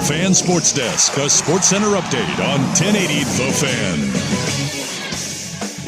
Fan Sports Desk, a Sports Center update on 1080 The Fan.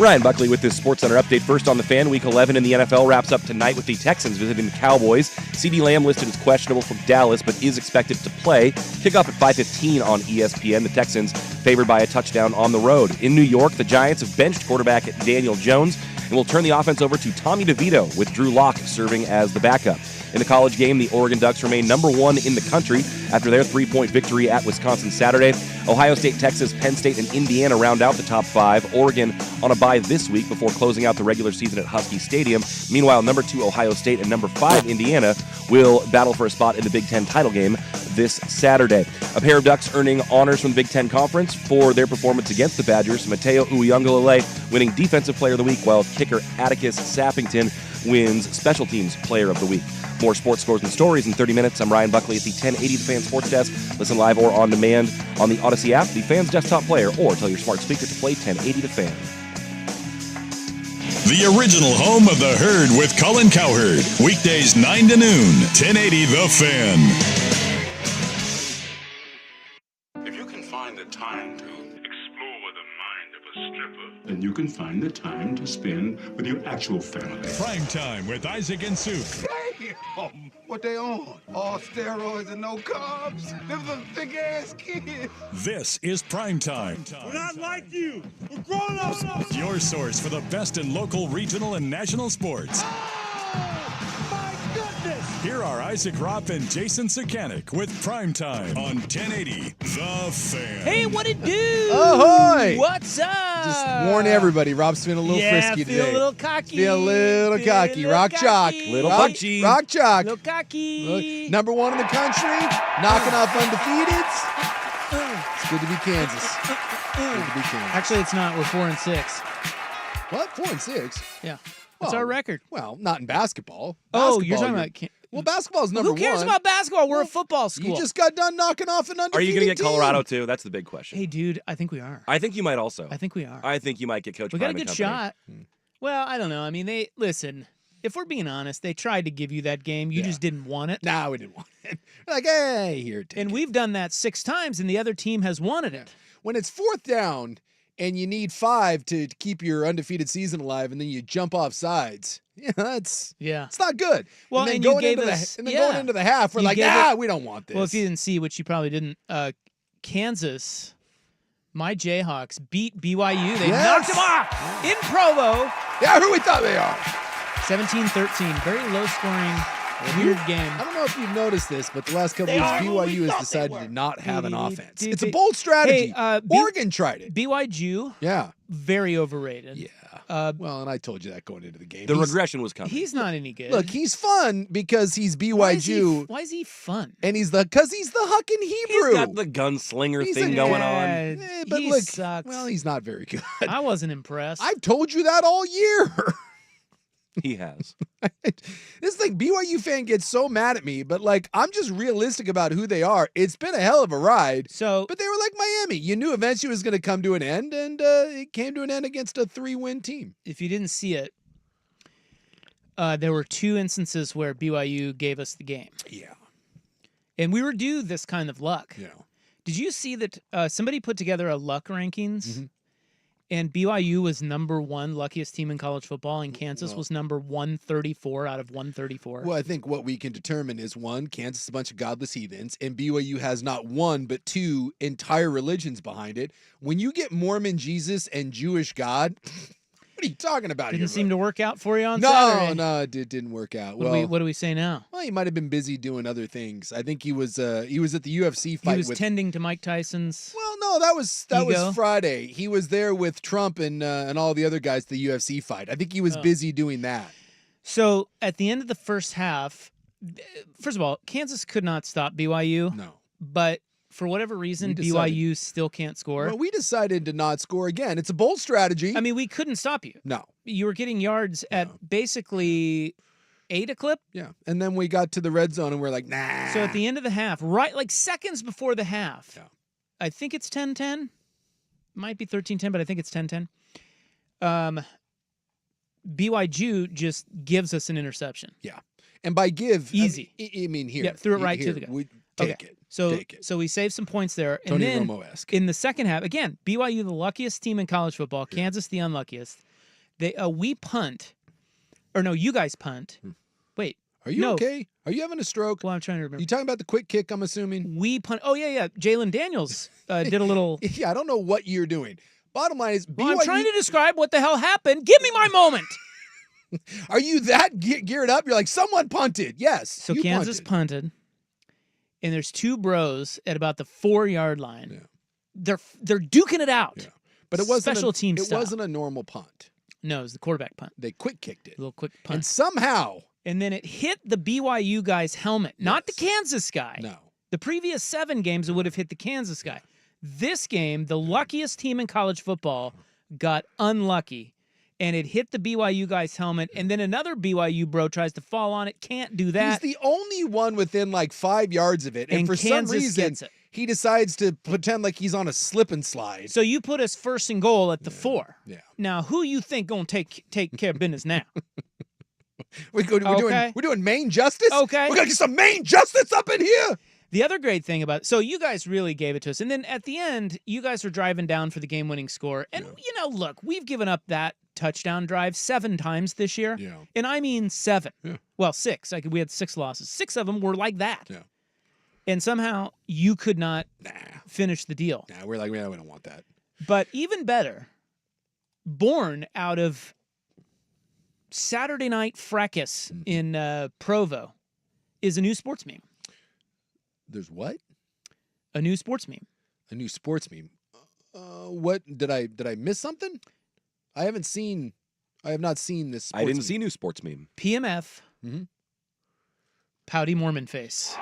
Ryan Buckley with this Sports Center update. First on the Fan, Week 11 in the NFL wraps up tonight with the Texans visiting the Cowboys. CeeDee Lamb listed as questionable from Dallas, but is expected to play. Kickoff at 5:15 on ESPN. The Texans favored by a touchdown on the road. In New York, the Giants have benched quarterback Daniel Jones and will turn the offense over to Tommy DeVito, with Drew Lock serving as the backup. In the college game, the Oregon Ducks remain number one in the country after their 3-point victory at Wisconsin Saturday. Ohio State, Texas, Penn State, and Indiana round out the top five. Oregon on a bye this week before closing out the regular season at Husky Stadium. Meanwhile, number 2 Ohio State and number 5 Indiana will battle for a spot in the Big Ten title game this Saturday. A pair of Ducks earning honors from the Big Ten Conference for their performance against the Badgers. Mateo Uiagalelei winning Defensive Player of the Week, while kicker Atticus Sappington wins Special Teams Player of the Week. More sports scores and stories in 30 minutes. I'm Ryan Buckley at the 1080 The Fan Sports Desk. Listen live or on demand on the Odyssey app, the Fan's desktop player, or tell your smart speaker to play 1080 The Fan. The original home of the Herd with Colin Cowherd. Weekdays 9 to noon, 1080 The Fan. If you can find the time to explore the mind of a stripper, then you can find the time to spend with your actual family. Primetime with Isaac and Suk. Damn! What they on? All steroids and no carbs? Them some thick-ass kids. This is Primetime. We're not like you. We're grown-ups. Your source for the best in local, regional, and national sports. Oh, my goodness. Here are Isaac Ropp and Jason Sakanik with Primetime on 1080 The Fan. Hey, what it do? Ahoy! What's up? Just warn everybody, Rob's feeling a little frisky today. Feel a little cocky. Feel a little cocky. Rock chalk. Little punchy. Rock chalk. Little cocky. Number one in the country, knocking off undefeateds. It's good to be Kansas. Good to be Kansas. Actually, it's not. We're 4-6. What? 4-6? Yeah. That's our record. Well, not in basketball. Oh, you're Basketball, talking about... Well, basketball's number one. Who cares about basketball? We're a football school. You just got done knocking off an undefeated Are you going to get team. Colorado too? That's the big question. Hey, dude, I think we are. I think you might also. I think we are. I think you might get Coach We got a Prime and good company. shot. Well, I don't know. I mean, listen, if we're being honest, they tried to give you that game. You just didn't want it. No, we didn't want it. We're like, hey, here, take And it. we've done that 6 times, and the other team has wanted it. When it's 4th down and you need 5 to keep your undefeated season alive, and then you jump off sides, it's not good. Well, and then and you going gave into us- going into the half, we're You like, gave it- we don't want this. Well, if you didn't see, which you probably didn't, Kansas, my Jayhawks beat BYU. They knocked them off in Provo. Yeah, who we thought they are. 17-13. Very low-scoring, weird game. I don't know if you've noticed this, but the last couple They weeks, are who we BYU has thought they decided were. to not have an offense. Hey, It's a bold strategy. Hey, Oregon tried it. BYU, Yeah. very overrated. Yeah. Well, and I told you that going into the game. The regression was coming. He's not any good. Look, he's fun because he's BYU. Why is he fun? And because he's the Huckin' Hebrew. He's got the gunslinger He's thing a- going on. But he look, sucks. well, he's not very good. I wasn't impressed. I've told you that all year. He has. This thing, BYU fan gets so mad at me, but like, I'm just realistic about who they are. It's been a hell of a ride. So, But they were like Miami. You knew eventually it was going to come to an end, and it came to an end against a 3-win team. if you didn't see it, there were 2 instances where BYU gave us the game. Yeah. And we were due this kind of luck. Yeah. Did you see that somebody put together a luck rankings? Mm-hmm. And BYU was number 1 luckiest team in college football, and Kansas was number 134 out of 134. Well, I think what we can determine is, 1, Kansas is a bunch of godless heathens, and BYU has not 1 but 2 entire religions behind it. When you get Mormon Jesus and Jewish God, what are you talking about? Didn't seem to work out for you on No, Saturday. no, it didn't work out. What do we say now? Well, he might have been busy doing other things. I think he was at the UFC fight. He was with, tending to Mike Tyson's. Well, no, that was ego? Friday. He was there with Trump and all the other guys at the UFC fight. I think he was busy doing that. So at the end of the first half, first of all, Kansas could not stop BYU. No. But for whatever reason, We decided- BYU still can't score. Well, we decided to not score again. It's a bold strategy. I mean, we couldn't stop you. No. You were getting yards at basically 8 a clip. Yeah. And then we got to the red zone and we're like, nah. So at the end of the half, right, like seconds before the half, Yeah. I think it's 10-10. Might be 13-10, but I think it's 10-10. BYU just gives us an interception. Yeah. And by give, Easy. I mean here. Yeah, threw it right to here, the guy. We take Okay. it. So Take it. so we saved some points there. And Tony then Romo-esque. in the second half, again, BYU the luckiest team in college football, Kansas the unluckiest. We punt, or no, you guys punt. Wait, Are you no. okay? Are you having a stroke? Well, I'm trying to remember. You talking about the quick kick, I'm assuming? We punt. Oh yeah. Jalen Daniels did a little. Yeah, I don't know what you're doing. Bottom line is, Well, I'm BYU, trying to describe what the hell happened. Give me my moment. are you that geared up? You're like, someone punted. Yes. So you Kansas punted, and there's two bros at about the 4-yard line. Yeah. They're duking it out. Yeah. But it wasn't special team It style. wasn't a normal punt. No, it was the quarterback punt. They quick kicked it. A little quick punt. And somehow, And then it hit the BYU guy's helmet, not the Kansas guy. no. The previous 7 games, it would have hit the Kansas guy. This game, the luckiest team in college football got unlucky, and it hit the BYU guy's helmet, and then another BYU bro tries to fall on it, can't do that. He's the only one within like 5 yards of it. And for Kansas some reason, gets it. he decides to pretend like he's on a slip and slide. So you put us first and goal at the 4. Yeah. Now, who you think gonna take care of business now? We're Okay. doing Maine justice? Okay. We're going to get some Maine justice up in here. The other great thing about so you guys really gave it to us, and then at the end, you guys were driving down for the game-winning score, and look, we've given up that touchdown drive 7 times this year, Yeah. and I mean 7. Yeah. Well, 6. We had 6 losses. 6 of them were like that. Yeah. And somehow you could not finish the deal. Nah, we're like, we don't want that. But even better, born out of Saturday Night Fracas in Provo is a new sports meme. There's what? A new sports meme. A new sports meme. What did I miss something? I have not seen this. I didn't meme. see new sports meme. PMF. Mhm. Pouty Mormon face.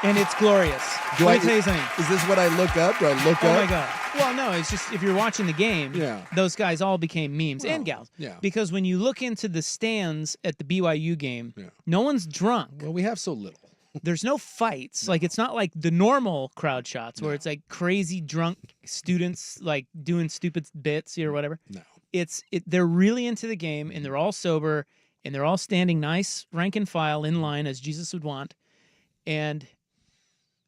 And it's glorious. Do Let I- me tell you something. Is this what I look up? Do I look Oh up? my God. Well, no, it's just if you're watching the game, Yeah. those guys all became memes and gals. Yeah. Because when you look into the stands at the BYU game, Yeah. no one's drunk. Well, we have so little. There's no fights. Like it's not like the normal crowd shots where it's like crazy drunk students like doing stupid bits or whatever. No. They're really into the game and they're all sober and they're all standing nice rank and file in line as Jesus would want. And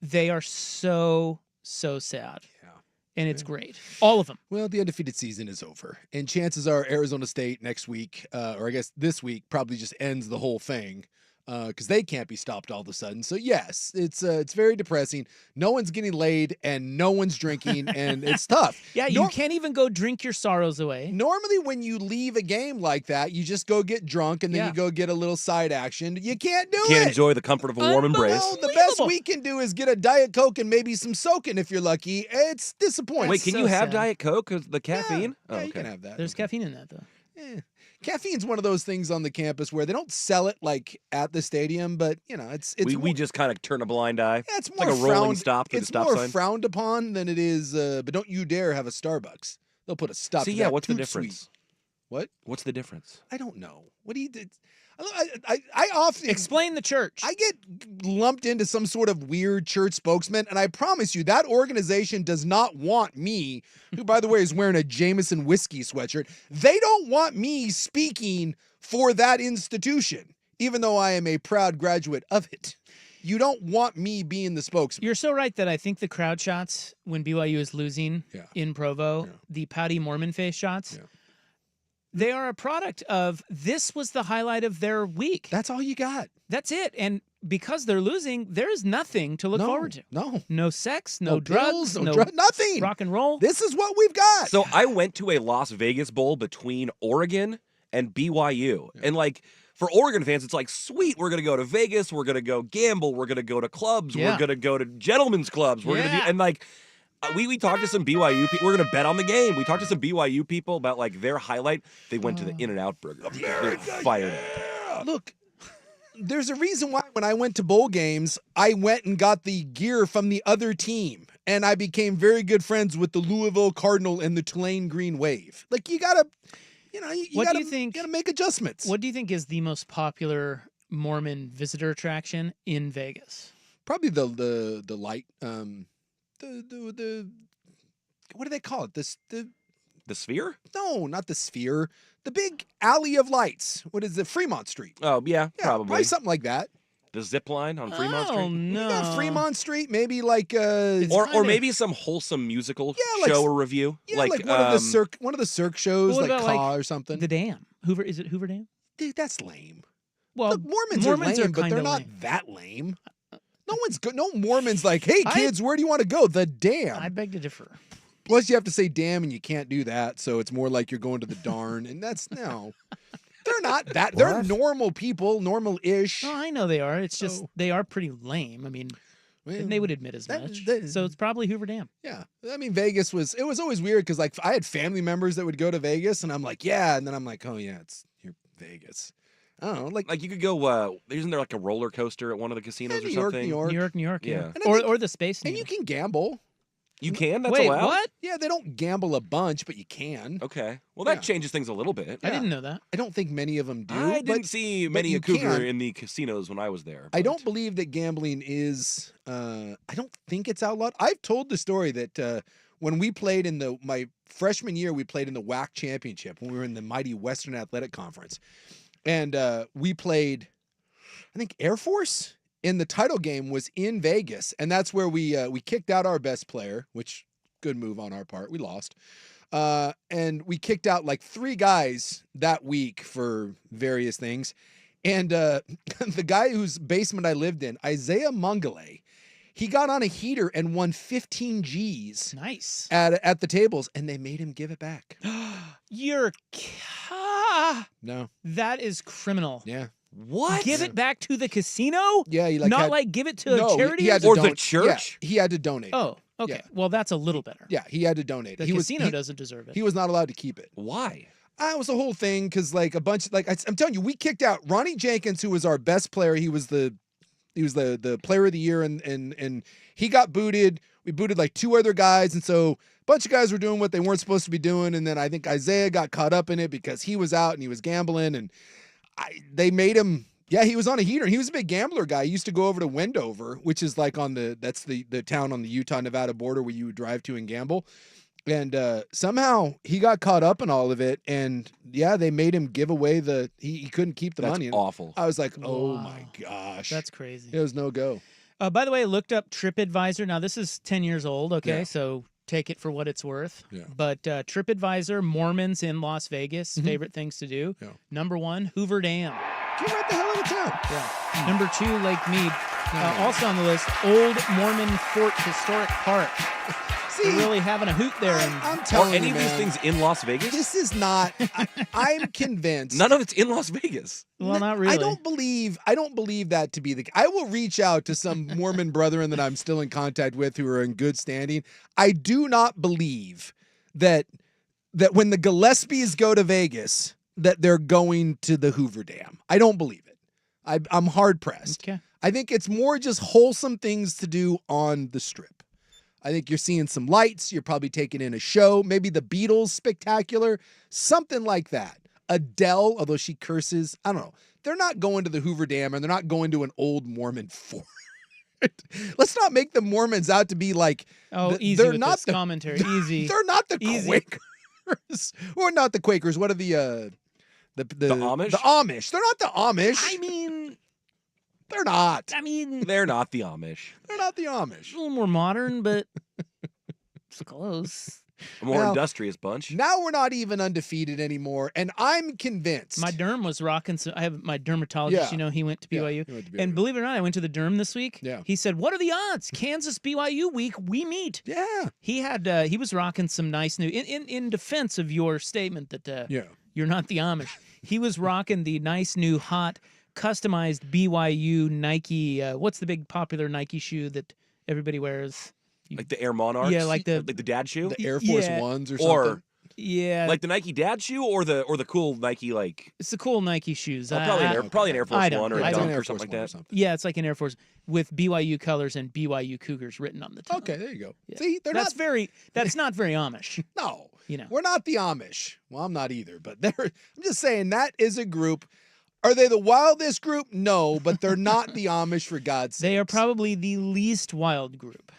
they are so sad. Yeah. And it's great. All of them. Well, the undefeated season is over, and chances are Arizona State next week, or I guess this week, probably just ends the whole thing. Because they can't be stopped all of a sudden. So yes, it's very depressing. No one's getting laid and no one's drinking, and it's tough. Yeah, you can't even go drink your sorrows away. Normally, when you leave a game like that, you just go get drunk and then you go get a little side action. You can't do Can't it. enjoy the comfort of a warm embrace. No, the best we can do is get a Diet Coke and maybe some soaking if you're lucky. It's disappointing. Wait, can so you have sad. Diet Coke? 'Cause the caffeine? Yeah, Oh, you okay. can have that. There's caffeine in that, though. Caffeine's one of those things on the campus where they don't sell it like at the stadium, but it's We just kind of turn a blind eye. yeah, it's It's more like a rolling frowned, stop through the it's stop more sign. frowned upon than it is. But don't you dare have a Starbucks. They'll put a stop. See, to yeah, that what's the toot difference? sweet. What? What's the difference? I don't know. What do you? I often Explain the church. I get lumped into some sort of weird church spokesman, and I promise you that organization does not want me, who by the way is wearing a Jameson whiskey sweatshirt. They don't want me speaking for that institution, even though I am a proud graduate of it. You don't want me being the spokesman. You're so right that I think the crowd shots when BYU is losing in Provo, the Pouty Mormon face shots, they are a product of this was the highlight of their week. That's all you got. That's it. And because they're losing, there is nothing to look forward to. No sex, no drugs, pills, nothing. rock and roll. This is what we've got. So I went to a Las Vegas Bowl between Oregon and BYU. And like for Oregon fans, it's like, sweet, we're going to go to Vegas. We're going to go gamble. We're going to go to clubs. Yeah. We're going to go to gentlemen's clubs. We're going to do, and like, we talked to some BYU people. We're going to bet on the game. We talked to some BYU people about like their highlight. They went to the In-N-Out Burger. They're fired up. Look, there's a reason why when I went to bowl games, I went and got the gear from the other team. And I became very good friends with the Louisville Cardinal and the Tulane Green Wave. Like, you got to, you What got do you think- to make adjustments. What do you think is the most popular Mormon visitor attraction in Vegas? Probably the light, the what do they call it? The Sphere? No, not the Sphere. The big alley of lights. What is it? Fremont Street. Oh, yeah, Yeah, probably. something like that. The zip line on Fremont Oh Street? no, You got Fremont Street, maybe like Or maybe some wholesome musical like show or review. yeah, like one of the Cirque shows, What like about, Caw or something. the dam. Hoover, is it Hoover Dam? Dude, that's lame. Well, The Mormons are lame, but they're kinda not lame. that lame. No one's good. No Mormon's like, hey kids, where do you want to go? The dam. I beg to differ. Plus, you have to say damn, and you can't do that. So it's more like you're going to the darn, and that's no. They're not that. They're normal people, normal-ish. No, I know they are. It's just they are pretty lame. I mean, and they would admit as much. So it's probably Hoover Dam. Yeah, I mean, Vegas was always weird because like I had family members that would go to Vegas, and I'm like, yeah, and then I'm like, oh yeah, it's you're Vegas. I don't know, like you could go. Isn't there like a roller coaster at one of the casinos New or York, something? New York. New York, Yeah. yeah. And I think- Or the Space and Needle. you can gamble. You can? That's Wait, allowed? what? Yeah, they don't gamble a bunch, but you can. Okay. Well, that Yeah. changes things a little bit. I didn't know that. I don't think many of them do. I but didn't see but many you a cougar can. in the casinos when I was there. I but- don't believe that gambling is. I don't think it's outlawed. I've told the story that when we played in my freshman year, we played in the WAC championship when we were in the mighty Western Athletic Conference, and we played, I think, Air Force. And the title game was in Vegas, and that's where we kicked out our best player, which good move on our part. We lost. And we kicked out like 3 guys that week for various things. And the guy whose basement I lived in, Isaiah Mungale, he got on a heater and won 15 G's Nice. at the tables, and they made him give it back. You're. No. That is criminal. Yeah. What? Give it back to the casino? Yeah. He Not had- like give it to No, a charity? he had to Or the don- church? Yeah, he had to donate. Oh, okay. Yeah. Well, that's a little better. Yeah, he had to donate. The he casino doesn't deserve it. He was not allowed to keep it. Why? It was a whole thing because like a bunch like I'm telling you, we kicked out Ronnie Jenkins, who was our best player. He was the player of the year, and he got booted. We booted like 2 other guys, and so a bunch of guys were doing what they weren't supposed to be doing. And then I think Isaiah got caught up in it because he was out and he was gambling, and they made him. Yeah, he was on a heater. He was a big gambler guy. He used to go over to Wendover, which is like that's the town on the Utah-Nevada border where you would drive to and gamble. And somehow he got caught up in all of it. And yeah, they made him give away he couldn't keep the That's money. And awful. I was like, oh Wow. my gosh. That's crazy. It was no go. By the way, I looked up TripAdvisor. Now, this is 10 years old, okay? Yeah. So take it for what it's worth. Yeah. But TripAdvisor, Mormons in Las Vegas, favorite things to do. Yeah. Number 1, Hoover Dam. Get right the hell out of town. Yeah. Number 2, Lake Mead. Also on the list, Old Mormon Fort Historic Park. See, They're really having a hoot there. I'm Are telling any you, of these man, things in Las Vegas? this is not. I'm convinced. None of it's in Las Vegas. Well, not really. I don't believe that to be the. I will reach out to some Mormon brethren that I'm still in contact with who are in good standing. I do not believe that when the Gillespies go to Vegas, that they're going to the Hoover Dam. I don't believe it. I'm hard pressed. Okay. I think it's more just wholesome things to do on the Strip. I think you're seeing some lights. You're probably taking in a show. Maybe the Beatles spectacular, something like that. Adele, although she curses, I don't know. They're not going to the Hoover Dam, and they're not going to an old Mormon fort. Let's not make the Mormons out to be like. Oh, easy they're with not this the commentary. Easy. They're not the Easy. Quakers, or not the Quakers. What are the Amish? The Amish. They're not the Amish. I mean, they're not. They're not the Amish. They're not the Amish. a little more modern, but it's close. A more Well, industrious bunch. Now we're not even undefeated anymore, and I'm convinced. My derm was rocking. So I have my dermatologist. Yeah. He went to Yeah, BYU. he went to And BYU. believe it or not, I went to the derm this week. Yeah. He said, "What are the odds? Kansas BYU week, we meet." Yeah. He had he was rocking some nice new. In defense of your statement that Yeah. you're not the Amish, he was rocking the nice new hot customized BYU Nike. What's the big popular Nike shoe that everybody wears? Like the Air Monarchs? Yeah, like the dad shoe? The Air Force Yeah. Ones or Or something. yeah, like the Nike dad shoe or the cool Nike like it's the cool Nike shoes. probably an Air Force I don't- One or I a don't- Dunk Air or Force something One or like that. something. Yeah, it's like an Air Force with BYU colors and BYU Cougars written on the top. Okay, there you go. Yeah. See, they're That's not. that's not very Amish. No, You know. we're not the Amish. Well, I'm not either, but I'm just saying that is a group. Are they the wildest group? No, but they're not the Amish for God's sake. They are probably the least wild group.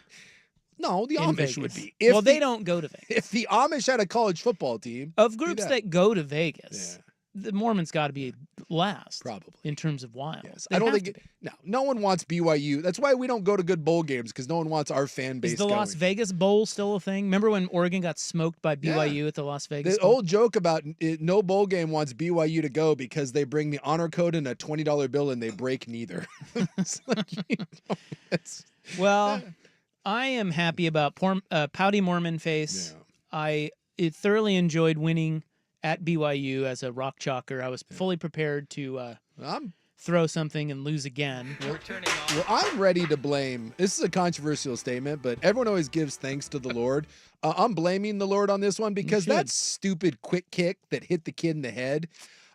No, the in Amish Vegas. would be. Well, they don't go to Vegas. If the Amish had a college football team, Of groups that. that go to Vegas, the Mormons got to be last. Probably. In terms of wild. Yes. They I don't have think to be. no one wants BYU. That's why we don't go to good bowl games, because no one wants our fan base Is the going. Las Vegas Bowl still a thing? Remember when Oregon got smoked by BYU at the Las Vegas The Bowl? old joke about no bowl game wants BYU to go because they bring the honor code and a $20 bill and they break neither. It's like, it's, Well, I am happy about Pouty Mormon Face. Yeah. I thoroughly enjoyed winning at BYU as a rock chalker. I was fully prepared to throw something and lose again. Well, I'm ready to blame. This is a controversial statement, but everyone always gives thanks to the Lord. I'm blaming the Lord on this one because that stupid quick kick that hit the kid in the head.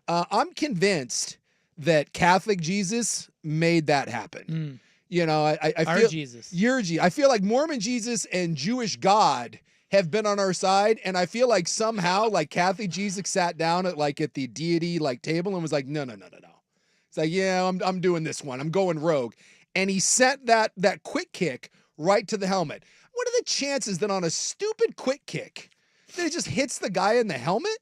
I'm convinced that Catholic Jesus made that happen. You know, I Our feel Jesus. I feel like Mormon Jesus and Jewish God have been on our side, and I feel like somehow, like Catholic Jesus sat down at the deity table and was like, no. It's like, yeah, I'm doing this one. I'm going rogue, and he sent that quick kick right to the helmet. What are the chances that on a stupid quick kick that it just hits the guy in the helmet?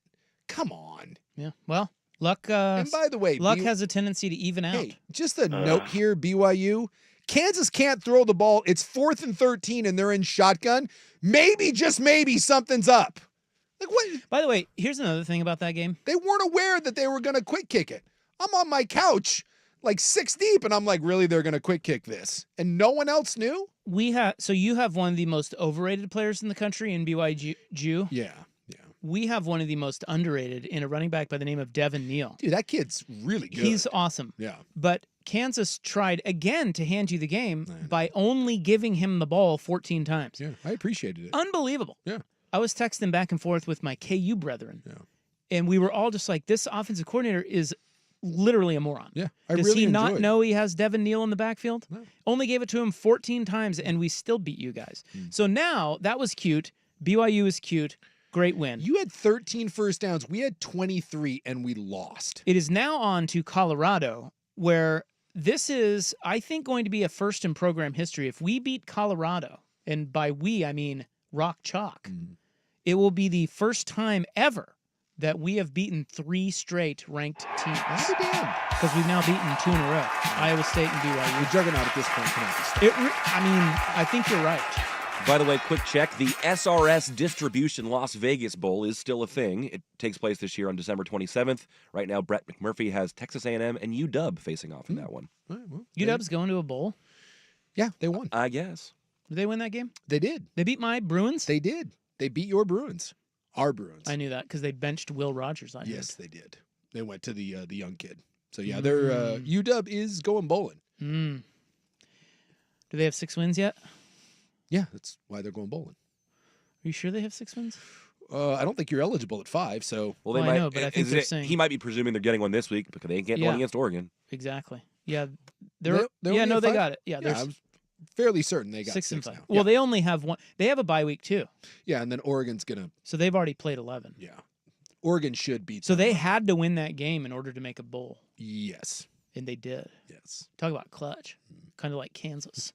Come on. Yeah. Well, luck. And by the way, luck has a tendency to even out. Hey, just a note here, BYU. Kansas can't throw the ball. It's 4th and 13, and they're in shotgun. Maybe, just maybe, something's up. Like what? By the way, here's another thing about that game. They weren't aware that they were going to quick kick it. I'm on my couch, 6 deep, and I'm like, really, they're going to quick kick this? And no one else knew? So you have one of the most overrated players in the country in BYU. Yeah. We have one of the most underrated in a running back by the name of Devin Neal. Dude, that kid's really good. He's awesome. Yeah. But Kansas tried again to hand you the game by only giving him the ball 14 times. Yeah, I appreciated it. Unbelievable. Yeah. I was texting back and forth with my KU brethren. Yeah. And we were all just like, this offensive coordinator is literally a moron. Yeah, I Does really he not enjoyed. know he has Devin Neal in the backfield? No. Only gave it to him 14 times, and we still beat you guys. So now, that was cute. BYU is cute. Great win. You had 13 first downs. We had 23, and we lost. It is now on to Colorado, where this is, I think, going to be a first in program history. If we beat Colorado, and by we, I mean Rock Chalk, it will be the first time ever that we have beaten 3 straight ranked teams. I'll be damned. Because we've now beaten 2 in a row. Iowa State and BYU. The juggernaut at this point cannot be stopped. I think you're right. By the way, quick check. The SRS Distribution Las Vegas Bowl is still a thing. It takes place this year on December 27th. Right now, Brett McMurphy has Texas A&M and UW facing off in that one. All right, well, UW's going to a bowl. Yeah, they won. I guess. Did they win that game? They did. They beat my Bruins? They did. They beat your Bruins. Our Bruins. I knew that because they benched Will Rogers. Yes, they did. They went to the young kid. So, yeah, they're UW is going bowling. Do they have 6 wins yet? Yeah, that's why they're going bowling. Are you sure they have 6 wins? I don't think you're eligible at 5, so. Well, they I might. know, but I think they're saying he might be presuming they're getting one this week because they ain't getting one against Oregon. Exactly. Yeah. They They only have they 5? got it. Yeah, Yeah, I was fairly certain they got 6 and 5. now. Well, they only have one. They have a bye week too. Yeah, and then Oregon's going to. So they've already played 11. Yeah. Oregon should beat So them. they had to win that game in order to make a bowl. Yes. And they did. Yes. Talk about clutch. Kind of like Kansas.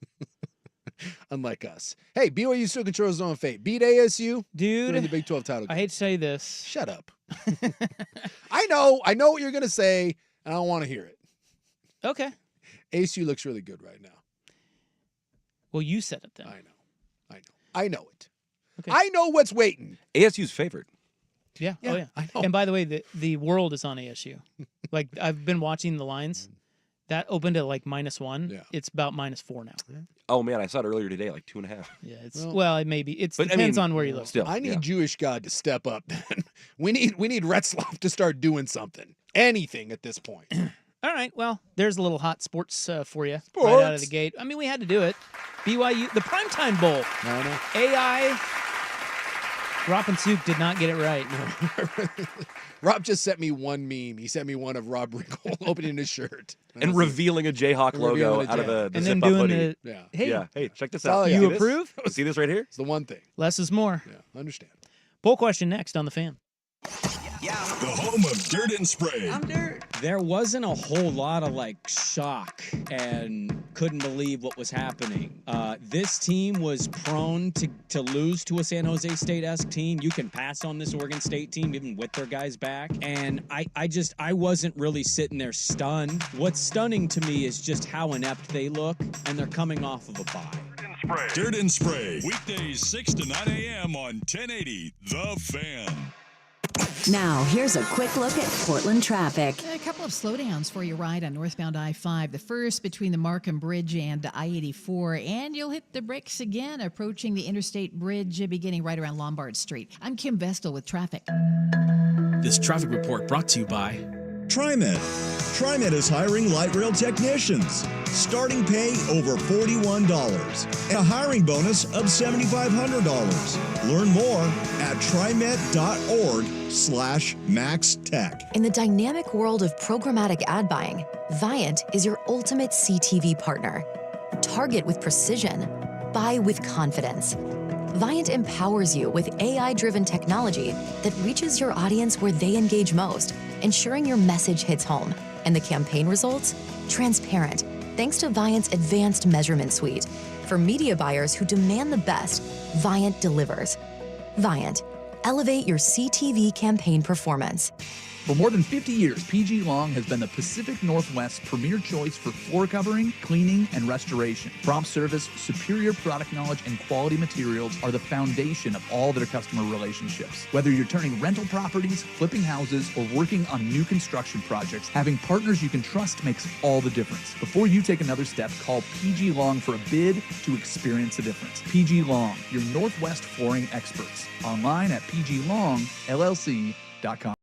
Unlike us. Hey, BYU still controls their own fate. Beat ASU. Dude, They're in the Big 12 title I game. hate to say this. Shut up. I know what you're going to say, and I don't want to hear it. Okay. ASU looks really good right now. Well, you said it then. I know it. Okay. I know what's waiting. ASU's favored. Yeah. Oh, yeah. I know. And by the way, the world is on ASU. Like, I've been watching the lines. That opened at -1. Yeah. It's about -4 now. Oh, man, I saw it earlier today, 2.5. Yeah. It's it may be. It But, I depends mean, on where you look. Still, I need yeah. Jewish God to step up. Then we need Retzloff to start doing something, anything at this point. All right. Well, there's a little hot sports for you right out of the Sports. gate. I mean, we had to do it. BYU, the Primetime Bowl. I know. AI. Rop and Suk did not get it right. Rob just sent me one meme. He sent me one of Rob Riggle opening his shirt And revealing a Jayhawk And logo revealing a out of the And then zip-up doing hoodie. the Yeah. hey, Yeah. Hey, check this That's all out. I you got. See this? approve? See this right here? It's the one thing. Less is more. Yeah, understand. Poll question next on the Fan. The home of dirt and spray. There wasn't a whole lot of shock and couldn't believe what was happening. This team was prone to lose to a San Jose State-esque team. You can pass on this Oregon State team even with their guys back. And I wasn't really sitting there stunned. What's stunning to me is just how inept they look, and they're coming off of a bye. Dirt and Spray. Weekdays 6 to 9 a.m. on 1080 The Fan. Now, here's a quick look at Portland traffic. A couple of slowdowns for your ride on northbound I-5. The first between the Markham Bridge and I-84. And you'll hit the brakes again approaching the Interstate Bridge beginning right around Lombard Street. I'm Kim Vestal with traffic. This traffic report brought to you by TriMet. TriMet is hiring light rail technicians. Starting pay over $41 and a hiring bonus of $7,500. Learn more at trimet.org/maxtech. In the dynamic world of programmatic ad buying, Viant is your ultimate CTV partner. Target with precision. Buy with confidence. Viant empowers you with AI-driven technology that reaches your audience where they engage most, ensuring your message hits home. And the campaign results? Transparent, thanks to Viant's advanced measurement suite. For media buyers who demand the best, Viant delivers. Viant, elevate your CTV campaign performance. For more than 50 years, PG Long has been the Pacific Northwest's premier choice for floor covering, cleaning, and restoration. Prompt service, superior product knowledge, and quality materials are the foundation of all their customer relationships. Whether you're turning rental properties, flipping houses, or working on new construction projects, having partners you can trust makes all the difference. Before you take another step, call PG Long for a bid to experience the difference. PG Long, your Northwest flooring experts. Online at pglongllc.com.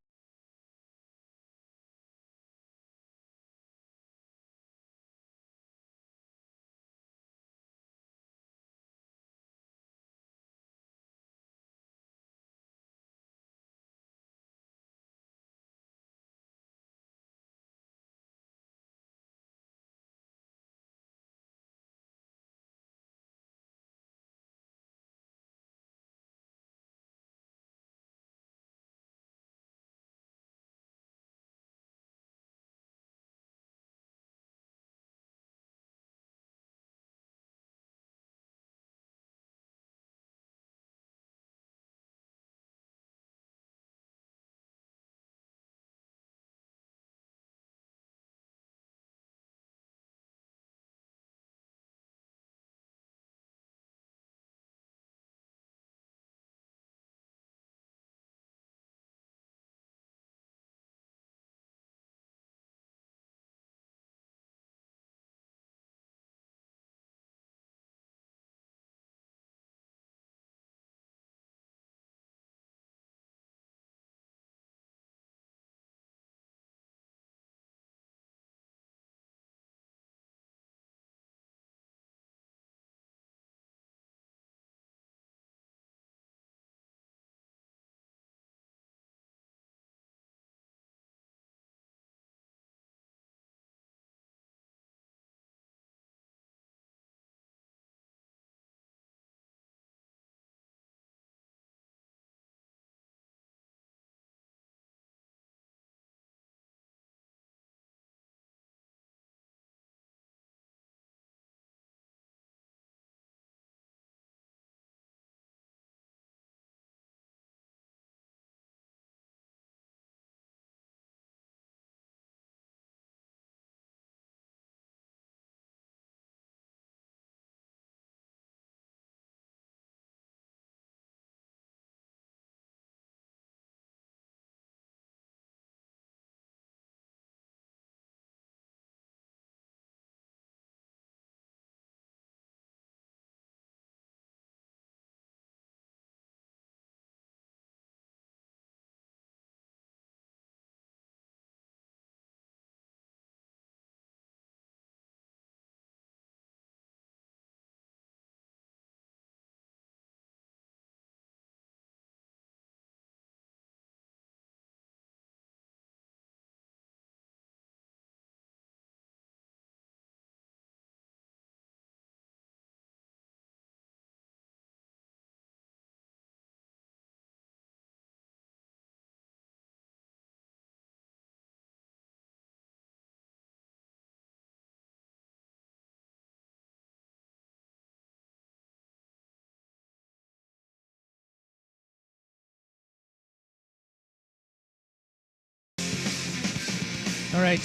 All right,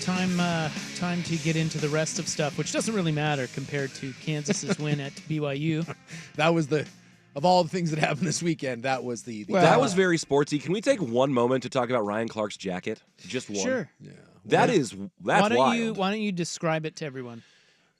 time to get into the rest of stuff, which doesn't really matter compared to Kansas's win at BYU. That was of all the things that happened this weekend, that was that was very sportsy. Can we take one moment to talk about Ryan Clark's jacket? Just one. Sure. Yeah. That's wild. Why don't you describe it to everyone?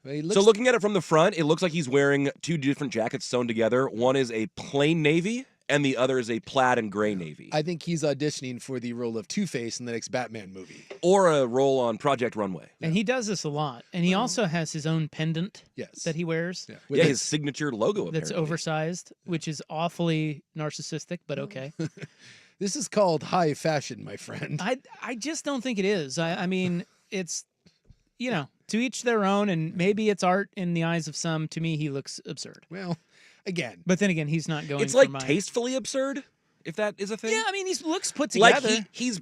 So looking at it from the front, it looks like he's wearing two different jackets sewn together. One is a plain navy, and the other is a plaid and gray navy. I think he's auditioning for the role of Two-Face in the next Batman movie. Or a role on Project Runway. And he does this a lot. And he also has his own pendant that he wears. Yeah, his signature logo, That's apparently. oversized, which is awfully narcissistic, but okay. This is called high fashion, my friend. I just don't think it is. I mean, it's, to each their own, and maybe it's art in the eyes of some. To me, he looks absurd. Well, again. But then again, he's not going It's for like my... tastefully absurd, if that is a thing. Yeah, I mean, he looks put together. Like he's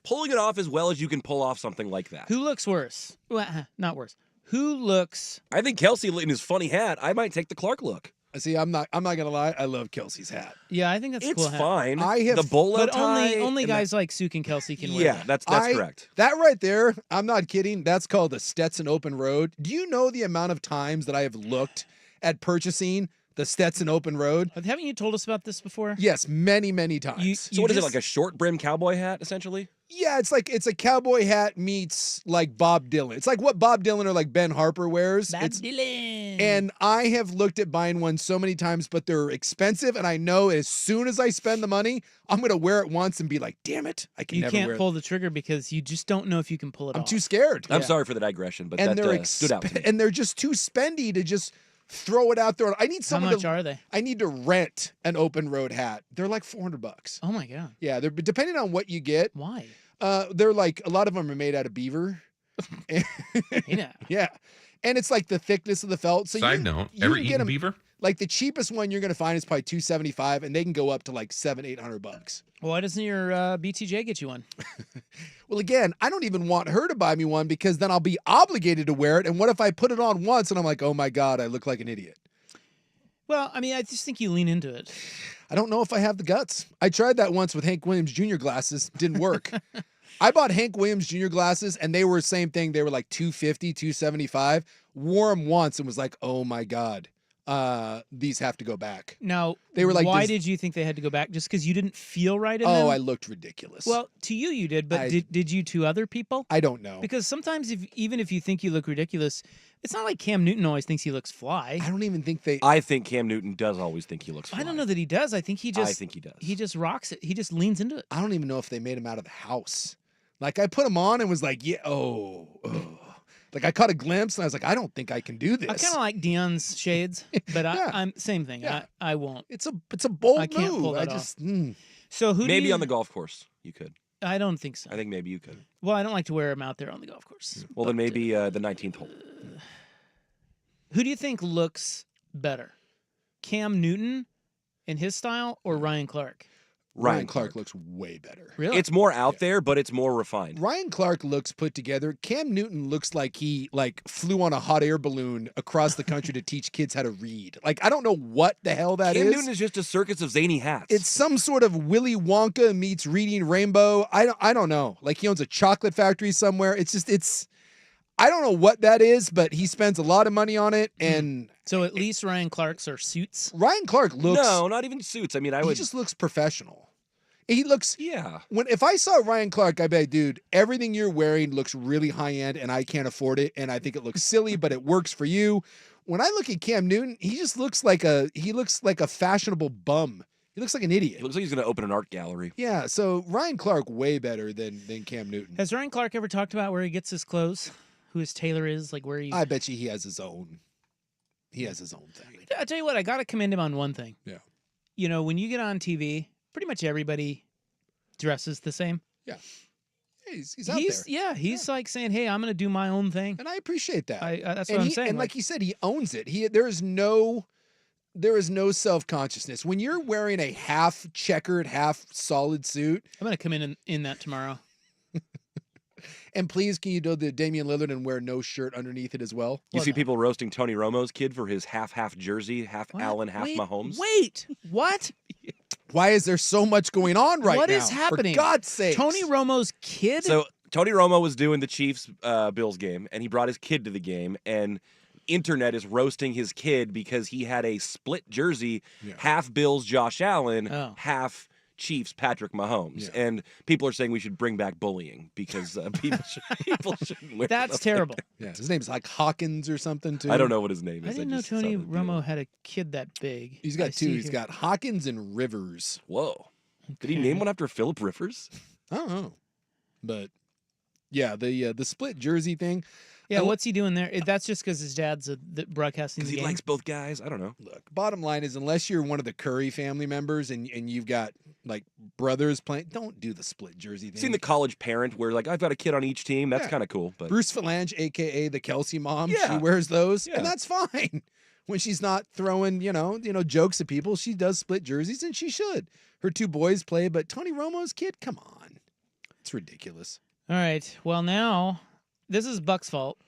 pulling it off as well as you can pull off something like that. Who looks worse? Well, not worse. Who looks... I think Kelsey in his funny hat. I might take the Clark look. See, I'm not gonna lie. I love Kelsey's hat. Yeah, I think that's a It's cool hat. fine. I have the bolo But tie. only guys like Suk and Kelsey can wear Yeah, that. that's correct. That right there, I'm not kidding. That's called the Stetson Open Road. Do you know the amount of times that I have looked at purchasing the Stetson Open Road? Haven't you told us about this before? Yes, many, many times. So what is it, like a short brim cowboy hat, essentially? Yeah, it's a cowboy hat meets like Bob Dylan. It's like what Bob Dylan or like Ben Harper wears. Dylan. And I have looked at buying one so many times, but they're expensive. And I know as soon as I spend the money, I'm going to wear it once and be like, damn it, I can never wear it. You can't pull the trigger because you just don't know if you can pull it off. I'm too scared. I'm sorry for the digression, but that stood out to me. And they're just too spendy to just throw it out there. I need someone. How much are they? I need to rent an open road hat. They're like $400. Oh my god. Yeah, they're depending on what you get. Why? They're like a lot of them are made out of beaver. Yeah. Yeah, and it's like the thickness of the felt. So Side note, ever eaten beaver? Like the cheapest one you're gonna find is probably $275, and they can go up to like $700-800. Why doesn't your BTJ get you one? Well, again, I don't even want her to buy me one because then I'll be obligated to wear it. And what if I put it on once and I'm like, oh my God, I look like an idiot? Well, I mean, I just think you lean into it. I don't know if I have the guts. I tried that once with Hank Williams Jr. glasses. Didn't work. I bought Hank Williams Jr. glasses and they were the same thing. They were like $250, $275. Wore them once and was like, oh my God. These have to go back. Now, they were like, why did you think they had to go back? Just because you didn't feel right in them? Oh, I looked ridiculous. Well, to you did, but did you to other people? I don't know. Because sometimes even if you think you look ridiculous, it's not like Cam Newton always thinks he looks fly. I don't even think I think Cam Newton does always think he looks fly. I don't know that he does. I think he does. He just rocks it. He just leans into it. I don't even know if they made him out of the house. Like I put him on and was like, yeah, Like I caught a glimpse and I was like, I don't think I can do this. I kind of like Dion's shades, but I'm same thing. Yeah. I won't. It's a bold I can't move. pull that I just off. So who maybe do you, on the golf course you could. I don't think so. I think maybe you could. Well, I don't like to wear them out there on the golf course. Well, then maybe the 19th hole. Who do you think looks better, Cam Newton in his style or Ryan Clark? Ryan Clark looks way better. Really? It's more out there, but it's more refined. Ryan Clark looks put together. Cam Newton looks like he flew on a hot air balloon across the country to teach kids how to read. Like I don't know what the hell that is. Cam Newton is just a circus of zany hats. It's some sort of Willy Wonka meets Reading Rainbow. I don't know. Like he owns a chocolate factory somewhere. It's I don't know what that is, but he spends a lot of money on it. And so at least Ryan Clark's are suits. Ryan Clark looks no, not even suits. I mean, he just looks professional. He looks yeah. If I saw Ryan Clark, I'd be like, dude, everything you're wearing looks really high end, and I can't afford it, and I think it looks silly, but it works for you. When I look at Cam Newton, he just looks like a fashionable bum. He looks like an idiot. He looks like he's going to open an art gallery. Yeah. So Ryan Clark way better than Cam Newton. Has Ryan Clark ever talked about where he gets his clothes? Who his tailor is? Like where he? I bet you he has his own. He has his own thing. I tell you what, I got to commend him on one thing. Yeah. You know, when you get on TV, pretty much everybody dresses the same. Yeah. He's out there. Yeah, he's like saying, "Hey, I'm going to do my own thing," and I appreciate that. That's what I'm saying. And like you said, he owns it. There is no self-consciousness when you're wearing a half checkered, half solid suit. I'm going to come in that tomorrow. And please, can you do the Damian Lillard and wear no shirt underneath it as well? You see people roasting Tony Romo's kid for his half jersey, half Allen, half Mahomes. Wait, what? Why is there so much going on right now? What is happening? For God's sake. Tony Romo's kid? So Tony Romo was doing the Chiefs Bills game, and he brought his kid to the game, and internet is roasting his kid because he had a split jersey, half Bills Josh Allen, half Chiefs Patrick Mahomes. And people are saying we should bring back bullying because people shouldn't wear That's terrible. Yeah, his name's like Hawkins or something too. I don't know what his name is. I didn't know Tony Romo had a kid that big. He's got two. He's got Hawkins and Rivers. Whoa. Did he name one after Philip Rivers? I don't know. But yeah, the split jersey thing. Yeah, what's he doing there? That's just because his dad's broadcasting the Because he game. likes both guys. I don't know. Look, bottom line is, unless you're one of the Curry family members and you've got like brothers playing, don't do the split jersey thing. I've seen the college parent where like I've got a kid on each team. That's kind of cool. But Bruce Phalange, aka the Kelsey mom, she wears those, and that's fine. When she's not throwing, jokes at people, she does split jerseys, and she should. Her two boys play, but Tony Romo's kid, come on, it's ridiculous. All right. Well, now this is Buck's fault.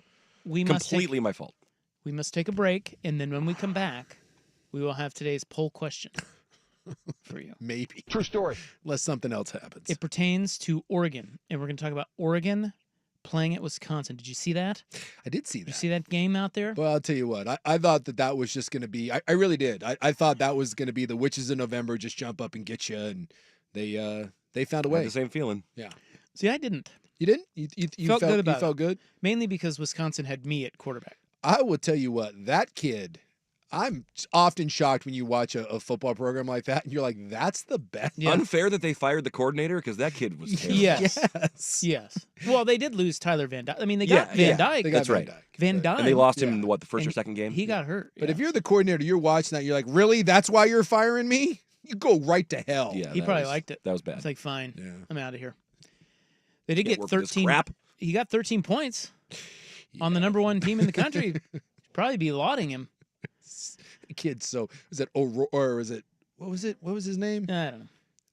Completely my fault. We must take a break, and then when we come back, we will have today's poll question for you. Maybe. True story. Unless something else happens. It pertains to Oregon, and we're going to talk about Oregon playing at Wisconsin. Did you see that? I did see that. Did you see that game out there? Well, I'll tell you what. I thought that was just going to be. I really did. I thought that was going to be the witches of November just jump up and get you, and they found a way. I had the same feeling. Yeah. See, I didn't. You didn't? You felt good about it. You felt good? Mainly because Wisconsin had me at quarterback. I will tell you what, that kid, I'm often shocked when you watch a football program like that, and you're like, that's the best. Yeah. Unfair that they fired the coordinator because that kid was terrible. Yes. Well, they did lose Tyler Van Dyke. I mean, they got Van Dyke. They got That's right. Van Dyke. And they lost him in the first or second game? He got hurt. But if you're the coordinator, you're watching that, you're like, really? That's why you're firing me? You go right to hell. Yeah, he probably liked it. That was bad. It's like, fine, I'm out of here. They Can't did get work with this 13. crap. He got 13 points on the number one team in the country. Probably be lauding him. The kid's so, is it O'Rourke, or is it, what was it? What was his name? I don't know.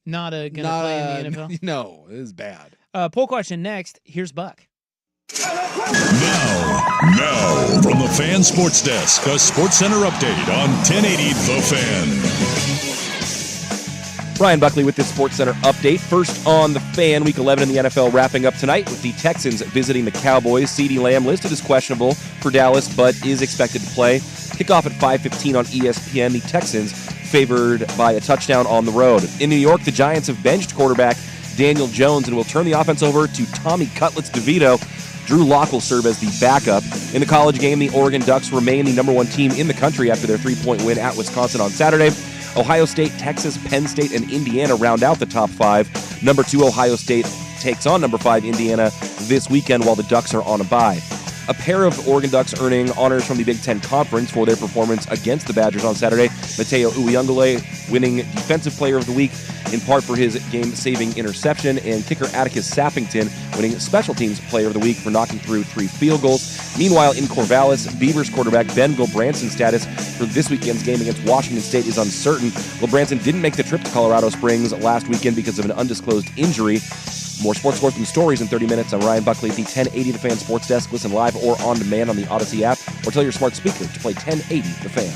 Not going to play in the NFL? No, it was bad. Poll question next. Here's Buck. Now, from the Fan Sports Desk, a Sports Center update on 1080 The Fan. Brian Buckley with this Sports Center update. First on the Fan, Week 11 in the NFL wrapping up tonight with the Texans visiting the Cowboys. CeeDee Lamb listed as questionable for Dallas, but is expected to play. Kickoff at 5:15 on ESPN. The Texans favored by a touchdown on the road. In New York, the Giants have benched quarterback Daniel Jones and will turn the offense over to Tommy Cutlets DeVito. Drew Lock will serve as the backup. In the college game, the Oregon Ducks remain the number one team in the country after their 3-point win at Wisconsin on Saturday. Ohio State, Texas, Penn State, and Indiana round out the top five. Number 2, Ohio State takes on number 5, Indiana, this weekend while the Ducks are on a bye. A pair of Oregon Ducks earning honors from the Big Ten Conference for their performance against the Badgers on Saturday. Mateo Uyunglele winning Defensive Player of the Week in part for his game-saving interception, and kicker Atticus Sappington winning Special Teams Player of the Week for knocking through 3 field goals. Meanwhile, in Corvallis, Beavers quarterback Ben Gulbranson's status for this weekend's game against Washington State is uncertain. Gulbranson didn't make the trip to Colorado Springs last weekend because of an undisclosed injury. More sports scores and stories in 30 minutes. I'm Ryan Buckley at the 1080 The Fan Sports Desk. Listen live or on demand on the Odyssey app, or tell your smart speaker to play 1080 The Fan.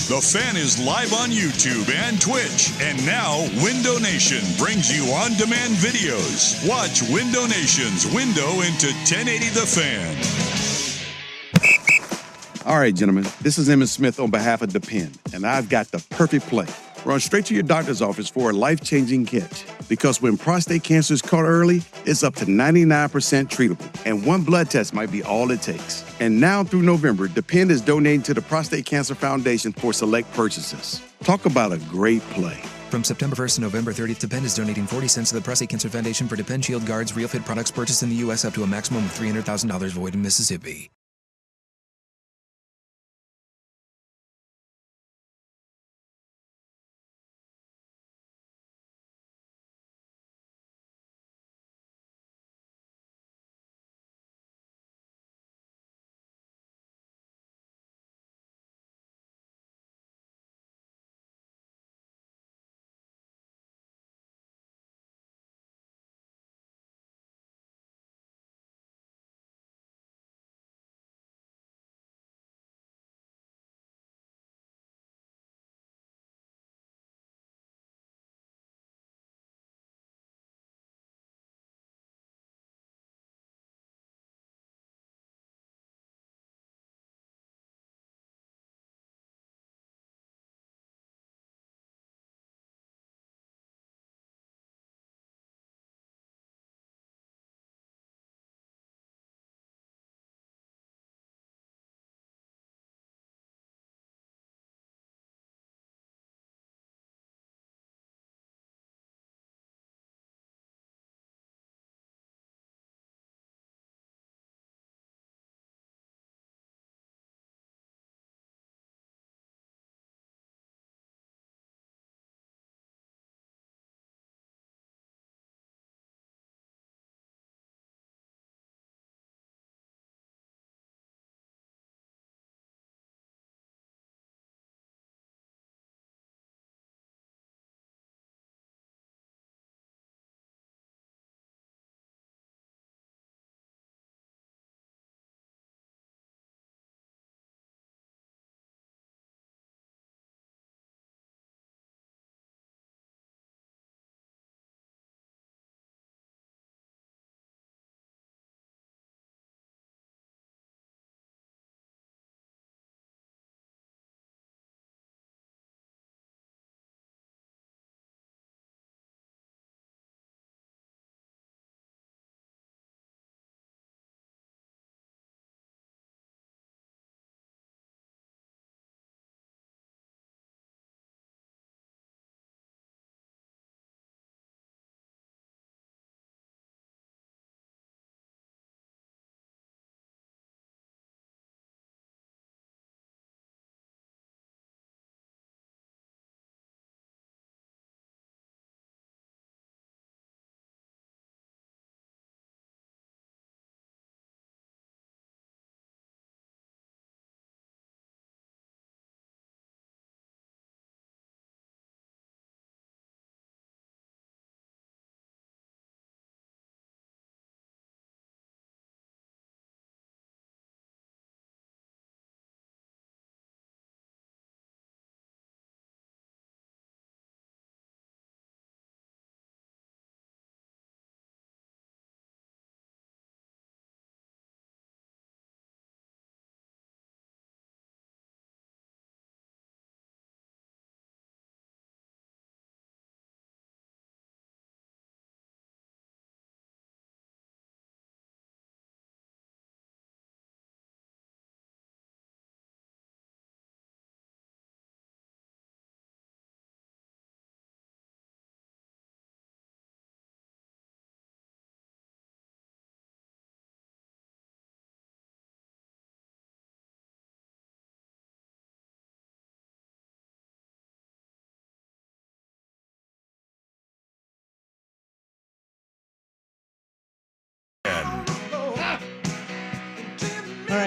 The Fan is live on YouTube and Twitch. And now, Window Nation brings you on-demand videos. Watch Window Nation's window into 1080 The Fan. All right, gentlemen, this is Emmett Smith on behalf of Depend, and I've got the perfect play. Run straight to your doctor's office for a life-changing catch. Because when prostate cancer is caught early, it's up to 99% treatable, and one blood test might be all it takes. And now through November, Depend is donating to the Prostate Cancer Foundation for select purchases. Talk about a great play. From September 1st to November 30th, Depend is donating 40 cents to the Prostate Cancer Foundation for Depend Shield Guards Real Fit products purchased in the U.S. up to a maximum of $300,000 void in Mississippi.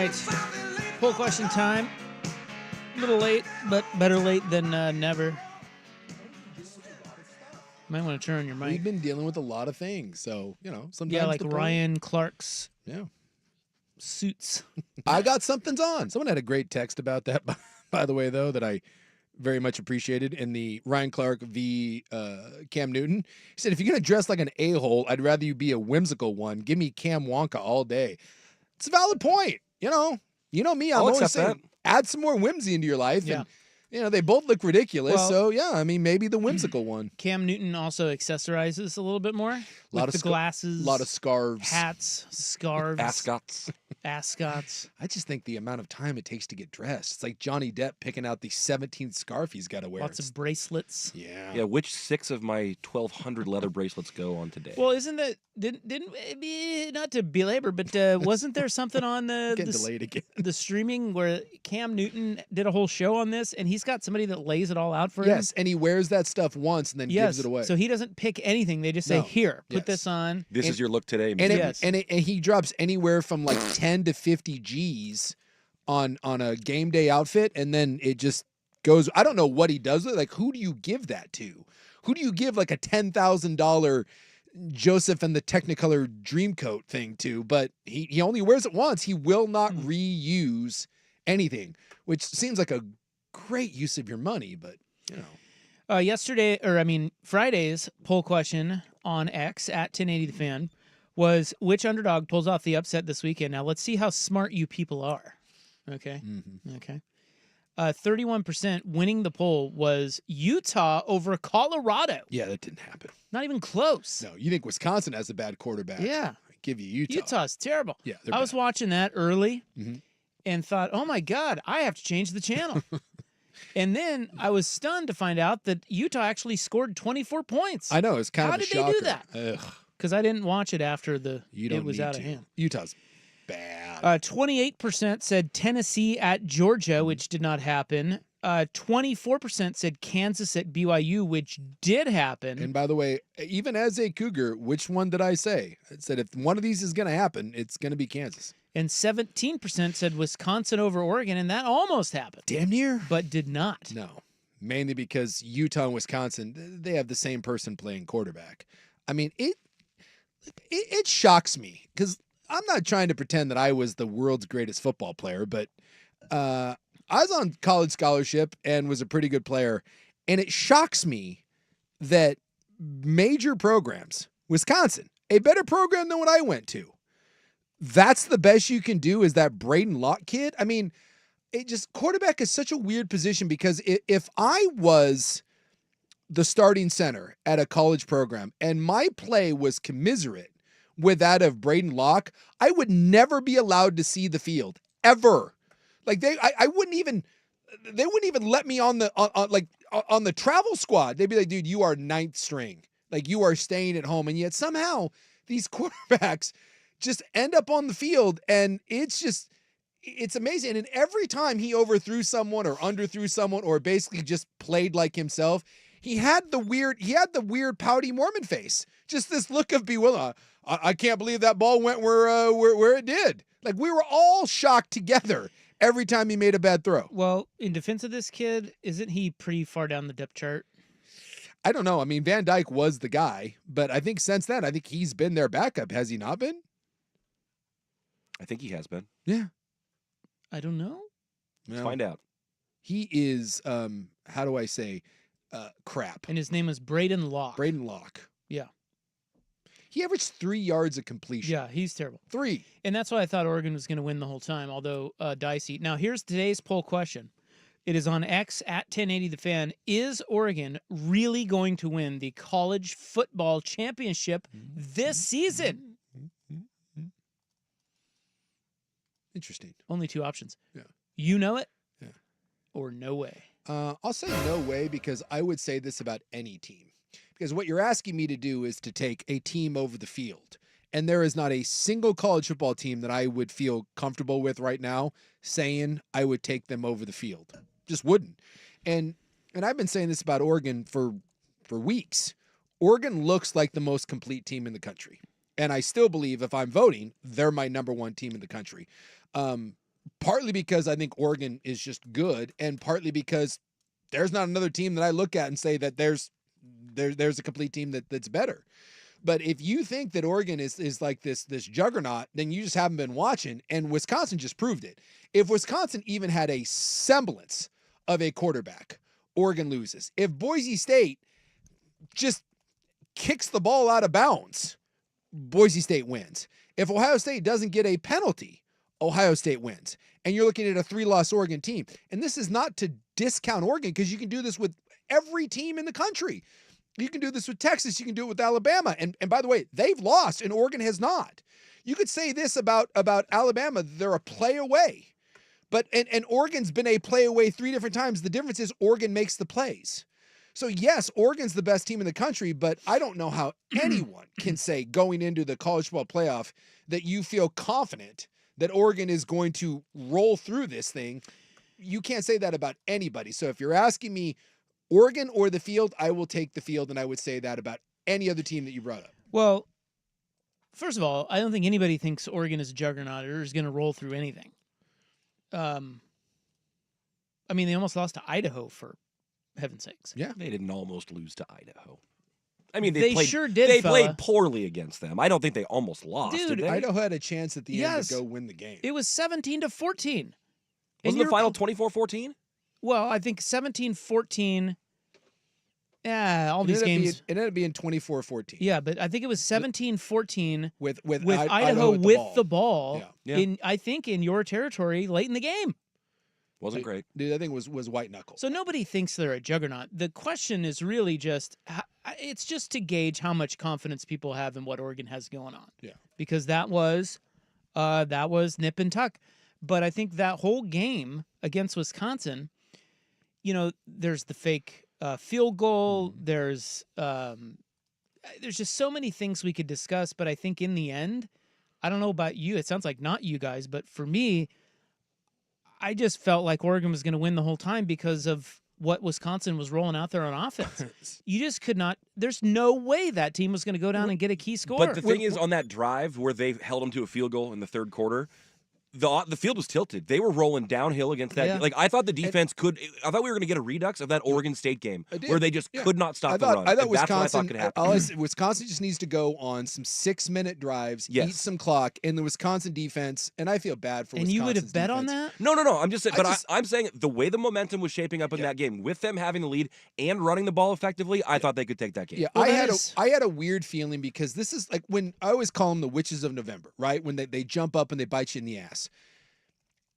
right. Poll question time. A little late, but better late than never. Might want to turn on your mic. We've been dealing with a lot of things, so, sometimes. Yeah, like the Ryan Clark's suits. I got something's on. Someone had a great text about that, by the way, though, that I very much appreciated in the Ryan Clark v. Cam Newton. He said, if you're going to dress like an a-hole, I'd rather you be a whimsical one. Give me Cam Wonka all day. It's a valid point. You know me. I'm always saying, add some more whimsy into your life. Yeah. And, they both look ridiculous. Well, so, yeah, I mean, maybe the whimsical one. Cam Newton also accessorizes a little bit more. A lot with of the glasses. A lot of scarves. Hats, scarves. Ascots. I just think the amount of time it takes to get dressed. It's like Johnny Depp picking out the 17th scarf he's got to wear. Lots of bracelets. Yeah. Yeah, which 6 of my 1,200 leather bracelets go on today? Well, isn't that didn't not to belabor, but wasn't there something on Getting delayed again. the streaming where Cam Newton did a whole show on this, and he's got somebody that lays it all out for him? Yes, and he wears that stuff once and then gives it away. So he doesn't pick anything. They just say, "Here, put this on." This is your look today, and he drops anywhere from like 10 to 50 G's on a game day outfit, and then it just goes. I don't know what he does with it. Like, who do you give that to? Who do you give like a $10,000 Joseph and the Technicolor Dreamcoat thing to? But he only wears it once. He will not reuse anything, which seems like a great use of your money, but Friday's poll question on X at 1080 The Fan was which underdog pulls off the upset this weekend. Now let's see how smart you people are. Okay. Mm-hmm. Okay. 31% winning the poll was Utah over Colorado. Yeah, that didn't happen. Not even close. No, you think Wisconsin has a bad quarterback? Yeah. I give you Utah. Utah's terrible. Yeah, I was watching that early Mhm. and thought, oh my God, I have to change the channel. And then I was stunned to find out that Utah actually scored 24 points. I know, it's kind How of a did shocker. they do that? Ugh. Because I didn't watch it after You don't it was need out to. of hand. Utah's bad. 28% said Tennessee at Georgia, which did not happen. 24% said Kansas at BYU, which did happen. And by the way, even as a Cougar, which one did I say? I said if one of these is going to happen, it's going to be Kansas. And 17% said Wisconsin over Oregon, and that almost happened. Damn near. But did not. No, mainly because Utah and Wisconsin, they have the same person playing quarterback. I mean, it shocks me because I'm not trying to pretend that I was the world's greatest football player, but I was on college scholarship and was a pretty good player. And it shocks me that major programs, Wisconsin, a better program than what I went to, that's the best you can do is that Braden Locke kid. I mean, quarterback is such a weird position because if I was the starting center at a college program and my play was commiserate with that of Braden Locke, I would never be allowed to see the field ever. Like they wouldn't even let me on the travel squad. They'd be like, dude, you are 9th string. Like you are staying at home. And yet somehow these quarterbacks just end up on the field and it's amazing. And every time he overthrew someone or underthrew someone or basically just played like himself, he had the weird pouty Mormon face. Just this look of bewilderment. I can't believe that ball went where it did. Like we were all shocked together every time he made a bad throw. Well, in defense of this kid, isn't he pretty far down the depth chart? I don't know. I mean, Van Dyke was the guy, but I think since then, I think he's been their backup. Has he not been? I think he has been. Yeah. I don't know. Let's find out. He is, how do I say, crap. And his name was Braden Locke. Braden Locke. Yeah. He averaged 3 yards of completion. Yeah, he's terrible. 3. And that's why I thought Oregon was going to win the whole time, although dicey. Now, here's today's poll question. It is on X at 1080 The Fan. Is Oregon really going to win the college football championship this season? Interesting. Only 2 options. Yeah. You know it? Yeah. Or no way? I'll say no way because I would say this about any team. Because what you're asking me to do is to take a team over the field. And there is not a single college football team that I would feel comfortable with right now saying I would take them over the field. Just wouldn't. And I've been saying this about Oregon for weeks. Oregon looks like the most complete team in the country. And I still believe if I'm voting, they're my number 1 team in the country. partly because I think Oregon is just good, and partly because there's not another team that I look at and say that there's a complete team that's better. But if you think that Oregon is like this juggernaut, then you just haven't been watching, and Wisconsin just proved it. If Wisconsin even had a semblance of a quarterback, Oregon loses. If Boise State just kicks the ball out of bounds, Boise State wins. If Ohio State doesn't get a penalty, Ohio State wins. And you're looking at a 3-loss Oregon team. And this is not to discount Oregon, because you can do this with every team in the country. You can do this with Texas. You can do it with Alabama. And by the way, they've lost and Oregon has not. You could say this about Alabama. They're a play away. But and Oregon's been a play away 3 different times. The difference is Oregon makes the plays. So yes, Oregon's the best team in the country, but I don't know how anyone can say going into the college football playoff that you feel confident that Oregon is going to roll through this thing. You can't say that about anybody. So if you're asking me Oregon or the field, I will take the field, and I would say that about any other team that you brought up. Well, first of all, I don't think anybody thinks Oregon is a juggernaut or is going to roll through anything. I mean, they almost lost to Idaho, for heaven's sakes. Yeah. They didn't almost lose to Idaho. I mean, they played, sure did, They fella. played poorly against them. I don't think they almost lost, Dude, did they? Idaho had a chance at the end to go win the game. It was 17-14. Wasn't the final 24-14? Well, I think 17-14. Yeah, all these games. It ended up being 24-14. Yeah, but I think it was 17-14 with Idaho with the ball. Yeah. In I think in your territory late in the game. Wasn't great. Dude, I think it was white knuckle. So nobody thinks they're a juggernaut. The question is really just, it's just to gauge how much confidence people have in what Oregon has going on. Yeah. Because that was nip and tuck. But I think that whole game against Wisconsin, there's the fake field goal. There's just so many things we could discuss. But I think in the end, I don't know about you. It sounds like not you guys, but for me, I just felt like Oregon was going to win the whole time because of what Wisconsin was rolling out there on offense. You just could not. There's no way that team was going to go down and get a key score. But the thing is, on that drive where they held them to a field goal in the third quarter, the field was tilted. They were rolling downhill against that. Yeah. Like, I thought the defense I thought we were going to get a redux of that Oregon State game where they just could not stop the run. I thought And Wisconsin, that's what I thought could happen. Wisconsin just needs to go on some 6-minute drives, Yes. eat some clock, and the Wisconsin defense, and I feel bad for And Wisconsin's you would have bet defense. on that? No. I'm just saying, I'm saying the way the momentum was shaping up in that game, with them having the lead and running the ball effectively, I thought they could take that game. Yeah, Well, I had a weird feeling because this is like when I always call them the witches of November, right? When they jump up and they bite you in the ass.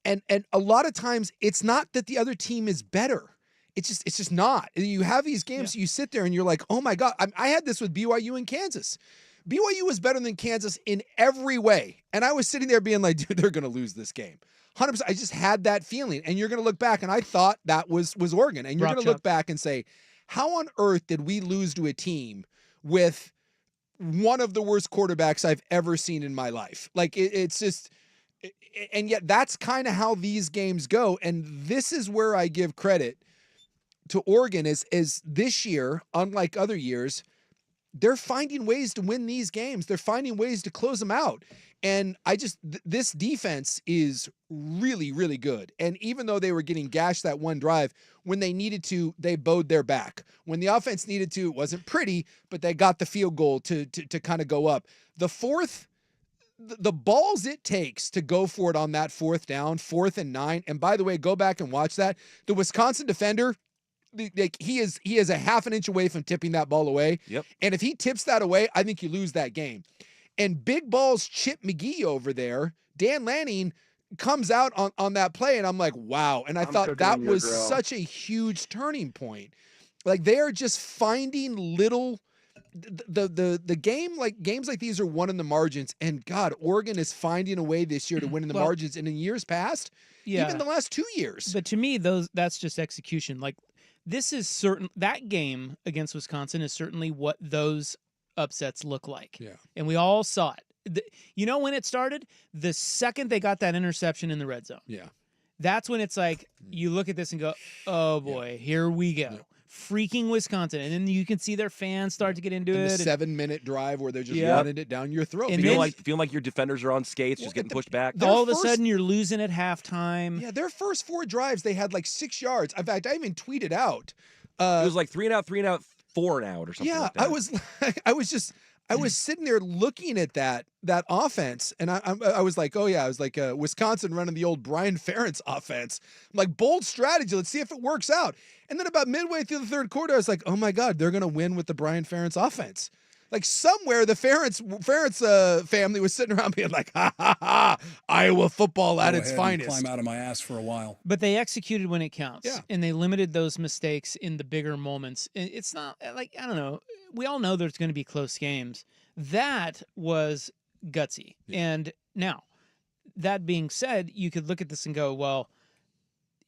And a lot of times it's not that the other team is better. It's just not. You have these games, you sit there and you're like, oh my God. I had this with BYU and Kansas. BYU was better than Kansas in every way. And I was sitting there being like, dude, they're going to lose this game. 100%. I just had that feeling. And you're going to look back, and I thought that was Oregon. And you're going to look back and say, how on earth did we lose to a team with one of the worst quarterbacks I've ever seen in my life? Like, it's just... And yet that's kind of how these games go. And this is where I give credit to Oregon is this year, unlike other years, they're finding ways to win these games. They're finding ways to close them out. And this defense is really, really good. And even though they were getting gashed that one drive, when they needed to, they bowed their back. When the offense needed to, it wasn't pretty, but they got the field goal to kind of go up. The balls it takes to go for it on that 4th down, 4th and 9. And by the way, go back and watch that. The Wisconsin defender, he is a half an inch away from tipping that ball away. Yep. And if he tips that away, I think you lose that game. And big balls Chip McGee over there, Dan Lanning comes out on that play, and I'm like, wow. And I thought that was such a huge turning point. Like, they are just finding little... The game, like games like these are won in the margins, and God, Oregon is finding a way this year to win in the margins. And in years past, even the last 2 years. But to me, that's just execution. Like, this is certain. That game against Wisconsin is certainly what those upsets look like. Yeah, and we all saw it. You know when it started? The second they got that interception in the red zone. Yeah, that's when it's like you look at this and go, "Oh boy, here we go." Yeah. freaking Wisconsin. And then you can see their fans start to get into And it. the 7-minute drive where they're just Yeah. running it down your throat. And Feeling then- like your defenders are on skates, just getting pushed back. all of a sudden, you're losing at halftime. Yeah, their first 4 drives, they had like 6 yards. In fact, I even tweeted out. It was like 3 and out, 4 and out, or something. Yeah, like that. I was sitting there looking at that offense, and I was like, oh yeah, I was like Wisconsin running the old Brian Ferentz offense. I'm like, bold strategy. Let's see if it works out. And then about midway through the third quarter, I was like, oh my God, they're gonna win with the Brian Ferentz offense. Like somewhere the Ferentz family was sitting around being like, ha ha ha, Iowa football at its finest. Climb out of my ass for a while. But they executed when it counts. Yeah. And they limited those mistakes in the bigger moments. It's not like, I don't know. We all know there's going to be close games. That was gutsy. Yeah. And now, that being said, you could look at this and go, well,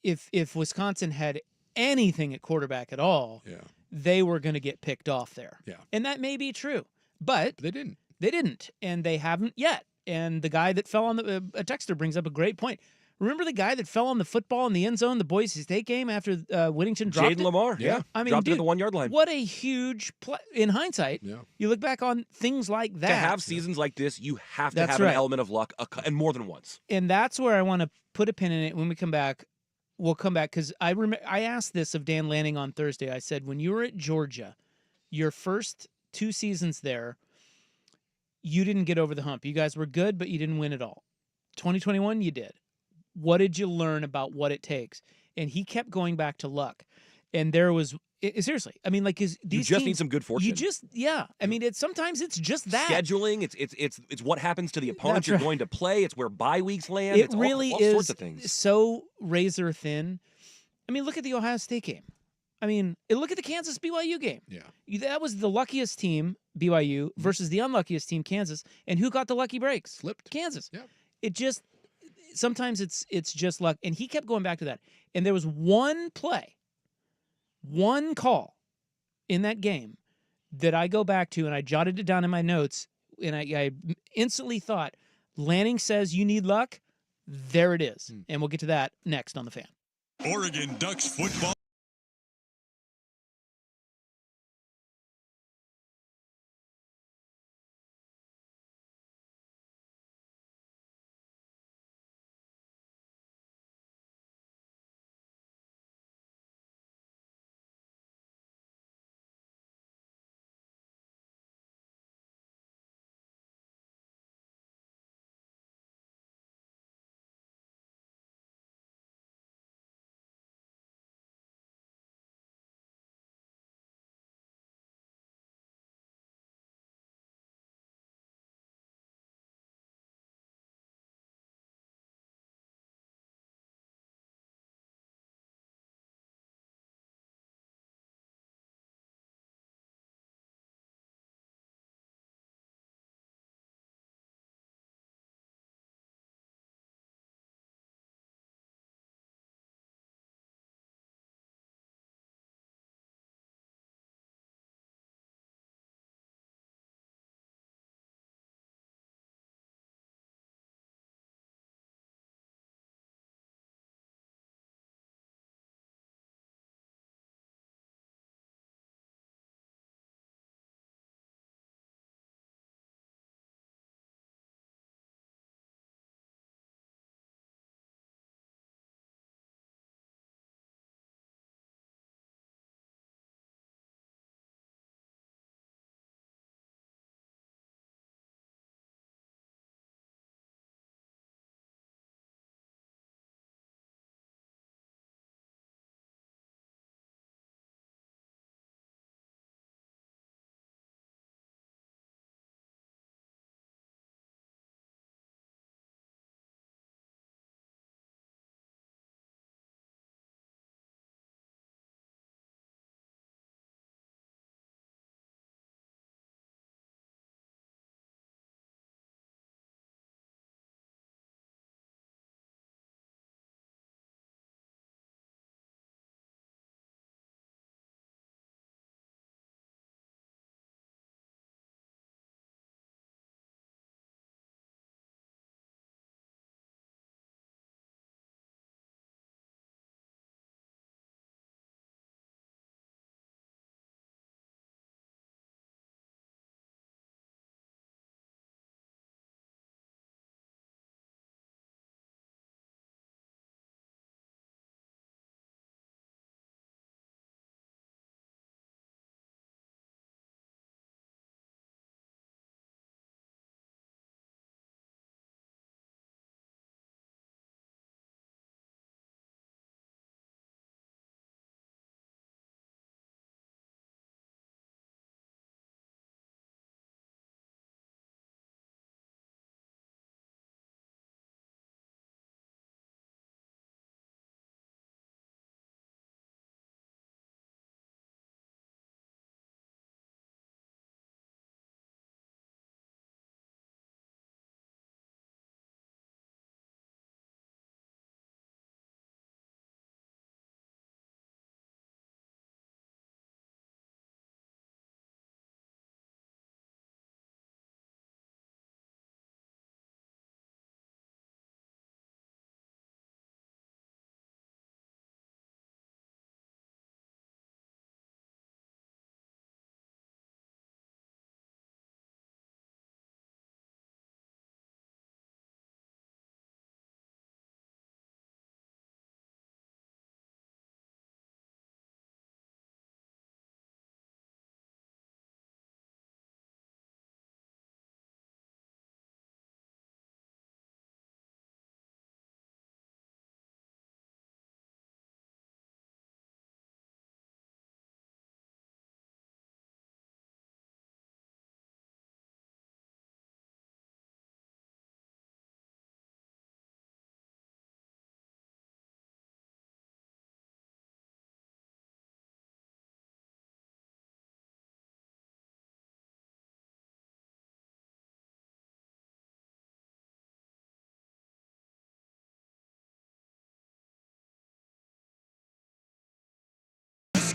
if Wisconsin had anything at quarterback at all, they were going to get picked off there. Yeah. And that may be true. But they didn't. They didn't. And they haven't yet. And the guy that fell on a texter brings up a great point. Remember the guy that fell on the football in the end zone, the Boise State game after Whittington dropped it? Jaden Lamar, yeah. I mean, dropped dude, it at the 1 yard line. What a huge play. In hindsight, you look back on things like that. To have seasons like this, you have to That's have right. an element of luck, and more than once. And that's where I want to put a pin in it. When we come back, we'll come back, because I asked this of Dan Lanning on Thursday. I said, when you were at Georgia, your first 2 seasons there, you didn't get over the hump. You guys were good, but you didn't win at all. 2021, you did. What did you learn about what it takes? And he kept going back to luck. And there was seriously, I mean, like, these you just teams, need some good fortune. You just, I mean, sometimes it's just that scheduling. It's what happens to the opponent That's you're right. going to play. It's where bye weeks land. It It's really all is sorts of things. so razor thin. I mean, look at the Ohio State game. I mean, look at the Kansas BYU game. Yeah, that was the luckiest team, BYU, versus the unluckiest team, Kansas. And who got the lucky breaks? Flipped. Kansas. Yeah. It just sometimes it's just luck. And he kept going back to that. And there was one play, one call in that game that I go back to, and I jotted it down in my notes, and I instantly thought, Lanning says you need luck. There it is. And we'll get to that next on The Fan. Oregon Ducks football.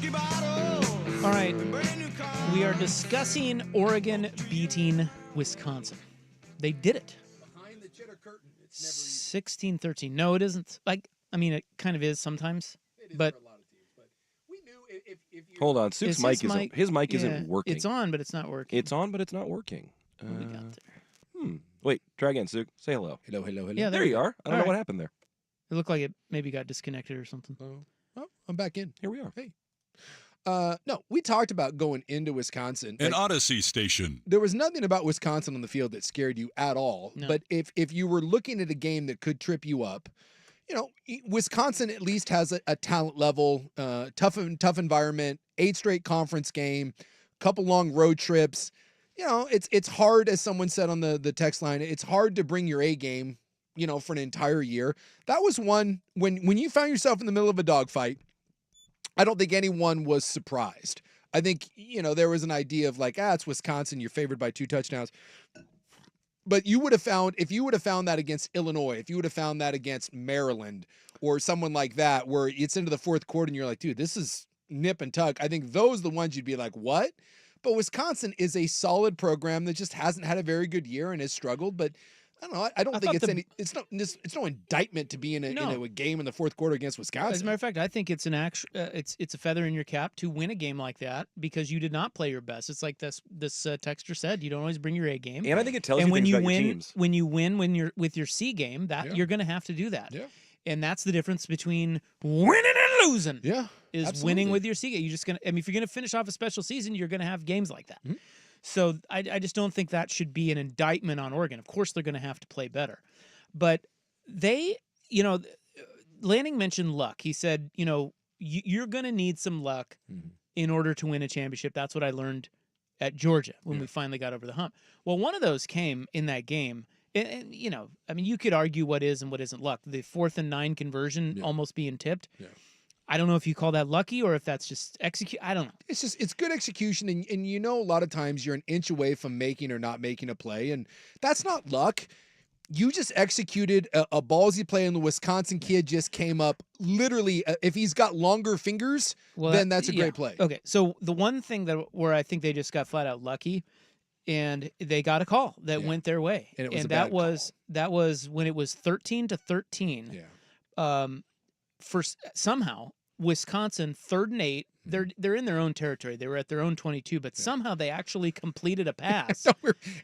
All right, we are discussing Oregon beating Wisconsin. They did it. 16-13. No, it isn't. Like, I mean, it kind of is sometimes, but hold on, Sue's mic isn't. His mic isn't working. It's on, but it's not working. It's on, but it's not working. What we got there? Wait, try again, Sue. Say hello. Hello, hello, hello. Yeah, there you are. I don't know what happened there. It looked like it maybe got disconnected or something. Oh, I'm back in. Here we are. Hey. No, we talked about going into Wisconsin. An Odyssey station. There was nothing about Wisconsin on the field that scared you at all. No. But if you were looking at a game that could trip you up, you know, Wisconsin at least has a talent level, tough environment, 8 straight conference game, couple long road trips. You know, it's hard, as someone said on the text line, it's hard to bring your A game, you know, for an entire year. That was one when you found yourself in the middle of a dogfight. I don't think anyone was surprised. I think, you know, there was an idea of like, it's Wisconsin, you're favored by 2 touchdowns. But you would have found, if you would have found that against Illinois, if you would have found that against Maryland or someone like that, where it's into the fourth quarter and you're like, dude, this is nip and tuck. I think those are the ones you'd be like, what? But Wisconsin is a solid program that just hasn't had a very good year and has struggled. But I don't know. I don't think it's no indictment to be in a game in the fourth quarter against Wisconsin. As a matter of fact, I think it's it's a feather in your cap to win a game like that because you did not play your best. It's like this texter said, you don't always bring your A game. And I think it tells you when things you about win, your teams. when you win, when you're with your C game, you're going to have to do that. Yeah. And that's the difference between winning and losing. Yeah, is absolutely. winning with your C game. You're just gonna. I mean, if you're going to finish off a special season, you're going to have games like that. Mm-hmm. So I just don't think that should be an indictment on Oregon. Of course, they're going to have to play better. But they, you know, Lanning mentioned luck. He said, you know, you're going to need some luck in order to win a championship. That's what I learned at Georgia when we finally got over the hump. Well, one of those came in that game. And you know, I mean, you could argue what is and what isn't luck. The 4th and 9 conversion almost being tipped. Yeah. I don't know if you call that lucky or if that's just execute. I don't know. It's good execution. And you know, a lot of times you're an inch away from making or not making a play. And that's not luck. You just executed a ballsy play, and the Wisconsin kid just came up. Literally, if he's got longer fingers, then that's a great play. Okay, so the one thing where I think they just got flat out lucky, and they got a call that went their way, and that was when it was 13-13. Yeah. For somehow Wisconsin 3rd and 8. They're in their own territory. They were at their own 22, but somehow they actually completed a pass. So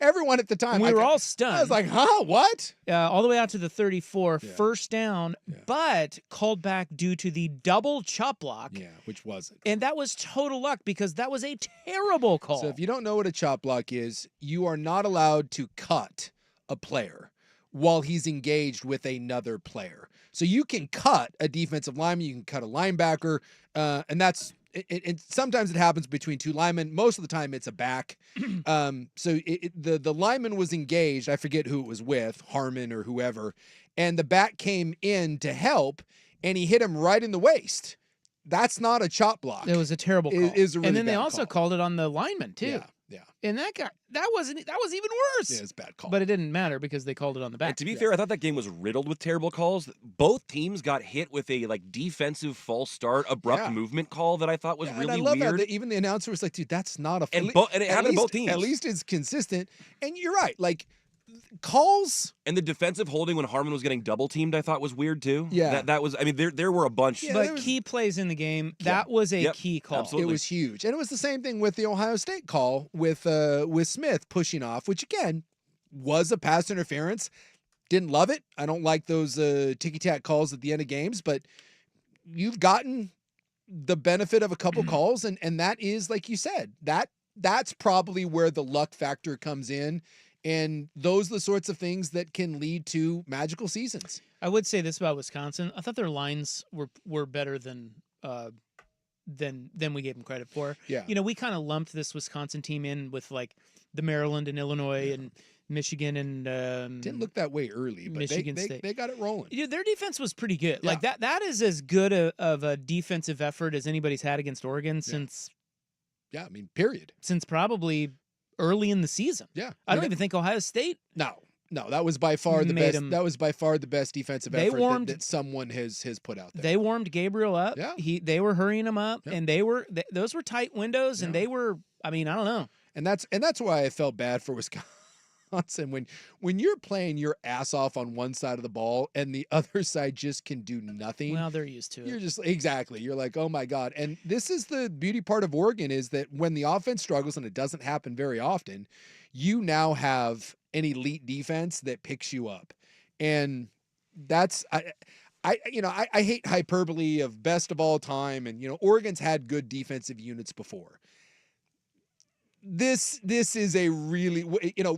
everyone at the time, we were all stunned. I was like, huh, what? All the way out to the 34, first down, but called back due to the double chop block. Yeah, which wasn't. And that was total luck because that was a terrible call. So if you don't know what a chop block is, you are not allowed to cut a player while he's engaged with another player. So you can cut a defensive lineman, you can cut a linebacker, and that's it. Sometimes it happens between 2 linemen. Most of the time, it's a back. So the lineman was engaged. I forget who it was with, Harmon or whoever, and the back came in to help, and he hit him right in the waist. That's not a chop block. It was a terrible call. It is a really and then they bad also call. called it on the lineman too. Yeah. And that was even worse. Yeah, it's a bad call. But it didn't matter because they called it on the back. And to be fair, I thought that game was riddled with terrible calls. Both teams got hit with a defensive false start, abrupt movement call that I thought was really and I love weird. that even the announcer was like, dude, that's not a... And it happened to both teams. At least it's consistent. And you're right. Like, calls... And the defensive holding when Harmon was getting double teamed, I thought was weird too. Yeah. That was, I mean, there were a bunch. Yeah, but key plays in the game, that was a key call. Absolutely. It was huge. And it was the same thing with the Ohio State call with Smith pushing off, which again was a pass interference. Didn't love it. I don't like those ticky-tack calls at the end of games, but you've gotten the benefit of a couple calls, and that is, like you said, that's probably where the luck factor comes in. And those are the sorts of things that can lead to magical seasons. I would say this about Wisconsin. I thought their lines were better than we gave them credit for. Yeah. You know, we kind of lumped this Wisconsin team in with like the Maryland and Illinois and Michigan and didn't look that way early, but Michigan State. They got it rolling. Yeah, their defense was pretty good. Yeah. Like that is as good of a defensive effort as anybody's had against Oregon since. Yeah, I mean, period. Since probably early in the season. Yeah. I don't even think Ohio State. No. No, that was by far the made best. him- That was by far the best defensive They effort warmed- that someone has put out there. They warmed Gabriel up. Yeah. They were hurrying him up, and those were tight windows, and they were. I mean, I don't know. And that's why I felt bad for Wisconsin when you're playing your ass off on one side of the ball and the other side just can do nothing. Well, they're used to it. You're just exactly. You're like, oh my God. And this is the beauty part of Oregon is that when the offense struggles, and it doesn't happen very often, you now have an elite defense that picks you up. And that's I hate hyperbole of best of all time. And Oregon's had good defensive units before. This is a really,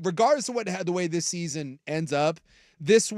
regardless of the way this season ends up, this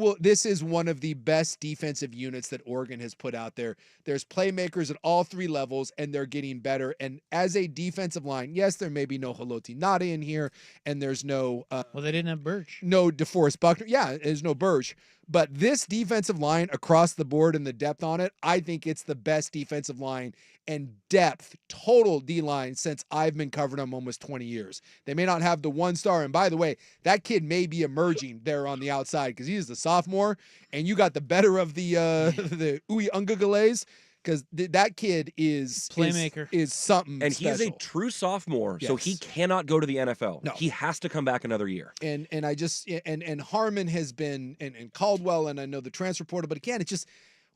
is one of the best defensive units that Oregon has put out there. There's playmakers at all three levels, and they're getting better. And as a defensive line, yes, there may be no Haloti Nada in here, and there's no well, they didn't have Birch. No DeForest Buckner. Yeah, there's no Birch. But this defensive line across the board and the depth on it, I think it's the best defensive line and depth, total D-line since I've been covering them almost 20 years. They may not have the one star. And by the way, that kid may be emerging there on the outside because he is the sophomore, and you got the better of the Uwe Ungagales because that kid is playmaker, is something and special. he's a true sophomore, so he cannot go to the NFL. No. He has to come back another year. And I just and Harmon has been and Caldwell, and I know the transfer portal, but again, it's just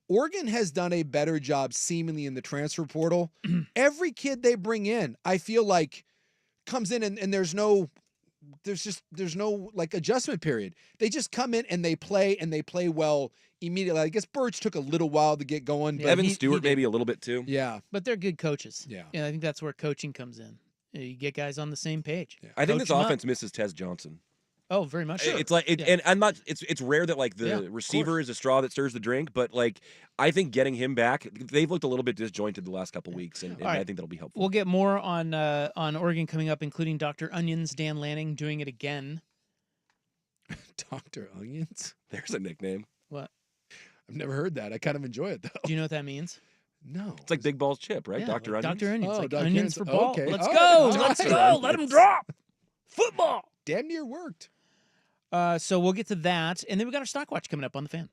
Oregon has done a better job seemingly in the transfer portal. Every kid they bring in, I feel like comes in and there's no like adjustment period. They just come in and they play well immediately. I guess Birch took a little while to get going. But Evan Stewart maybe a little bit too. Yeah. But they're good coaches. Yeah. I think that's where coaching comes in. You get guys on the same page. I think this Coach 'em up. offense misses Tez Johnson. Oh, very much. So. It's like, and I'm not. It's rare that like the Yeah, of receiver is a straw that stirs the drink, but like I think getting him back, they've looked a little bit disjointed the last couple weeks, and All right. I think that'll be helpful. We'll get more on Oregon coming up, including Dr. Onions, Dan Lanning doing it again. Dr. Onions? There's a nickname. What? I've never heard that. I kind of enjoy it though. Do you know what that means? No. It's like Big Ball's chip, right? Yeah, Dr. like Onions. Dr. Onions, Oh, like Dr. onions Onions. for ball. Okay. Let's All go. right. Let's Dr. go. Let him Onions. drop. Football. Damn near worked. So we'll get to that, and then we got our stock watch coming up on the Fan.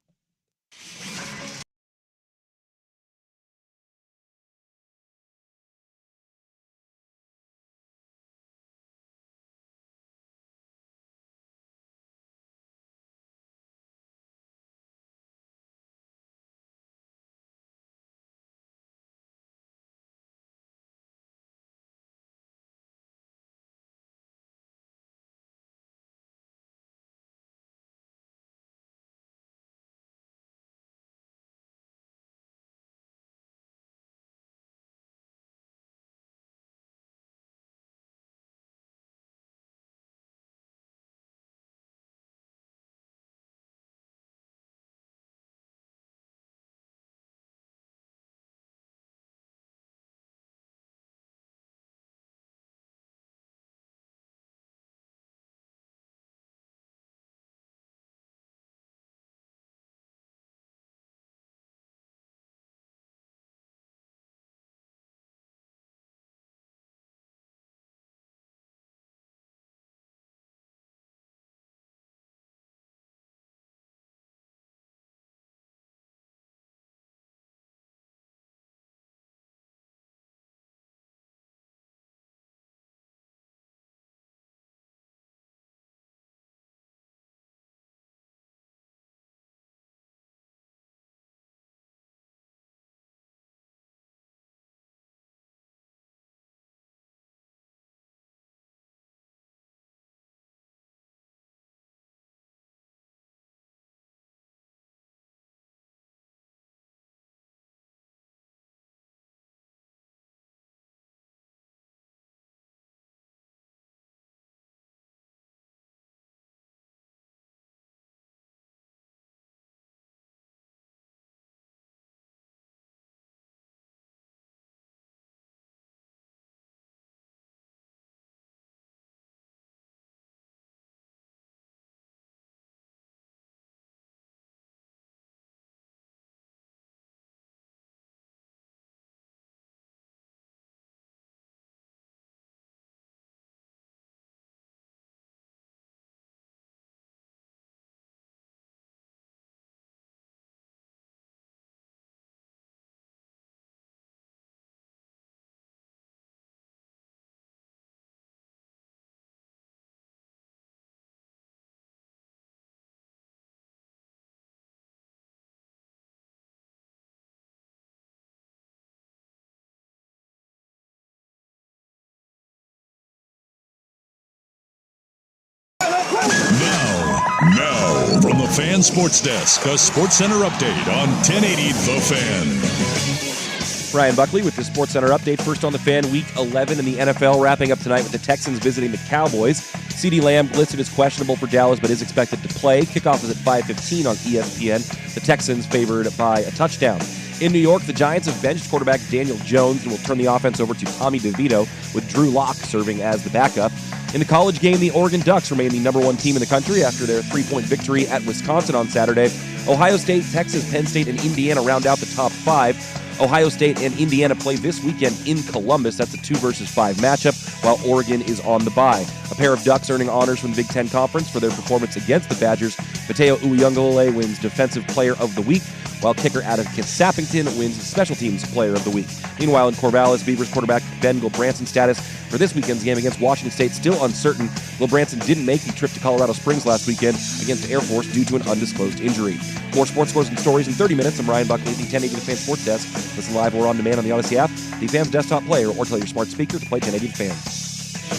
From the Fan Sports Desk, a Sports Center update on 1080 The Fan. Brian Buckley with the Sports Center update. First on the Fan, Week 11 in the NFL, wrapping up tonight with the Texans visiting the Cowboys. CeeDee Lamb listed as questionable for Dallas, but is expected to play. Kickoff is at 5:15 on ESPN. The Texans favored by a touchdown. In New York, the Giants have benched quarterback Daniel Jones and will turn the offense over to Tommy DeVito, with Drew Lock serving as the backup. In the college game, the Oregon Ducks remain the #1 team in the country after their 3-point victory at Wisconsin on Saturday. Ohio State, Texas, Penn State, and Indiana round out the top 5. Ohio State and Indiana play this weekend in Columbus. That's a 2-versus-5 matchup, while Oregon is on the bye. A pair of Ducks earning honors from the Big Ten Conference for their performance against the Badgers. Mateo Uyunglele wins Defensive Player of the Week, while kicker Atticus Sappington wins Special Teams Player of the Week. Meanwhile, in Corvallis, Beavers quarterback Ben Gulbranson status for this weekend's game against Washington State still uncertain. Gulbranson didn't make the trip to Colorado Springs last weekend against Air Force due to an undisclosed injury. More sports scores and stories in 30 minutes. I'm Ryan Buckley, the 1080 The Fan Sports Desk. Listen live or on demand on the Odyssey app, the Fan's desktop player, or tell your smart speaker to play 1080 The Fan.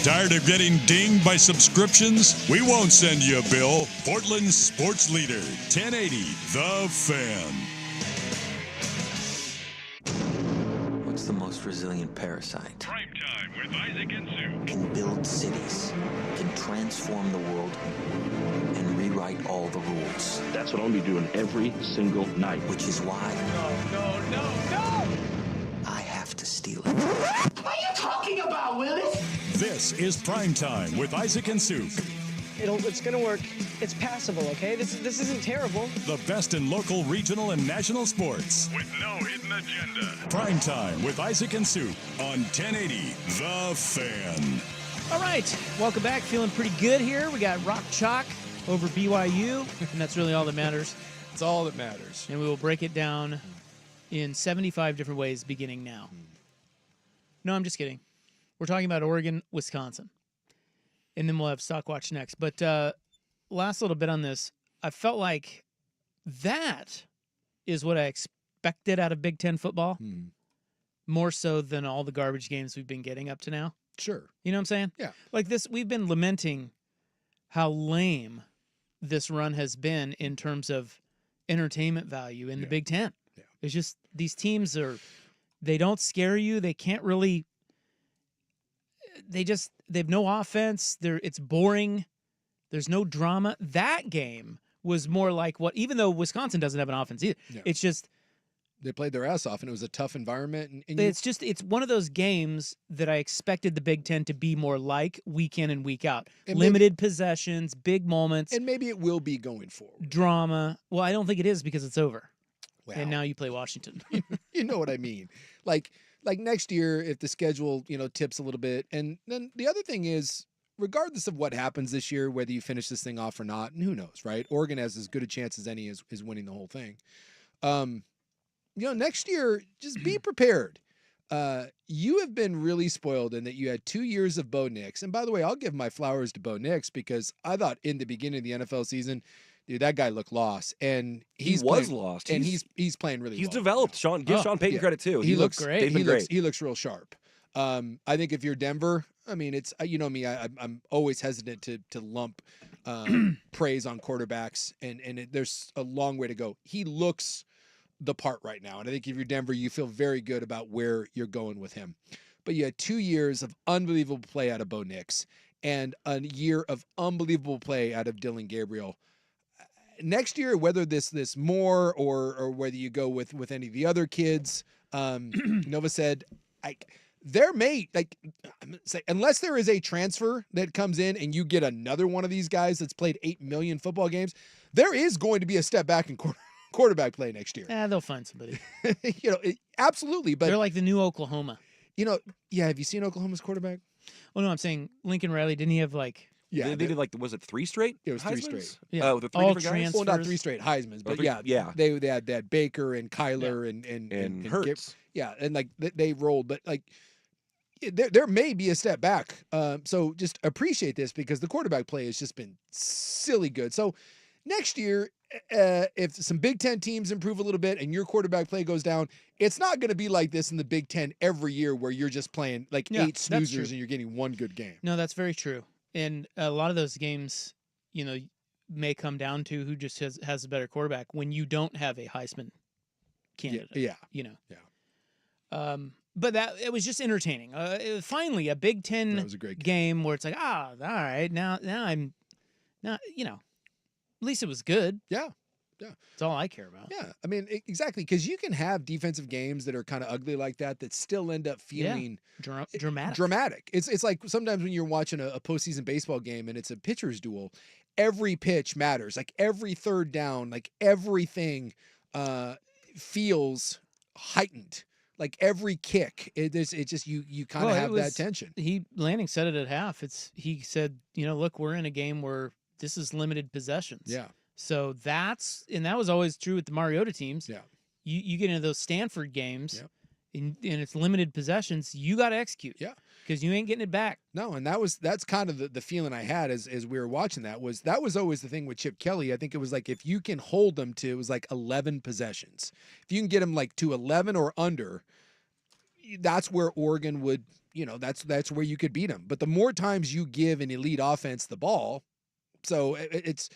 Tired of getting dinged by subscriptions? We won't send you a bill. Portland's sports leader, 1080 The Fan. What's the most resilient parasite? Primetime with Isaac and Sue. Can build cities, can transform the world, and rewrite all the rules. That's what I'll be doing every single night. Which is why No! I have to steal it. What are you talking about, Willis? This is Primetime with Isaac and Sue. It's gonna work. It's passable, okay? This isn't terrible. The best in local, regional, and national sports. With no hidden agenda. Primetime with Isaac and Sue on 1080 The Fan. All right, welcome back. Feeling pretty good here. We got Rock Chalk over BYU, and that's really all that matters. It's all that matters. And we will break it down in 75 different ways beginning now. No, I'm just kidding. We're talking about Oregon, Wisconsin. And then we'll have Stockwatch next. But last little bit on this, I felt like that is what I expected out of Big Ten football, more so than all the garbage games we've been getting up to now. Sure. You know what I'm saying? Yeah. Like this, we've been lamenting how lame this run has been in terms of entertainment value in the Big Ten. Yeah. It's just these teams they don't scare you. They can't really. They have no offense. It's boring. There's no drama. That game was more like even though Wisconsin doesn't have an offense either. Yeah. It's just they played their ass off, and it was a tough environment. And it's one of those games that I expected the Big Ten to be more like week in and week out. And limited possessions, big moments. And maybe it will be going forward. Drama. Well, I don't think it is because it's over. Wow. And now you play Washington. You know what I mean? Like next year, if the schedule, tips a little bit. And then the other thing is, regardless of what happens this year, whether you finish this thing off or not, and who knows, right? Oregon has as good a chance as any is winning the whole thing. Next year, just be prepared. You have been really spoiled in that you had 2 years of Bo Nix. And by the way, I'll give my flowers to Bo Nix because I thought in the beginning of the NFL season, dude, that guy looked lost, and he was lost, and he's playing really. He's well. developed. Give Sean Payton credit too. He looks great. He looks real sharp. I think if you're Denver, I mean, it's me. I'm always hesitant to lump praise on quarterbacks, and there's a long way to go. He looks the part right now, and I think if you're Denver, you feel very good about where you're going with him. But you had 2 years of unbelievable play out of Bo Nix, and a year of unbelievable play out of Dylan Gabriel. Next year, whether this more or whether you go with any of the other kids, Nova said, unless there is a transfer that comes in and you get another one of these guys that's played 8 million football games, there is going to be a step back in quarterback play next year. They'll find somebody. Absolutely, but they're like the new Oklahoma. Have you seen Oklahoma's quarterback? Oh no, I'm saying Lincoln Riley. Didn't he have like? Yeah, they did was it 3 straight? It was Heismans? 3 straight. Yeah, with the 3 all different guys. Well, not 3 straight Heismans, but they had Baker and Kyler and Hurts. And they rolled, but there may be a step back. So just appreciate this because the quarterback play has just been silly good. So next year, if some Big Ten teams improve a little bit and your quarterback play goes down, it's not going to be like this in the Big Ten every year where you're just playing 8 snoozers and you're getting one good game. No, that's very true. And a lot of those games, may come down to who just has a better quarterback when you don't have a Heisman candidate. Yeah. You know. Yeah. But it was just entertaining. Finally, a Big Ten That was a great game where it's like, all right, now I'm not, at least it was good. Yeah. Yeah. That's all I care about. Yeah. I mean, exactly. Because you can have defensive games that are kind of ugly like that still end up feeling dramatic. Dramatic. It's like sometimes when you're watching a postseason baseball game and it's a pitcher's duel, every pitch matters. Like every third down, like everything feels heightened. Like every kick, it's just you kind of have that tension. Lanning said it at half. He said, look, we're in a game where this is limited possessions. Yeah. So that was always true with the Mariota teams. Yeah. You get into those Stanford games, Yep. and it's limited possessions. You got to execute. Yeah. Because you ain't getting it back. No, and that's kind of the feeling I had as we were watching that was always the thing with Chip Kelly. I think it was like if you can hold them to, it was like 11 possessions. If you can get them like to 11 or under, that's where Oregon would, that's where you could beat them. But the more times you give an elite offense the ball, so it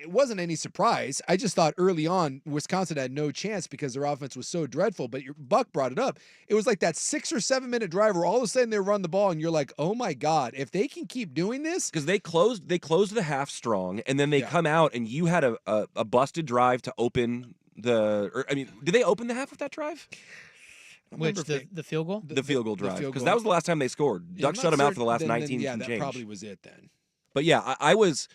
wasn't any surprise. I just thought early on Wisconsin had no chance because their offense was so dreadful. But Buck brought it up. It was like that 6 or 7 minute drive where all of a sudden they run the ball and you're like, oh my God, if they can keep doing this. Because they closed the half strong, and then they come out and you had a busted drive to open did they open the half of that drive? Which the field goal? The field goal drive. Because that was the last time they scored. Ducks shut them out for the last 19 Yeah, and that change. probably was it then. But yeah, I was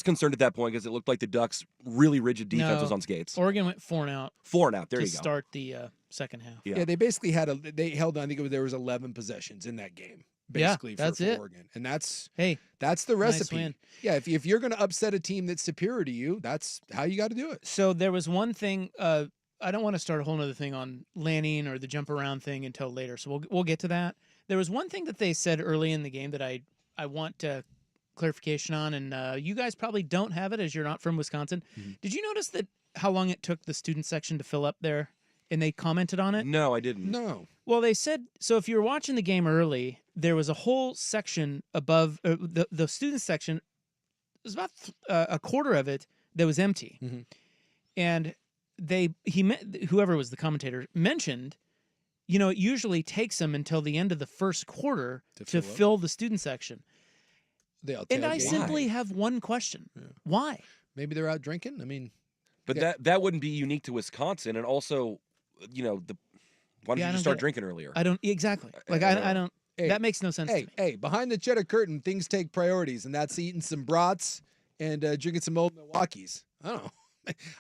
concerned at that point because it looked like the Ducks' really rigid defense was on skates. Oregon went 4 and out. 4 and out. There you go. To start the second half. Yeah, they basically they held on. I think there was 11 possessions in that game. Basically, that's for it. Oregon, and that's nice the recipe. win. Yeah, if you're going to upset a team that's superior to you, that's how you got to do it. So there was one thing. I don't want to start a whole other thing on Lanning or the jump around thing until later. So we'll get to that. There was one thing that they said early in the game that I want clarification on, and you guys probably don't have it as you're not from Wisconsin. Mm-hmm. Did you notice how long it took the student section to fill up there? And they commented on it? No, I didn't. No. Well, they said, so if you were watching the game early, there was a whole section above the student section. It was about a quarter of it that was empty. Mm-hmm. And whoever was the commentator mentioned, it usually takes them until the end of the first quarter to fill the student section. And I simply have one question. Yeah. Why? Maybe they're out drinking. I mean, but that wouldn't be unique to Wisconsin, and also, why don't you just start drinking earlier? I don't exactly. Like I don't. Hey, that makes no sense to me. Hey, behind the cheddar curtain, things take priorities, and that's eating some brats and drinking some old Milwaukees. I don't know.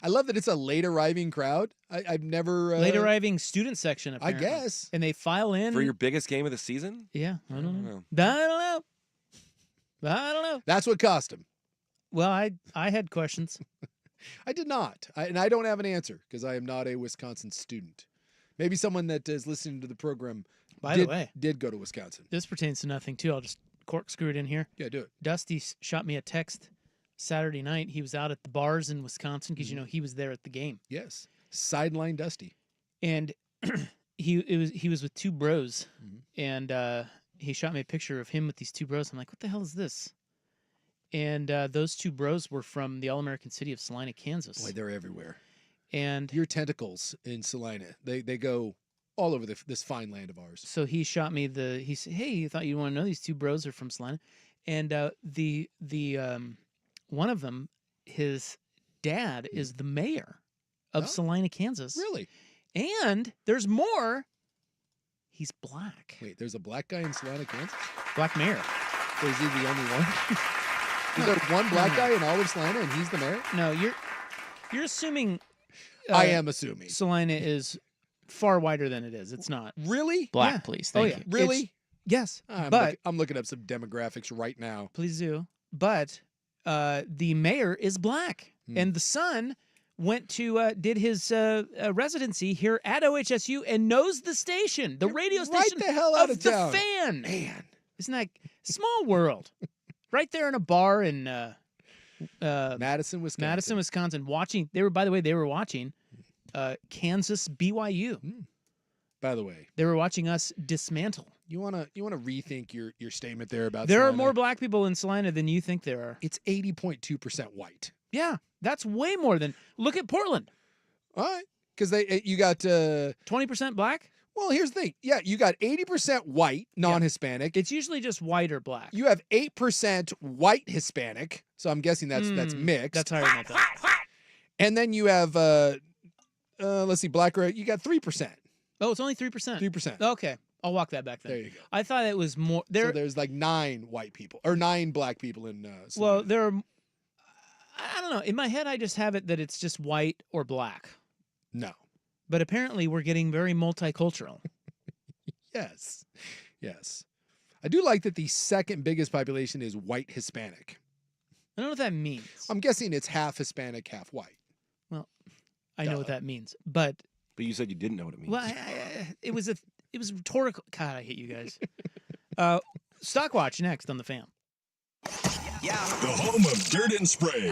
I love that it's a late arriving crowd. I've never late arriving student section. Apparently. I guess, and they file in for your biggest game of the season. Yeah, I don't know. I don't know. That's what cost him. Well, I had questions. I did not, and I don't have an answer because I am not a Wisconsin student. Maybe someone that is listening to the program. By the way, did go to Wisconsin. This pertains to nothing too. I'll just corkscrew it in here. Yeah, do it. Dusty shot me a text Saturday night. He was out at the bars in Wisconsin because he was there at the game. Yes, sideline Dusty, and he was with 2 bros, and he shot me a picture of him with these 2 bros. I'm like, what the hell is this? And those 2 bros were from the all-American city of Salina, Kansas. Boy, they're everywhere. And your tentacles in Salina, they go all over this fine land of ours. So he shot me he said, hey, you thought you want to know these 2 bros are from Salina? And the one of them, his dad is the mayor of Salina, Kansas. Really? And there's more. He's black. Wait, there's a black guy in Salina, Kansas? Black mayor. So is he the only one? Is there one black guy in all of Salina and he's the mayor? No, you're assuming. I am assuming. Salina is far wider than it is. It's not. Really? Black, please. Thank you. Really? Yes. I'm looking up some demographics right now. Please do. But the mayor is black, and the son went to did his residency here at OHSU and knows the station, the radio station right the hell out of the town. Fan. Man, isn't that small world? Right there in a bar in Madison, Wisconsin. Watching. They were watching Kansas BYU. By the way, they were watching us dismantle You wanna rethink your statement there about There are Salina. more black people in Salina than you think there are. It's 80.2% white. Yeah, that's way more than. Look at Portland. All right, because you got 20% black. Well, here's the thing. Yeah, you got 80% white, non-Hispanic. It's usually just white or black. You have 8% white Hispanic, so I'm guessing that's mixed. That's higher than I thought. And then you have let's see, black. You got 3%. Oh, it's only 3%. 3%. Okay, I'll walk that back then. There you go. I thought it was more. So there's like 9 white people or 9 black people in. Well, there are. I don't know. In my head, I just have it that it's just white or black. No. But apparently, we're getting very multicultural. Yes. I do like that the second biggest population is white Hispanic. I don't know what that means. I'm guessing it's half Hispanic, half white. Well, I know what that means, but you said you didn't know what it means. Well, it was rhetorical. God, I hate you guys. Stockwatch next on the Fan. The home of Dirt and Spray.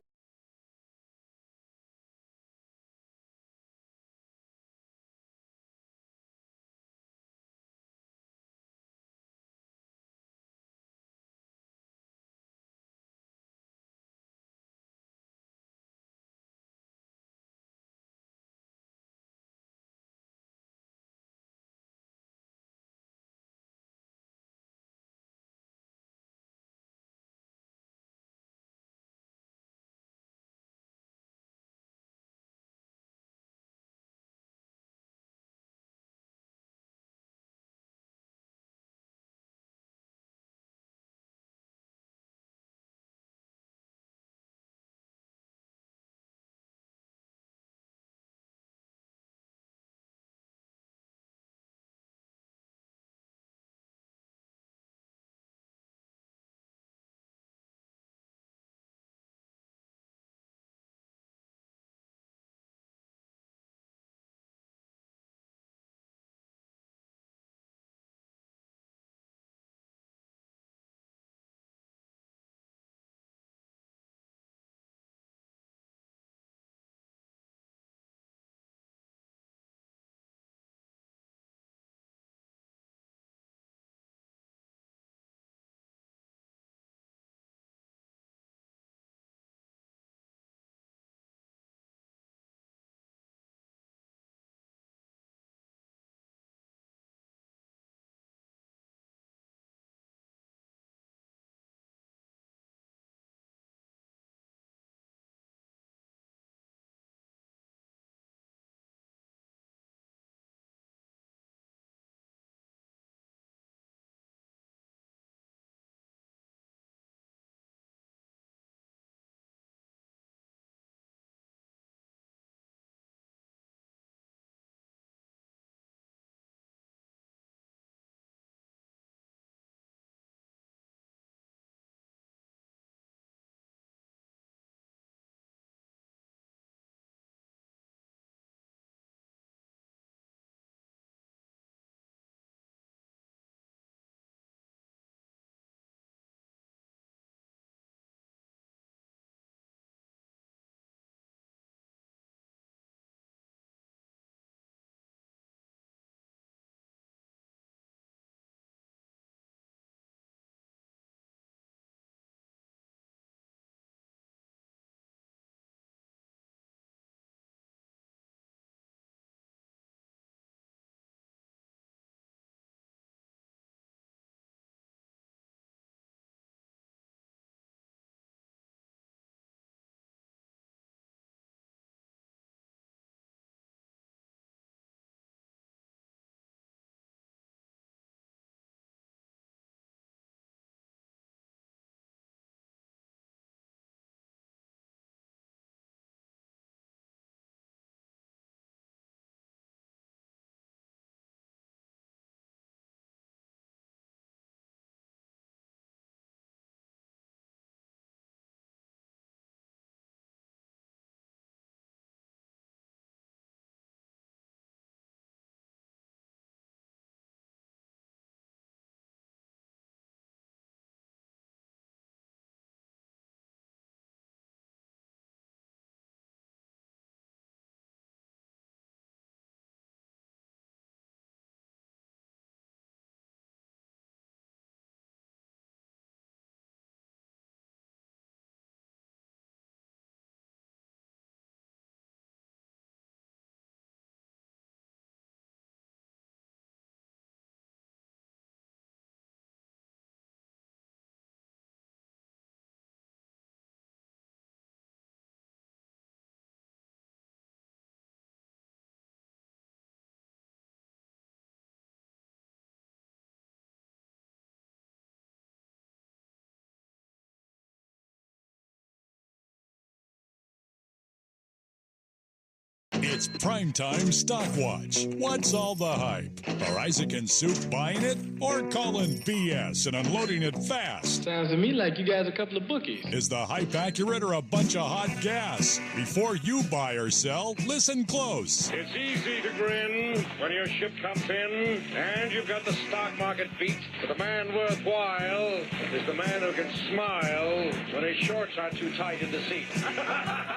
It's Primetime Stockwatch. What's all the hype? Are Isaac and Soup buying it or calling BS and unloading it fast? Sounds to me like you guys are a couple of bookies. Is the hype accurate or a bunch of hot gas? Before you buy or sell, listen close. It's easy to grin when your ship comes in and you've got the stock market beat. But the man worthwhile is the man who can smile when his shorts are too tight in the seat.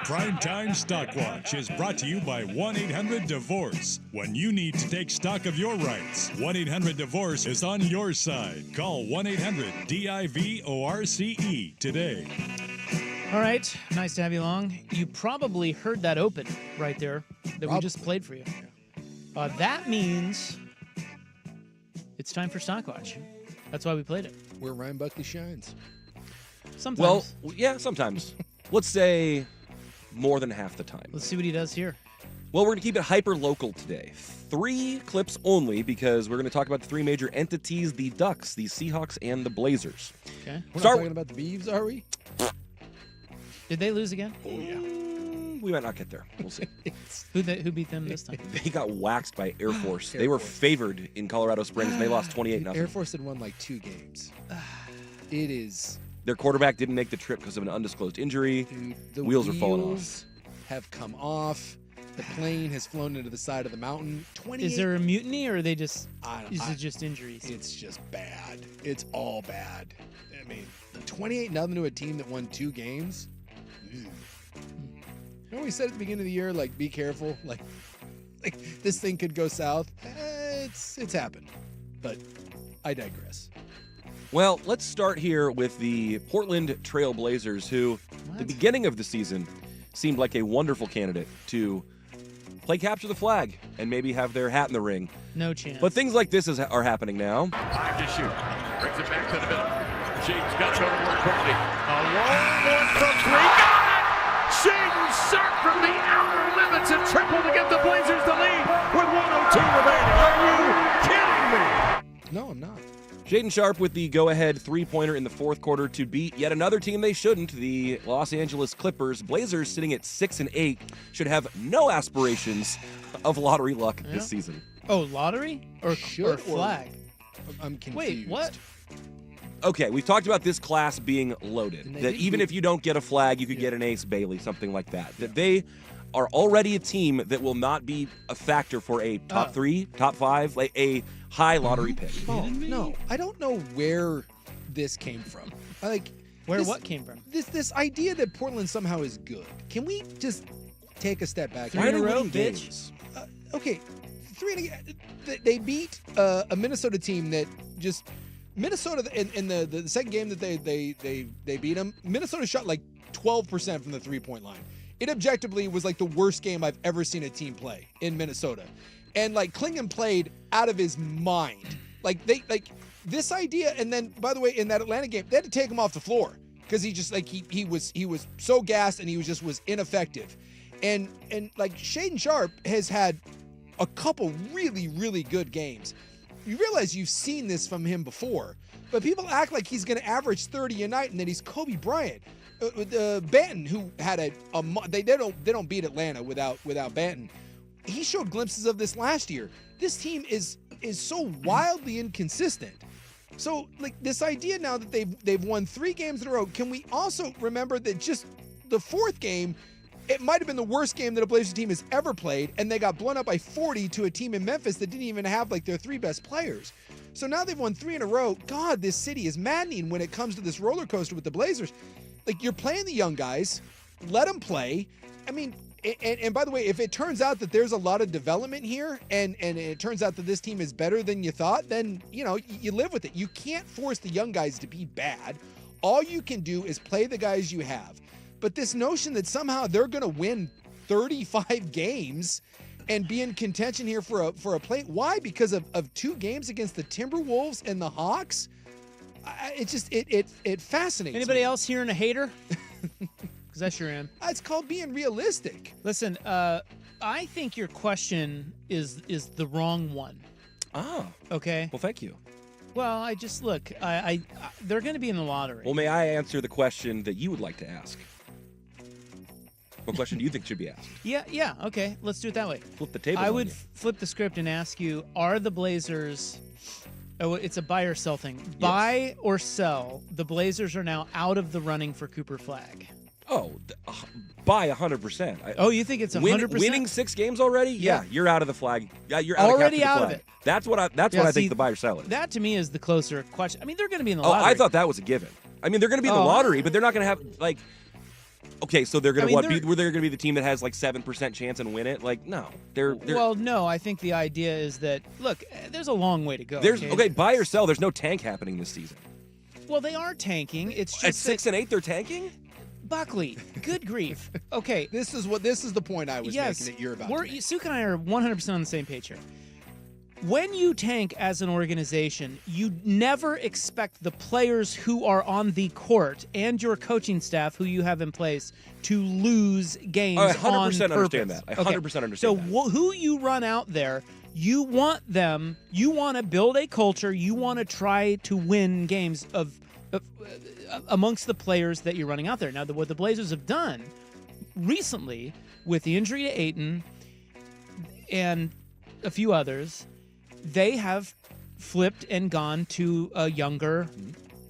Primetime Stockwatch is brought to you by 1-800-DIVORCE. When you need to take stock of your rights, 1-800-DIVORCE is on your side. Call 1-800-DIVORCE today. All right, nice to have you along. You probably heard that open right there that we just played for you. That means it's time for Stockwatch. That's why we played it. Where Ryan Buckley shines. Sometimes. Well, yeah, sometimes. Let's say more than half the time. Let's see what he does here. Well, we're going to keep it hyper-local today. 3 clips only because we're going to talk about the 3 major entities, the Ducks, the Seahawks, and the Blazers. Okay. We're not talking about the Beavs, are we? Did they lose again? Oh, yeah. We might not get there. We'll see. Who beat them this time? They got waxed by Air Force. They were favored in Colorado Springs, and they lost 28-0. Air Force had won like 2 games. It is... Their quarterback didn't make the trip because of an undisclosed injury. Dude, the wheels are falling off. Have come off. The plane has flown into the side of the mountain. 28. Is there a mutiny, or are they just? Is it just injuries? It's just bad. It's all bad. I mean, 28-0 to a team that won 2 games. Remember we said at the beginning of the year, like, be careful, like this thing could go south. It's happened, but I digress. Well, let's start here with the Portland Trail Blazers, who, at the beginning of the season, seemed like a wonderful candidate to play capture the flag and maybe have their hat in the ring. No chance. But things like this are happening now. Time to shoot. Brings it back to the middle. Shaden's got to go to work quickly. A long one from 3. Got it! Shaden Sharp from the outer limits and triple to get the Blazers the lead with 1:02 remaining. Are you kidding me? No, I'm not. Shaden Sharp with the go-ahead three-pointer in the fourth quarter to beat yet another team they shouldn't, the Los Angeles Clippers. Blazers sitting at 6-8 should have no aspirations of lottery luck this season. Oh, lottery or flag? I'm confused. Wait, what? Okay, we've talked about this class being loaded. That even if you don't get a flag, you could get an Ace Bailey, something like that. That they are already a team that will not be a factor for a top 3, top 5, like a high lottery pick. Oh, no. I don't know where this came from. What came from? This idea that Portland somehow is good. Can we just take a step back? 3 in a row, bitch. Okay, 3 they beat a Minnesota team that just Minnesota in the second game that they beat them. Minnesota shot like 12% from the 3-point line. It objectively was like the worst game I've ever seen a team play in Minnesota. And like Klingon played out of his mind. This idea, and then by the way, in that Atlanta game, they had to take him off the floor because he just he was so gassed and he was ineffective. And like Shaden Sharp has had a couple really, really good games. You realize you've seen this from him before, but people act like he's going to average 30 a night and that he's Kobe Bryant. Banton, who had they don't beat Atlanta without Banton. He showed glimpses of this last year. This team is so wildly inconsistent. So like this idea now that they've won 3 games in a row. Can we also remember that just the 4th game, it might have been the worst game that a Blazers team has ever played, and they got blown up by 40 to a team in Memphis that didn't even have like their 3 best players. So now they've won 3 in a row. God, this city is maddening when it comes to this roller coaster with the Blazers. Like, you're playing the young guys, let them play. I mean, and by the way, if it turns out that there's a lot of development here and it turns out that this team is better than you thought, then, you live with it. You can't force the young guys to be bad. All you can do is play the guys you have. But this notion that somehow they're going to win 35 games and be in contention here for a play. Why? Because of 2 games against the Timberwolves and the Hawks? It fascinates me. Anybody else hearing a hater? Because I sure am. It's called being realistic. Listen, I think your question is the wrong one. Oh. Okay. Well, thank you. Well, I just look. They're going to be in the lottery. Well, may I answer the question that you would like to ask? What question do you think should be asked? Yeah, okay. Let's do it that way. Flip the table. I would flip the script and ask you, are the Blazers... Oh, it's a buy or sell thing. Yes. Buy or sell, the Blazers are now out of the running for Cooper Flag. Oh, buy 100%. Oh, you think it's 100%? Winning 6 games already? Yeah, you're out of the flag. Yeah, you're already out of it. That's what I think the buy or sell is. That to me is the closer question. I mean, they're going to be in the lottery. Oh, I thought that was a given. I mean, they're going to be in the lottery, but they're not going to have like. Okay, so they're going to were they going to be the team that has like 7% chance and win it? Like, no, they're. Well, no, I think the idea is that look, there's a long way to go. Okay, buy or sell. There's no tank happening this season. Well, they are tanking. It's just at 6 and 8, they're tanking. Buckley, good grief. Okay, this is the point I was making that you're about. Suk and I are 100% on the same page here. When you tank as an organization, you never expect the players who are on the court and your coaching staff who you have in place to lose games on purpose. I 100% understand that. I 100% understand so that. Who you run out there, you want to build a culture, you want to try to win games amongst the players that you're running out there. Now, what the Blazers have done recently with the injury to Ayton and a few others, they have flipped and gone to a younger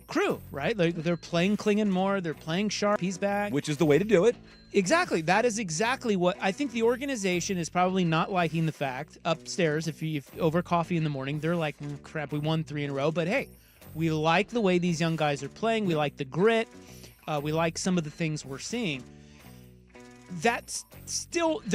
crew, right? They're playing Klingon more. They're playing Sharp. He's back. Which is the way to do it. Exactly. That is exactly what I think the organization is probably not liking the fact upstairs. If over coffee in the morning, they're like, crap, we won 3 in a row. But hey, we like the way these young guys are playing. We like the grit. We like some of the things we're seeing. They're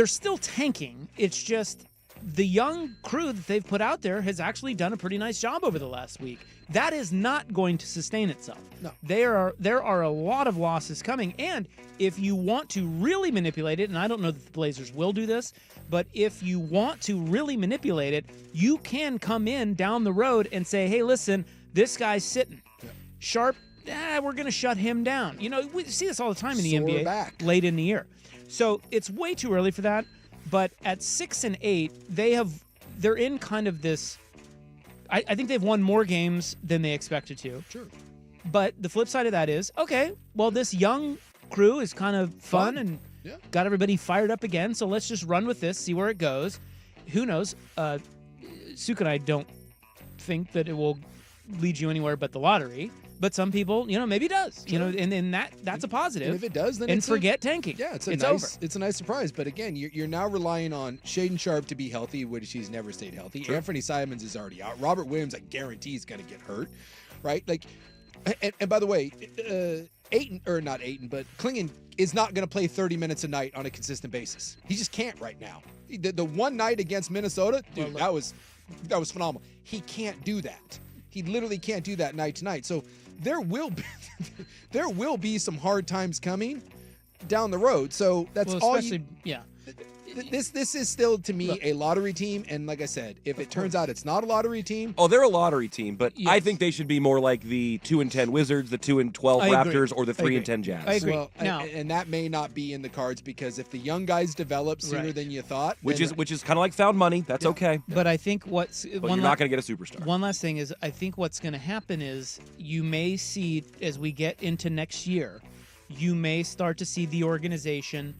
still tanking. It's just the young crew that they've put out there has actually done a pretty nice job over the last week. That is not going to sustain itself. No. There are a lot of losses coming, and if you want to really manipulate it, and I don't know that the Blazers will do this, but if you want to really manipulate it, you can come in down the road and say, hey, listen, this guy's sitting. Yeah. Sharp, we're going to shut him down. You know, we see this all the time in the NBA late in the year. So it's way too early for that. But at 6 and 8, they're in kind of this. I think they've won more games than they expected to. Sure. But the flip side of that is, okay, well, this young crew is kind of fun and got everybody fired up again. So let's just run with this, see where it goes. Who knows? Suk and I don't think that it will lead you anywhere but the lottery. But some people, maybe it does. Sure. And that's a positive. And if it does, then forget tanking. Yeah, it's a nice surprise. But again, you're now relying on Shaedon Sharp to be healthy, which he's never stayed healthy. Sure. Anthony Simons is already out. Robert Williams, I guarantee, is going to get hurt, right? Like, and by the way, Klingon is not going to play 30 minutes a night on a consistent basis. He just can't right now. The one night against Minnesota, dude, that was phenomenal. He can't do that. He literally can't do that night to night. So there will be some hard times coming down the road. So that's all. This is still to me a lottery team, and like I said, if it turns out it's not a lottery team, they're a lottery team, but I think they should be more like the 2-10 Wizards, the 2-12 Raptors, or the 3-10 Jazz. I agree. Well, and that may not be in the cards because if the young guys develop sooner than you thought, which is kind of like found money, that's okay. But I think you're not going to get a superstar. One last thing is, I think what's going to happen is you may see as we get into next year, you may start to see the organization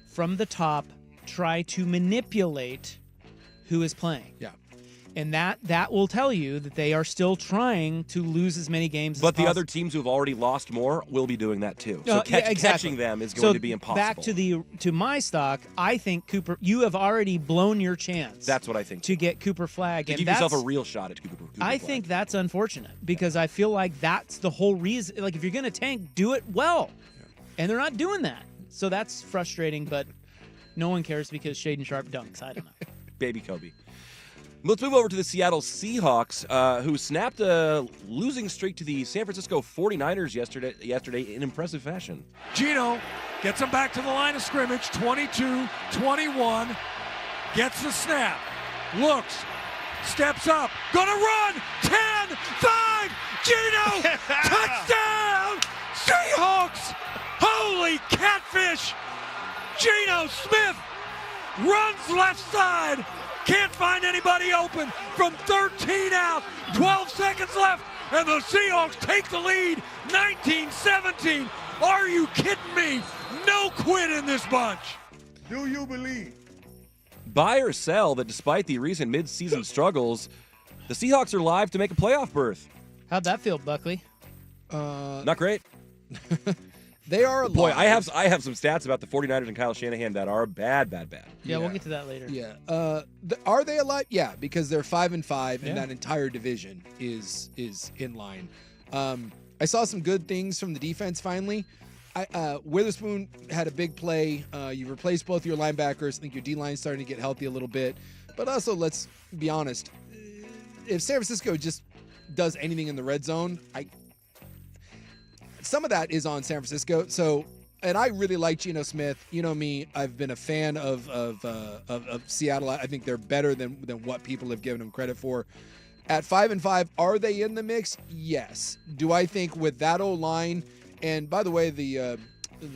from the top try to manipulate who is playing. Yeah. And that will tell you that they are still trying to lose as many games as possible. But the other teams who have already lost more will be doing that too. So catching them is going to be impossible. Back to my stock, I think Cooper, you have already blown your chance. That's what I think. To get Cooper Flag. To give yourself a real shot at Cooper Flag. I think that's unfortunate because I feel like that's the whole reason. Like if you're going to tank, do it well. Yeah. And they're not doing that. So that's frustrating, but no one cares because Shaedon Sharp dunks. I don't know. Baby Kobe. Let's move over to the Seattle Seahawks, who snapped a losing streak to the San Francisco 49ers yesterday in impressive fashion. Gino gets him back to the line of scrimmage, 22-21, gets the snap, looks, steps up, gonna run, 10, 5, Gino, touchdown, Seahawks! Holy catfish! Geno Smith runs left side, can't find anybody open from 13 out, 12 seconds left, and the Seahawks take the lead, 19-17. Are you kidding me? No quit in this bunch. Do you believe? Buy or sell that despite the recent mid-season struggles, the Seahawks are live to make a playoff berth. How'd that feel, Buckley? Not great. They are alive. Boy, I have some stats about the 49ers and Kyle Shanahan that are bad. Yeah, we'll get to that later. Yeah. Are they alive? Yeah, because they're 5-5, Yeah. and that entire division is in line. I saw some good things from the defense finally. Witherspoon had a big play. You replaced both your linebackers. I think your D-line's starting to get healthy a little bit. But also, let's be honest. If San Francisco just does anything in the red zone, some of that is on San Francisco. So, and I really like Geno Smith. You know me, I've been a fan of Seattle. I think they're better than what people have given them credit for. At 5-5, are they in the mix? Yes. Do I think with that O-line, and by the way, the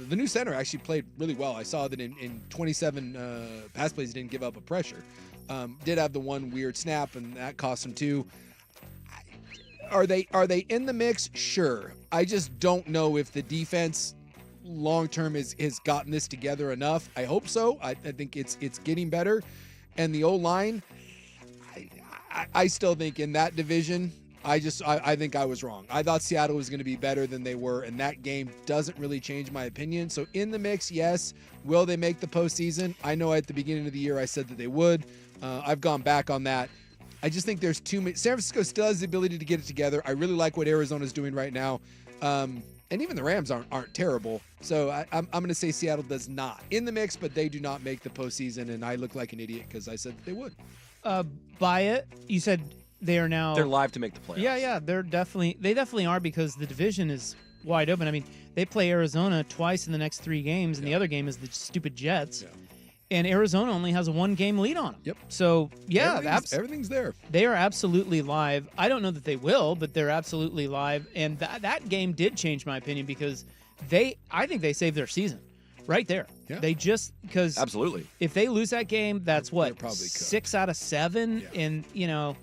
new center actually played really well. I saw that in 27 pass plays, he didn't give up a pressure. Did have the one weird snap, and that cost him 2. Are they in the mix? Sure. I just don't know if the defense long-term has gotten this together enough. I hope so. I think it's getting better. And the O-line, I still think in that division, I think I was wrong. I thought Seattle was going to be better than they were, and that game doesn't really change my opinion. So in the mix, yes. Will they make the postseason? I know at the beginning of the year I said that they would. I've gone back on that. I just think there's too many. San Francisco still has the ability to get it together. I really like what Arizona's doing right now. And even the Rams aren't terrible. So I'm going to say Seattle does not in the mix, but they do not make the postseason. And I look like an idiot because I said that they would. Buy it. You said they are now. They're live to make the playoffs. Yeah. They definitely are because the division is wide open. I mean, they play Arizona twice in the next 3 games, and the other game is the stupid Jets. Yeah. And Arizona only has a 1-game lead on them. Yep. So, yeah. Everything's there. They are absolutely live. I don't know that they will, but they're absolutely live. And that game did change my opinion because I think they saved their season right there. Yeah. They just, because absolutely, if they lose that game, that's what, probably 6 out of 7. Yeah. And,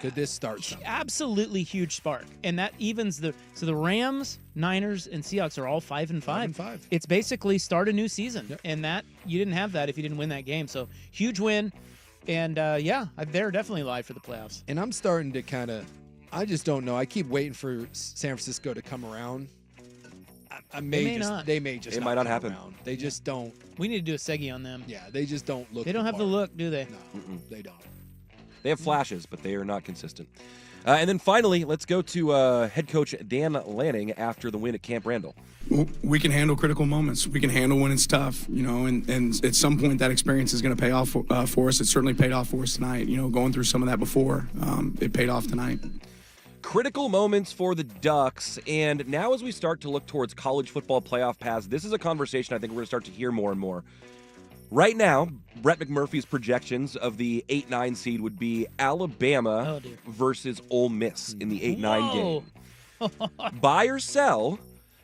could this start something? Absolutely huge spark. And that evens the Rams, Niners, and Seahawks are all 5-5. 5-5. It's basically start a new season. Yep. And that you didn't have that if you didn't win that game. So huge win. And they're definitely live for the playoffs. And I'm starting to I just don't know. I keep waiting for San Francisco to come around. They may might not happen. Around. They just don't. We need to do a Segi on them. Yeah, they just don't look. They don't have the look, do they? No, they don't. They have flashes, but they are not consistent. And then finally, let's go to head coach Dan Lanning after the win at Camp Randall. We can handle critical moments. We can handle when it's tough, and at some point that experience is going to pay off for us. It certainly paid off for us tonight. Going through some of that before, it paid off tonight. Critical moments for the Ducks, and now as we start to look towards college football playoff paths, this is a conversation I think we're going to start to hear more and more. Right now, Brett McMurphy's projections of the 8-9 seed would be Alabama versus Ole Miss in the 8-9 game. Buy or sell,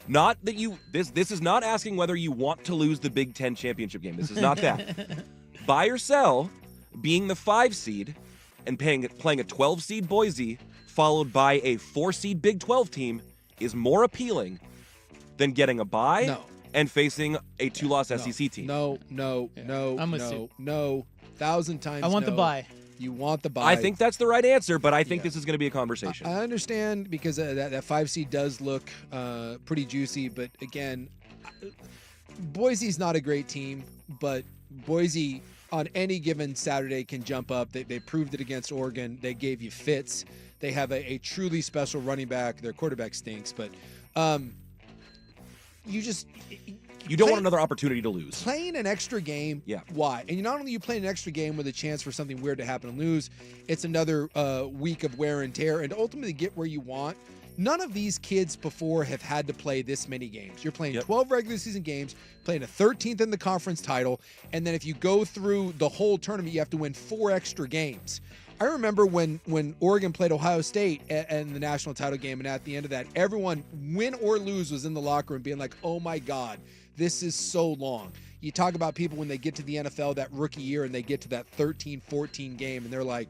not that you this is not asking whether you want to lose the Big Ten championship game. This is not that. Buy or sell, being the 5 seed and playing a 12 seed Boise followed by a 4 seed Big 12 team is more appealing than getting a bye. No. And facing a 2-loss SEC team. No. I'm with you. 1,000 times I want the bye. You want the bye. I think that's the right answer, but I think this is going to be a conversation. I understand because that 5 seed does look pretty juicy, but again, Boise's not a great team, but Boise on any given Saturday can jump up. They proved it against Oregon. They gave you fits. They have a truly special running back. Their quarterback stinks, but you don't want another opportunity to lose. Playing an extra game, why? And not only you play an extra game with a chance for something weird to happen and lose, it's another week of wear and tear, and to ultimately get where you want. None of these kids before have had to play this many games. You're playing 12 regular season games, playing a 13th in the conference title, and then if you go through the whole tournament, you have to win 4 extra games. I remember when Oregon played Ohio State in the national title game, and at the end of that, everyone, win or lose, was in the locker room being like, oh my God, this is so long. You talk about people when they get to the NFL that rookie year and they get to that 13-14 game, and they're like,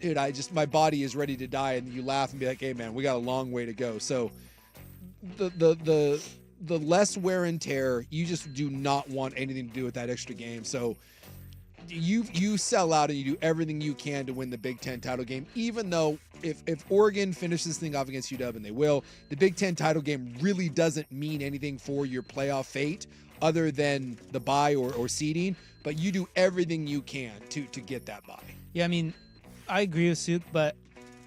dude, my body is ready to die. And you laugh and be like, hey man, we got a long way to go. So the the less wear and tear. You just do not want anything to do with that extra game. So you sell out and you do everything you can to win the Big Ten title game, even though if Oregon finishes this thing off against UW, and they will, the Big Ten title game really doesn't mean anything for your playoff fate other than the bye or seeding, but you do everything you can to get that bye. Yeah, I mean, I agree with Suk, but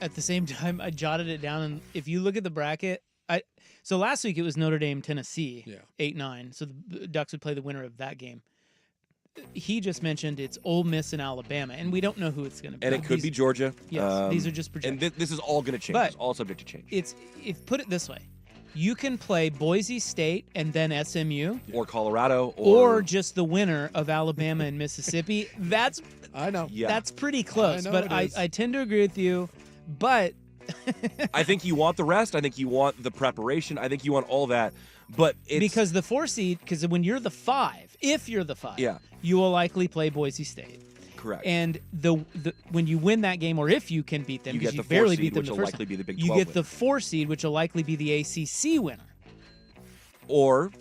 at the same time, I jotted it down, and if you look at the bracket, so last week it was Notre Dame, Tennessee, 8-9, so the Ducks would play the winner of that game. He just mentioned it's Ole Miss and Alabama, and we don't know who it's going to be. And it could be Georgia. Yes, these are just projections. And this is all going to change. But it's all subject to change. If put it this way, you can play Boise State and then SMU, or Colorado, or just the winner of Alabama and Mississippi. That's that's pretty close. But I tend to agree with you. But I think you want the rest. I think you want the preparation. I think you want all that. But because the 4 seed, because when you're the 5, if you're the 5, you will likely play Boise State. Correct. And the when you win that game, or if you can beat them, you because get you the barely 4 seed, beat them which the will first likely time, be the Big 12 you get winner. the 4 seed, which will likely be the ACC winner. Or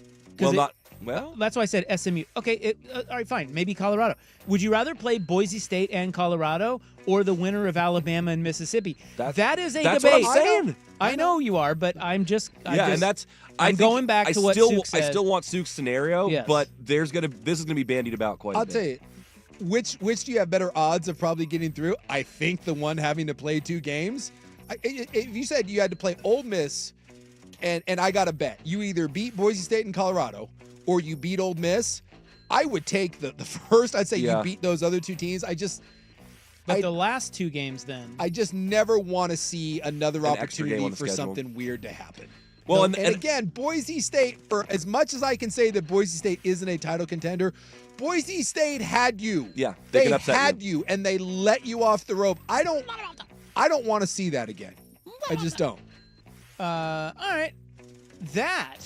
well, that's why I said SMU. Okay, all right, fine. Maybe Colorado. Would you rather play Boise State and Colorado, or the winner of Alabama and Mississippi? That is a that's debate. What I'm saying. I know you are, but I'm just. And that's. I'm going back to what Suk said. I still want Suk's scenario, but this is gonna be bandied about quite a bit. I'll tell you, which do you have better odds of probably getting through? I think the one having to play 2 games. If you said you had to play Ole Miss, and I got to bet you either beat Boise State and Colorado, or you beat Ole Miss, I would take the first. I'd say you beat those other 2 teams. But the last 2 games, then I just never want to see another opportunity for schedule. something weird to happen. Well, and again, Boise State, for as much as I can say that Boise State isn't a title contender, Boise State had you. Yeah, they can upset had you, and they let you off the rope. I don't want to see that again. I just don't. All right, that.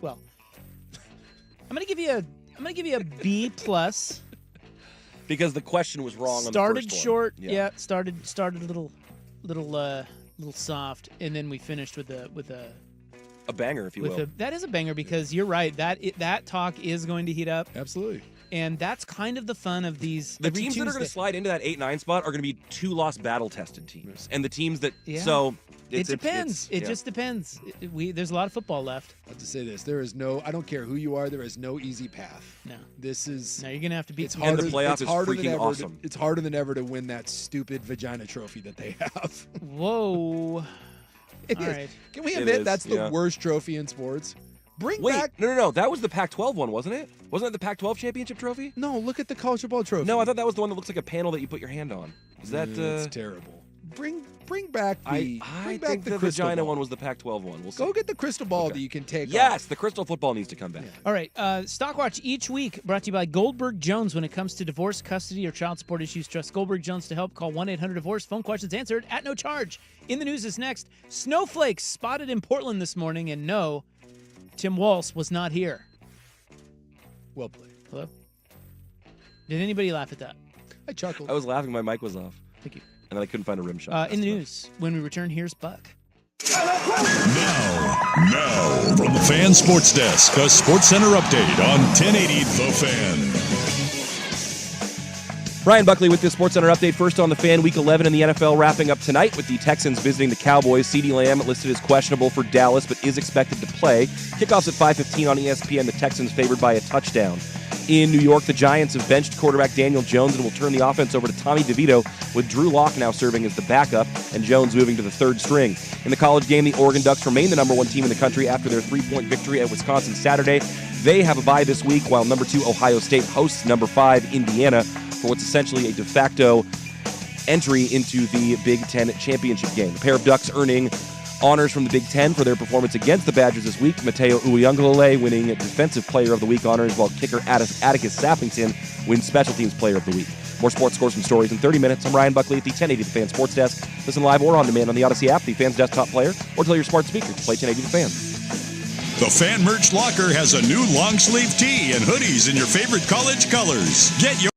Well, I'm gonna give you a B plus. Because the question was wrong. Started on the first short, one. Started a little soft, and then we finished with a banger, if you will. That is a banger, because you're right. That talk is going to heat up. Absolutely. And that's kind of the fun of these. The teams that are going to slide into that 8-9 spot are going to be 2 lost battle-tested teams, and the teams that so. It depends. It just depends. There's a lot of football left. I have to say this: there is no. I don't care who you are. There is no easy path. No. This is. No, you're gonna have to beat. It's harder. And the playoff it's is harder freaking than ever awesome. it's harder than ever to win that stupid vagina trophy that they have. Whoa. It All is. right. Can we admit that's the worst trophy in sports? Bring back. No. That was the Pac-12 one, wasn't it? Wasn't it the Pac-12 championship trophy? No, look at the college football trophy. No, I thought that was the one that looks like a panel that you put your hand on. Is that? It's terrible. Bring back the. I bring back think the crystal vagina ball. one was the Pac-12 one. We'll see. Go get the crystal ball that you can take. Yes, off. the crystal football needs to come back. All right. Stockwatch each week brought to you by Goldberg Jones. When it comes to divorce, custody, or child support issues, trust Goldberg Jones to help. Call 1-800-DIVORCE. Phone questions answered at no charge. In the news is next. Snowflakes spotted in Portland this morning, and no, Tim Walsh was not here. Well played. Hello? Did anybody laugh at that? I chuckled. I was laughing. My mic was off. Thank you. And I couldn't find a rim shot. In the news, when we return, here's Buck. Now, from the Fan Sports Desk, a Sports Center update on 1080 The Fan. Brian Buckley with this Sports Center update. First on the Fan, Week 11 in the NFL wrapping up tonight with the Texans visiting the Cowboys. CeeDee Lamb listed as questionable for Dallas, but is expected to play. Kickoffs at 5:15 on ESPN. The Texans favored by a touchdown. In New York, the Giants have benched quarterback Daniel Jones and will turn the offense over to Tommy DeVito, with Drew Lock now serving as the backup and Jones moving to the 3rd string. In the college game, the Oregon Ducks remain the number 1 team in the country after their 3-point victory at Wisconsin Saturday. They have a bye this week, while number 2 Ohio State hosts number 5 Indiana for what's essentially a de facto entry into the Big Ten championship game. A pair of Ducks earning honors from the Big Ten for their performance against the Badgers this week. Mateo Uyunglele winning Defensive Player of the Week honors, while kicker Atticus Sappington wins Special Teams Player of the Week. More sports scores and stories in 30 minutes. I'm Ryan Buckley at the 1080 The Fan Sports Desk. Listen live or on demand on the Odyssey app, the Fan's desktop player, or tell your smart speaker to play 1080 The Fan. The Fan Merch Locker has a new long-sleeve tee and hoodies in your favorite college colors. Get your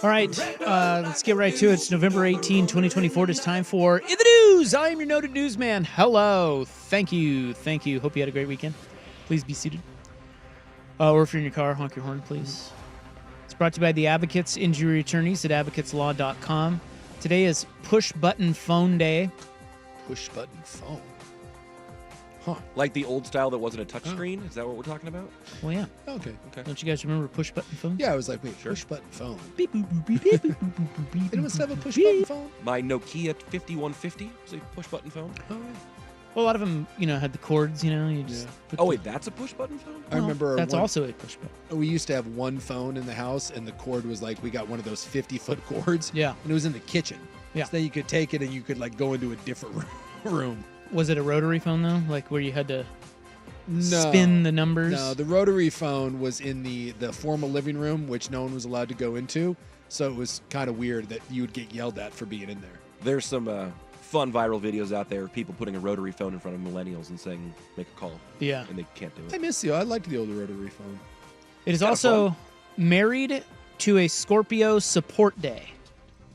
All right, let's get right to it. It's November 18, 2024. It's time for In the News. I am your noted newsman. Hello. Thank you. Thank you. Hope you had a great weekend. Please be seated. Or if you're in your car, honk your horn, please. It's brought to you by the Advocates Injury Attorneys at advocateslaw.com. Today is Push Button Phone Day. Push button phone. Like the old style that wasn't a touchscreen? Is that what we're talking about? Well, yeah. Okay. Don't you guys remember push button phone? Yeah, I was like, wait, push button phone. Beep, boop, boop, beep, beep, boop, boop, boop, beep, Anyone still have a boop, push beep. button phone? My Nokia 5150 was a push button phone. Oh, yeah. Well, a lot of them, had the cords, you just put Oh, wait, that's a push button phone? I remember that's also a push button. We used to have one phone in the house, and the cord was like, we got one of those 50-foot cords. Yeah. And it was in the kitchen. Yeah. So then you could take it and you could like go into a different room. Was it a rotary phone, though? Like where you had to spin the numbers? No, the rotary phone was in the formal living room, which no one was allowed to go into. So it was kind of weird that you would get yelled at for being in there. There's some fun viral videos out there of people putting a rotary phone in front of millennials and saying, make a call. Yeah. And they can't do it. I miss you. I liked the old rotary phone. It is also Married to a Scorpio Support Day.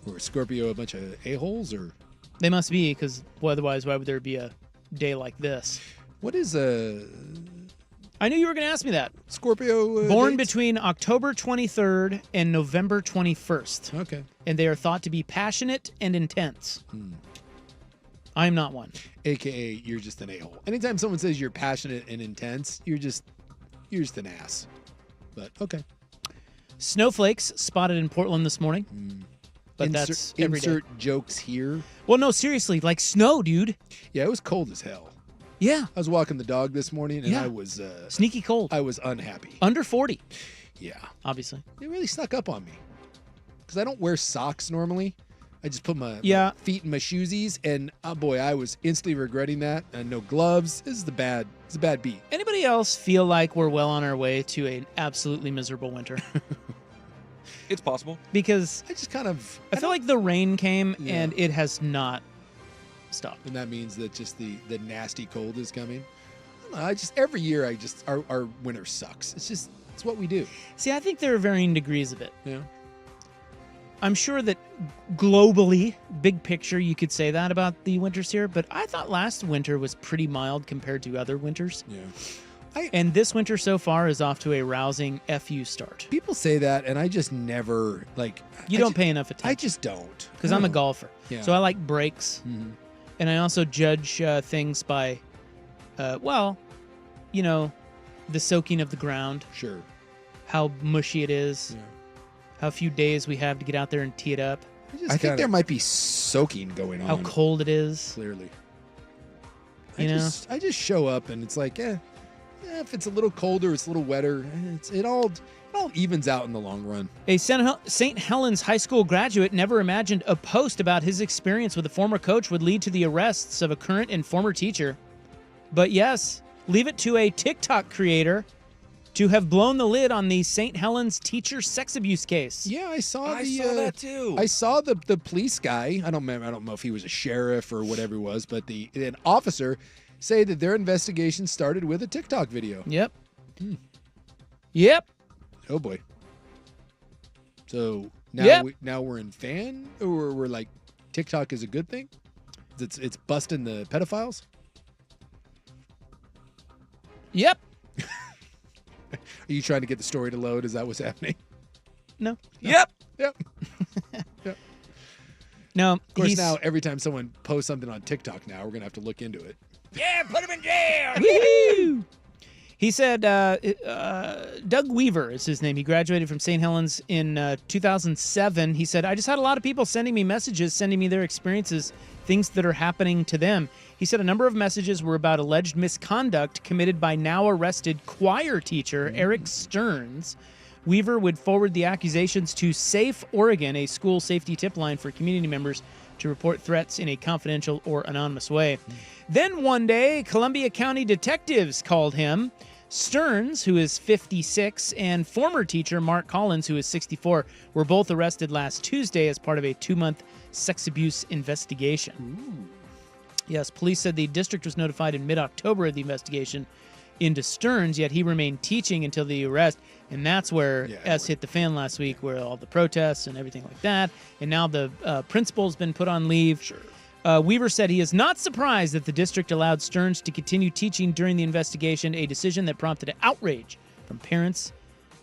Or Scorpio a bunch of a-holes, or? They must be, because otherwise why would there be a day like this? What is I knew you were going to ask me that. Scorpio Born dates? between October 23rd and November 21st. Okay. And they are thought to be passionate and intense. I'm not one. AKA, you're just an a-hole. Anytime someone says you're passionate and intense, you're just an ass. But, okay. Snowflakes spotted in Portland this morning. But that's every day. Insert jokes here. Well, no, seriously, like snow, dude. Yeah, it was cold as hell. Yeah. I was walking the dog this morning, and Yeah. I was... sneaky cold. I was unhappy. Under 40. Yeah. Obviously. It really snuck up on me. Because I don't wear socks normally. I just put my feet in my shoesies, and oh boy, I was instantly regretting that. And no gloves. It's a bad beat. Anybody else feel like we're well on our way to an absolutely miserable winter? It's possible. Because I just kind of... I feel like the rain came, and it has not stopped. And that means that just the nasty cold is coming. I just every year our winter sucks. It's what we do. See, I think there are varying degrees of it. Yeah. I'm sure that globally, big picture, you could say that about the winters here, but I thought last winter was pretty mild compared to other winters. Yeah. And this winter so far is off to a rousing FU start. People say that, and I just never like. You don't pay enough attention. I just don't. Because I'm a golfer. Yeah. So I like breaks. Mhm. And I also judge things by, the soaking of the ground. Sure. How mushy it is. Yeah. How few days we have to get out there and tee it up. I think there might be soaking going on. How cold it is. Clearly. You know? I just show up, and it's like, if it's a little colder, it's a little wetter. It all evens out in the long run. A St. Helens high school graduate never imagined a post about his experience with a former coach would lead to the arrests of a current and former teacher. But yes, leave it to a TikTok creator to have blown the lid on the St. Helens teacher sex abuse case. Yeah, I saw that too. I saw the police guy. I don't know if he was a sheriff or whatever he was, but an officer say that their investigation started with a TikTok video. Yep. Yep. Oh boy. So now we're in fan, or we're like TikTok is a good thing? It's busting the pedophiles? Yep. Are you trying to get the story to load? Is that what's happening? No. Yep. Yep. No. Of course, now every time someone posts something on TikTok now, we're going to have to look into it. Yeah, put him in jail. Woo-hoo! He said, Doug Weaver is his name. He graduated from St. Helens in 2007. He said, I just had a lot of people sending me messages, sending me their experiences, things that are happening to them. He said a number of messages were about alleged misconduct committed by now arrested choir teacher Eric Stearns. Weaver would forward the accusations to Safe Oregon, a school safety tip line for community members to report threats in a confidential or anonymous way. Then one day, Columbia County detectives called him. Stearns, who is 56, and former teacher Mark Collins, who is 64, were both arrested last Tuesday as part of a 2-month sex abuse investigation. Yes, police said the district was notified in mid-October of the investigation. into Stearns, yet he remained teaching until the arrest. And that's where S hit the fan last week, where all the protests and everything like that. And now the principal's been put on leave. Sure. Weaver said he is not surprised that the district allowed Stearns to continue teaching during the investigation, a decision that prompted outrage from parents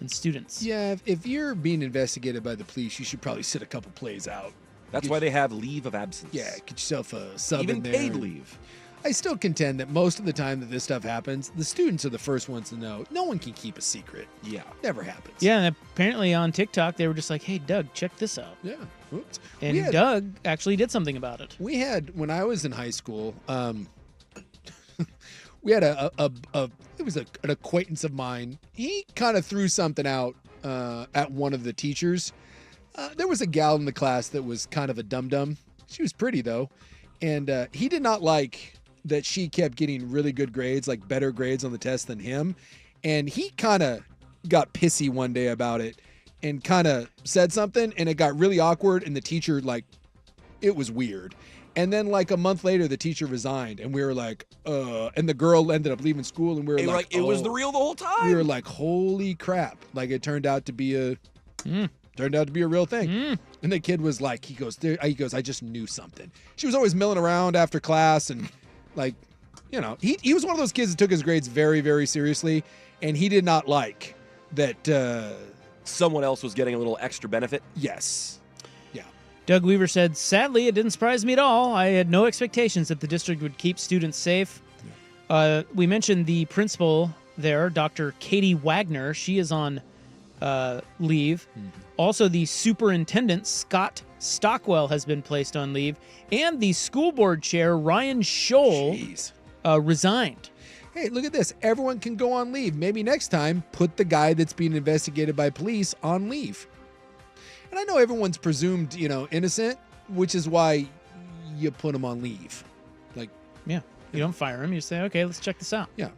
and students. Yeah, if you're being investigated by the police, you should probably sit a couple plays out. That's why they have leave of absence. Yeah, get yourself a sub Even in there. paid leave. I still contend that most of the time that this stuff happens, the students are the first ones to know. No one can keep a secret. Yeah. Never happens. Yeah, and apparently on TikTok, they were just like, hey, Doug, check this out. Yeah. Oops. And Doug actually did something about it. We had, when I was in high school, we had it was an acquaintance of mine. He kind of threw something out at one of the teachers. There was a gal in the class that was kind of a dum-dum. She was pretty, though. And he did not like that she kept getting really good grades, like better grades on the test than him. And he kind of got pissy one day about it and kind of said something, and it got really awkward, and the teacher, like, it was weird. And then, like, a month later, the teacher resigned, and we were like, and the girl ended up leaving school, and we were like, it was the real the whole time. We were like, holy crap. Like, it turned out to be a real thing. And the kid was like, he goes, I just knew something. She was always milling around after class, and, like, you know, he was one of those kids that took his grades very, very seriously, and he did not like that someone else was getting a little extra benefit. Yes. Yeah. Doug Weaver said, sadly, it didn't surprise me at all. I had no expectations that the district would keep students safe. We mentioned the principal there, Dr. Katie Wagner. She is on leave. Also, the superintendent, Scott Stockwell, has been placed on leave. And the school board chair, Ryan Scholl, resigned. Hey, look at this. Everyone can go on leave. Maybe next time, put the guy that's being investigated by police on leave. And I know everyone's presumed, innocent, which is why you put him on leave. Like, yeah, you don't fire him. You say, okay, let's check this out. Yeah.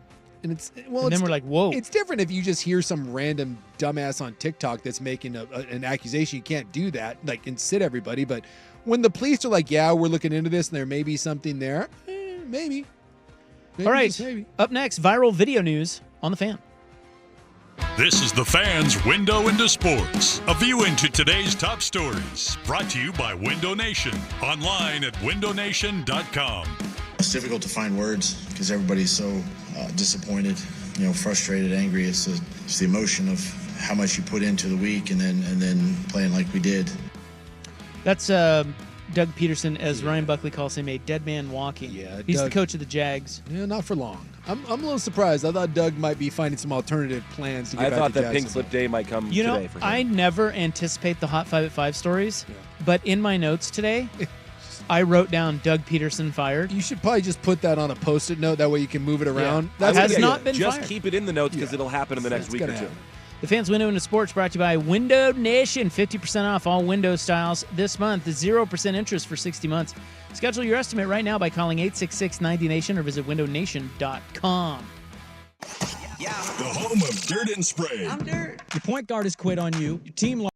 And then we're like, whoa. It's different if you just hear some random dumbass on TikTok that's making an accusation. You can't do that, like, and sit everybody. But when the police are like, yeah, we're looking into this and there may be something there, maybe. All right. Up next, viral video news on The Fan. This is The Fan's Window into Sports, a view into today's top stories. Brought to you by Window Nation, online at windownation.com. It's difficult to find words because everybody's so disappointed, frustrated, angry. It's the emotion of how much you put into the week and then playing like we did. That's Doug Peterson, as Ryan Buckley calls him, a dead man walking. Yeah, he's the coach of the Jags. Yeah, not for long. I'm a little surprised. I thought Doug might be finding some alternative plans to get I back thought to that Pink Slip Day might come today for him. I never anticipate the Hot 5 at 5 stories, but in my notes today, I wrote down Doug Peterson fired. You should probably just put that on a Post-it note. That way you can move it around. That has not been just fired. Keep it in the notes because it'll happen in the next week or two. Happen. The Fans Window into Sports brought to you by Window Nation. 50% off all window styles this month. 0% interest for 60 months. Schedule your estimate right now by calling 866-90Nation or visit windownation.com. The home of Dirt and Spray. I'm Dirt. Your point guard has quit on you. Your team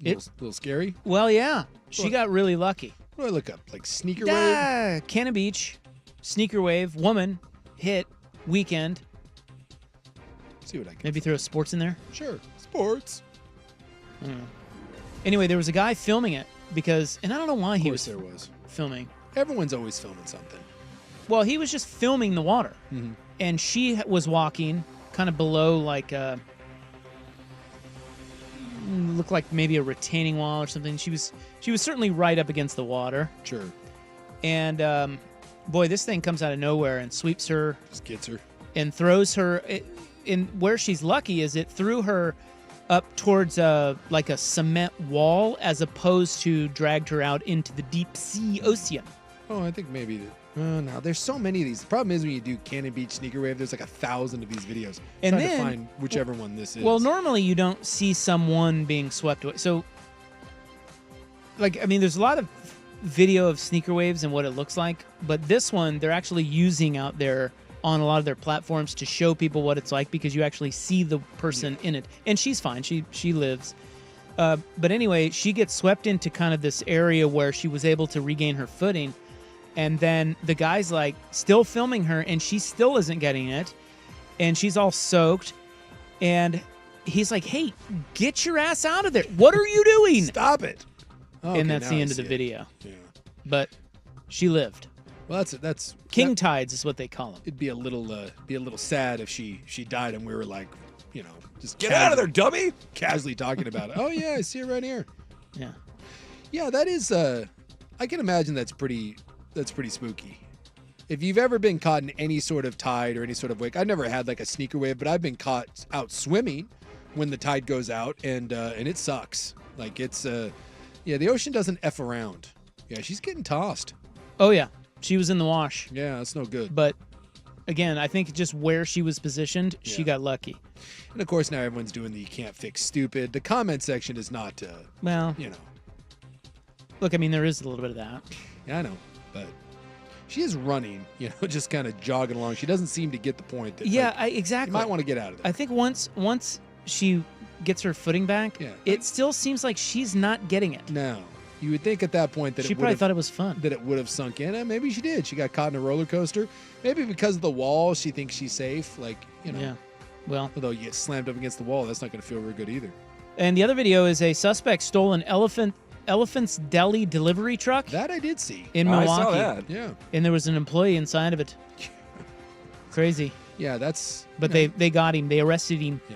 Little scary. Well, yeah. She got really lucky. What do I look up? Like sneaker wave? Cannon Beach, sneaker wave, woman, hit, weekend. See what I can. Maybe throw sports in there. Sure, sports. Anyway, there was a guy filming it because, and I don't know why he was filming. Everyone's always filming something. Well, he was just filming the water, Mhm. and she was walking kind of below, like looked like maybe a retaining wall or something. She was certainly right up against the water. Sure. And boy, this thing comes out of nowhere and sweeps her, just gets her, and throws her. In where she's lucky is it threw her up towards like a cement wall as opposed to dragged her out into the deep sea ocean. Oh, I think maybe. No, there's so many of these. The problem is when you do Cannon Beach sneaker wave, there's like 1,000 of these videos. And Trying then to find whichever one this is. Well, normally you don't see someone being swept away. So, like, I mean, there's a lot of video of sneaker waves and what it looks like, but this one they're actually using out there on a lot of their platforms to show people what it's like because you actually see the person in it. And she's fine. She lives. But anyway, she gets swept into kind of this area where she was able to regain her footing. And then the guy's like still filming her and she still isn't getting it. And she's all soaked. And he's like, hey, get your ass out of there. What are you doing? Stop it. Oh, and that's the end of the video. Yeah. But she lived. Well, that's king tides is what they call them. It'd be a little sad if she died and we were like, just Get out of there, dummy! Casually talking about it. Oh yeah, I see it right here. Yeah. Yeah, that is. I can imagine that's pretty spooky. If you've ever been caught in any sort of tide or any sort of wake, I've never had like a sneaker wave, but I've been caught out swimming when the tide goes out, and it sucks. Like it's the ocean doesn't F around. Yeah, she's getting tossed. Oh yeah, she was in the wash. Yeah, that's no good. But again, I think just where she was positioned, she got lucky. And of course now everyone's doing the you can't fix stupid. The comment section is not well, Look, I mean there is a little bit of that. Yeah, I know. But she is running, just kind of jogging along. She doesn't seem to get the point. That, exactly. You might want to get out of there. I think once she gets her footing back, it still seems like she's not getting it. No. You would think at that point that she probably thought it was fun. That it would have sunk in. And maybe she did. She got caught in a roller coaster. Maybe because of the wall, she thinks she's safe. Yeah. Well. Although you get slammed up against the wall, that's not going to feel very good either. And the other video is a suspect stole an Elephant's Deli delivery truck. That I did see. In Milwaukee. I saw that. Yeah. And there was an employee inside of it. Crazy. Yeah, that's... But they got him. They arrested him. Yeah.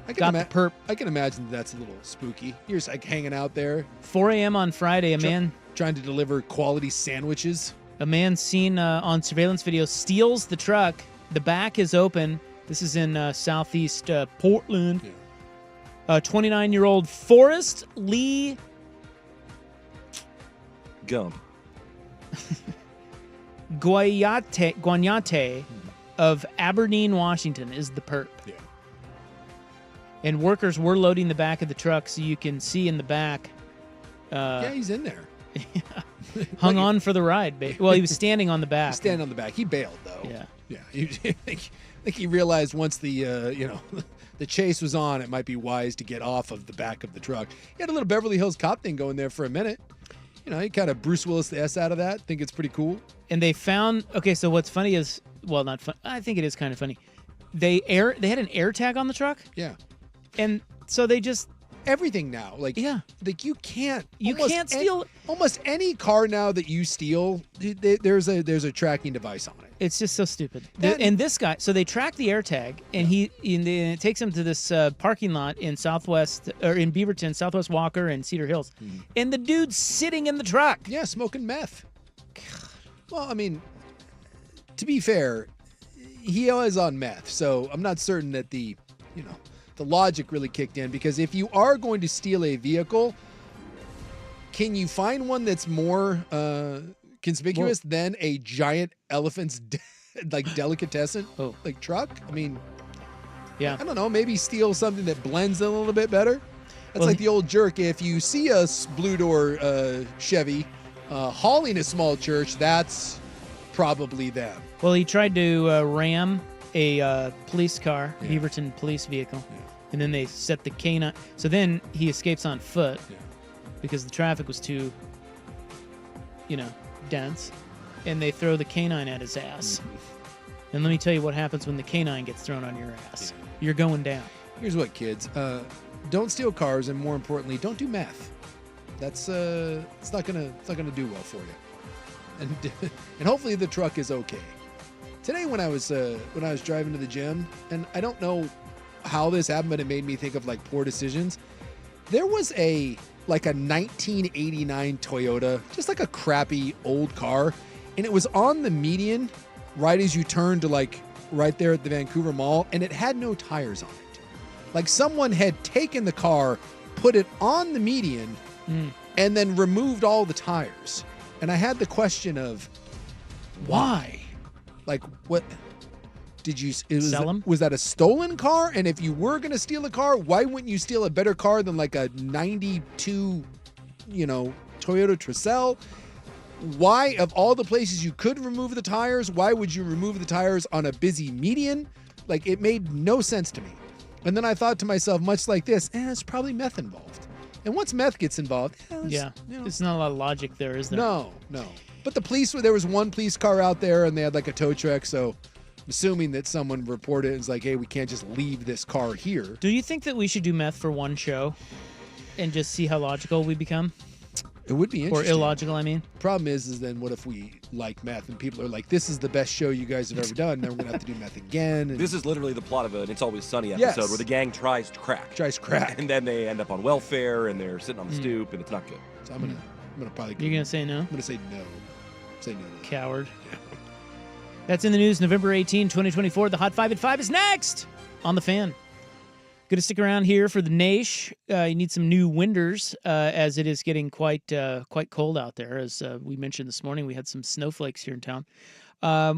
The perp. I can imagine that's a little spooky. You're just like hanging out there. 4 a.m. on Friday, a man... Trying to deliver quality sandwiches. A man seen on surveillance video steals the truck. The back is open. This is in southeast Portland. Yeah. 29-year-old Forrest Lee... Gump. Guanyate of Aberdeen, Washington is the perp. Yeah. And workers were loading the back of the truck so you can see in the back. Yeah, he's in there. Hung on for the ride. Well, he was standing on the back. He's standing on the back. He bailed, though. Yeah. Yeah. I think he realized once the, the chase was on, it might be wise to get off of the back of the truck. He had a little Beverly Hills Cop thing going there for a minute. He kind of Bruce Willis the S out of that. Think it's pretty cool. And they found, okay, so what's funny is, well, not fun. I think it is kind of funny. They had an air tag on the truck. Yeah. And so they just... Everything now. Like you can't steal... Almost any car now that you steal, there's a tracking device on it. It's just so stupid. And this guy, so they track the air tag, and it takes him to this parking lot in Beaverton, Southwest Walker, and Cedar Hills. Mm-hmm. And the dude's sitting in the truck. Yeah, smoking meth. Well, I mean, to be fair, he was on meth, so I'm not certain that the logic really kicked in, because if you are going to steal a vehicle, can you find one that's more conspicuous than a giant elephant's delicatessen truck? I mean, yeah, I don't know, maybe steal something that blends in a little bit better. That's like the old jerk. If you see a blue door Chevy hauling a small church, that's probably them. Well, he tried to ram a police car, Yeah. Beaverton police vehicle, and then they set the canine. So then he escapes on foot because the traffic was too, dense, and they throw the canine at his ass. And let me tell you what happens when the canine gets thrown on your ass. You're going down. Here's what, kids. Don't steal cars, and more importantly, don't do meth. That's it's not gonna do well for you. And hopefully the truck is okay. Today when I was driving to the gym, and I don't know how this happened, but it made me think of like poor decisions. There was a 1989 Toyota, just like a crappy old car, and it was on the median right as you turn to right there at the Vancouver Mall, and it had no tires on it. Like someone had taken the car, put it on the median, and then removed all the tires. And I had the question of why? Like, what did you sell them? Was that a stolen car? And if you were going to steal a car, why wouldn't you steal a better car than like a 92, Toyota Tercel? Why, of all the places you could remove the tires, why would you remove the tires on a busy median? Like, it made no sense to me. And then I thought to myself, much like this, it's probably meth involved. And once meth gets involved, it's not a lot of logic there, is there? No. But there was one police car out there, and they had like a tow truck, so I'm assuming that someone reported it and was like, hey, we can't just leave this car here. Do you think that we should do meth for one show and just see how logical we become? It would be interesting. Or illogical, I mean. Problem is then what if we like meth and people are like, this is the best show you guys have ever done, and then we're going to have to do meth again. And this is literally the plot of an It's Always Sunny episode where the gang tries crack. And then they end up on welfare, and they're sitting on the stoop, and it's not good. So I'm gonna probably go. You're going to say no? I'm going to say no. Say no. Coward. That's in the news, November 18, 2024. The Hot 5 at 5 is next on The Fan. Going to stick around here for the Nash. You need some new winders as it is getting quite cold out there. As we mentioned this morning, we had some snowflakes here in town.